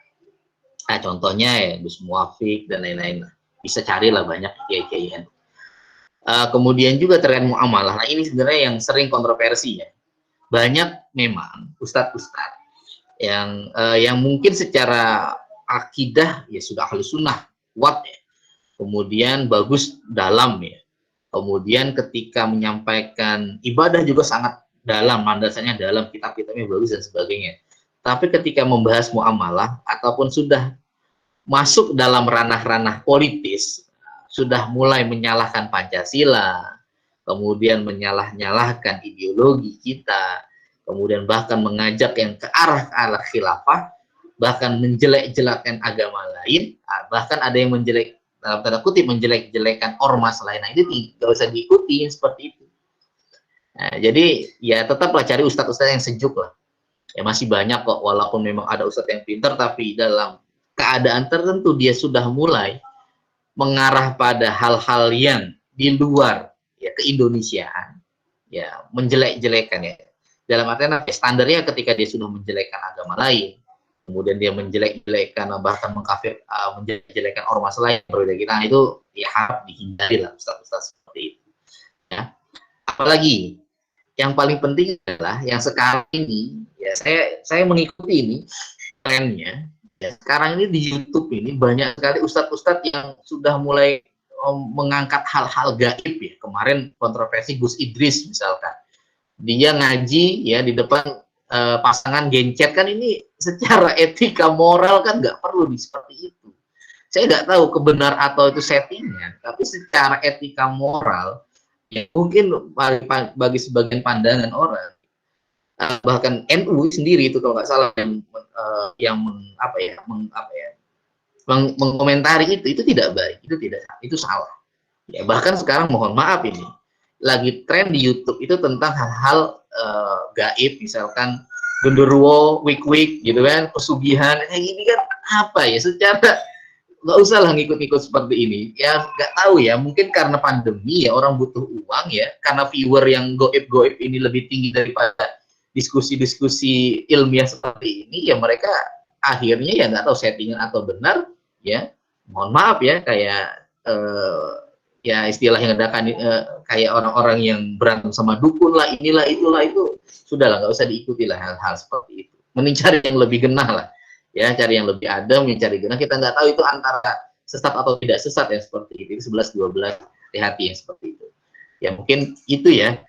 Nah contohnya ya Gus Muwafiq dan lain-lain, bisa carilah banyak kiai-kiai NU. Kemudian juga terkait muamalah. Nah ini sebenarnya yang sering kontroversi ya. Banyak memang ustadz-ustadz yang mungkin secara akidah ya sudah ahli sunnah kuat ya, kemudian bagus dalam ya, kemudian ketika menyampaikan ibadah juga sangat dalam, landasannya dalam, kitab-kitabnya bagus dan sebagainya. Tapi ketika membahas muamalah ataupun sudah masuk dalam ranah-ranah politis, sudah mulai menyalahkan Pancasila, kemudian menyalah-nyalahkan ideologi kita, kemudian bahkan mengajak yang ke arah khilafah, bahkan menjelek-jelekan agama lain, bahkan ada yang dalam tanda kutip menjelek-jelekan ormas lain. Nah, itu tidak usah diikuti seperti itu. Nah, jadi ya tetaplah cari ustadz-ustadz yang sejuk lah. Ya masih banyak kok, walaupun memang ada ustadz yang pintar, tapi dalam keadaan tertentu dia sudah mulai mengarah pada hal-hal yang di luar ya keindonesiaan, ya menjelek-jelekan ya. Dalam artian standarnya ketika dia sudah menjelekkan agama lain, kemudian dia menjelek-jelekan bahkan menjelek-jelekan ormas lain berbeda kita, nah, itu ya harap dihindari lah ustaz-ustaz seperti itu ya. Apalagi yang paling penting adalah yang sekarang ini ya saya mengikuti ini trennya ya, sekarang ini di YouTube ini banyak sekali ustadz-ustadz yang sudah mulai mengangkat hal-hal gaib ya. Kemarin kontroversi Gus Idris misalkan, dia ngaji ya di depan pasangan gencet, kan ini secara etika moral kan nggak perlu seperti itu. Saya nggak tahu kebenar atau itu settingan, tapi secara etika moral ya mungkin bagi sebagian pandangan orang, bahkan NU sendiri itu kalau nggak salah yang mengkomentari itu tidak baik, itu salah. Ya bahkan sekarang mohon maaf ini lagi tren di YouTube itu tentang hal-hal gaib, misalkan genderuwo, wik-wik gitu kan, pesugihan, kayak gini kan apa ya, secara nggak usah lah ngikut-ngikut seperti ini. Ya nggak tahu ya, mungkin karena pandemi ya orang butuh uang ya, karena viewer yang goib-goib ini lebih tinggi daripada diskusi-diskusi ilmiah seperti ini, ya mereka akhirnya ya nggak tahu settingan atau benar ya. Mohon maaf ya, kayak ya istilah yang ada kayak orang-orang yang berantem sama dukun lah, inilah itulah, itu sudahlah, nggak usah diikuti lah hal-hal seperti itu. Mending cari yang lebih genah lah. Ya, cari yang lebih adem, yang cari genah. Kita nggak tahu itu antara sesat atau tidak sesat ya, seperti itu. 11-12, hati-hati yang seperti itu. Ya mungkin itu ya.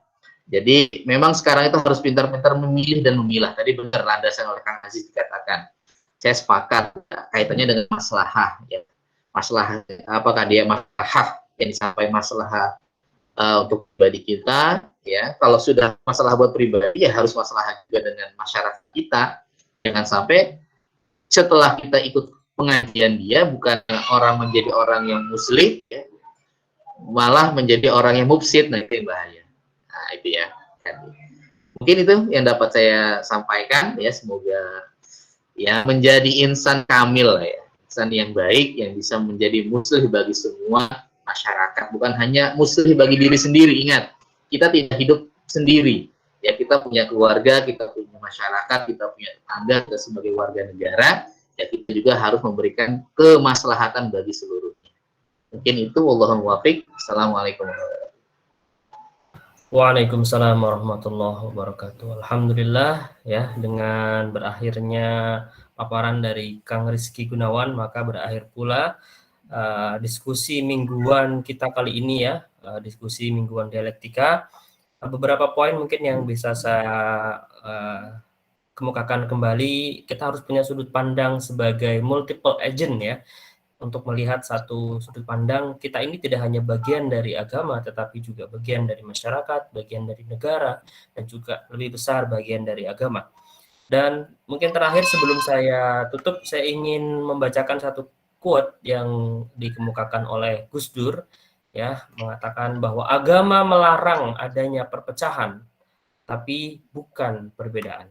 Jadi memang sekarang itu harus pintar-pintar memilih dan memilah. Tadi benar landasan oleh Kang Aziz dikatakan. Saya sepakat kaitannya dengan maslahah ya. Masalah apakah dia masalah yang disampaikan masalah untuk pribadi kita ya. Kalau sudah masalah buat pribadi ya harus masalah juga dengan masyarakat kita. Jangan sampai setelah kita ikut pengajian dia bukan orang menjadi orang yang muslim ya, malah menjadi orang yang mufsid. Nah itu yang bahaya. Nah itu ya. Mungkin itu yang dapat saya sampaikan ya. Semoga ya menjadi insan kamil ya, insan yang baik yang bisa menjadi muslih bagi semua masyarakat, bukan hanya muslih bagi diri sendiri. Ingat, kita tidak hidup sendiri ya, kita punya keluarga, kita punya masyarakat, kita punya tetangga, kita sebagai warga negara ya, kita juga harus memberikan kemaslahatan bagi seluruhnya. Mungkin itu, wallahul muwaffiq. Assalamualaikum warahmatullahi wabarakatuh. Waalaikumsalam warahmatullahi wabarakatuh. Alhamdulillah ya, dengan berakhirnya paparan dari Kang Rizky Gunawan, maka berakhir pula diskusi mingguan kita kali ini ya, diskusi mingguan dialektika. Beberapa poin mungkin yang bisa saya kemukakan kembali. Kita harus punya sudut pandang sebagai multiple agent ya, untuk melihat satu sudut pandang. Kita ini tidak hanya bagian dari agama, tetapi juga bagian dari masyarakat, bagian dari negara, dan juga lebih besar bagian dari agama. Dan mungkin terakhir sebelum saya tutup, saya ingin membacakan satu quote yang dikemukakan oleh Gus Dur, ya, mengatakan bahwa agama melarang adanya perpecahan, tapi bukan perbedaan.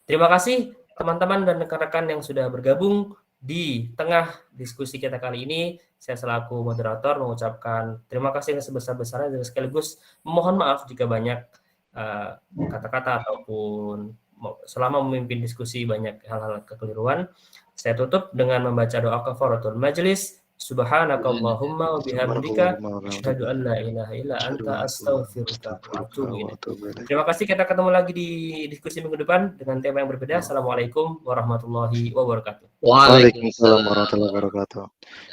Terima kasih teman-teman dan rekan-rekan yang sudah bergabung di tengah diskusi kita kali ini. Saya selaku moderator mengucapkan terima kasih yang sebesar-besarnya dan sekaligus mohon maaf jika banyak kata-kata ataupun selama memimpin diskusi banyak hal-hal kekeliruan. Saya tutup dengan membaca doa kafaratul majelis. Subhanakallahumma wa bihamdika asyhadu an la ilaha illa anta astaghfiruka wa atubu ilaik. Terima kasih, kita ketemu lagi di diskusi minggu depan dengan tema yang berbeda. Assalamualaikum warahmatullahi wabarakatuh. Waalaikumsalam warahmatullahi wabarakatuh.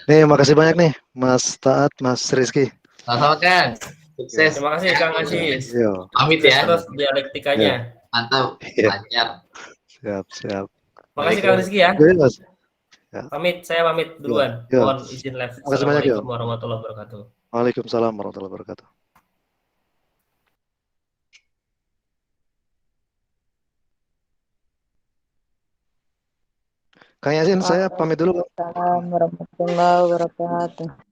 Nih, makasih banyak nih Mas Taat, Mas Rizky. Sama-sama Kang. Sukses. Terima kasih Kang Aziz. Pamit ya. Terus dialektikanya. Mantap. Lancar. Siap. Makasih Kang Rizky ya. Ya. Pamit, saya pamit duluan. Mohon izin live. Assalamualaikum warahmatullahi wabarakatuh. Waalaikumsalam warahmatullahi wabarakatuh. Kang Yasin, saya pamit dulu. Waalaikumsalam warahmatullahi wabarakatuh.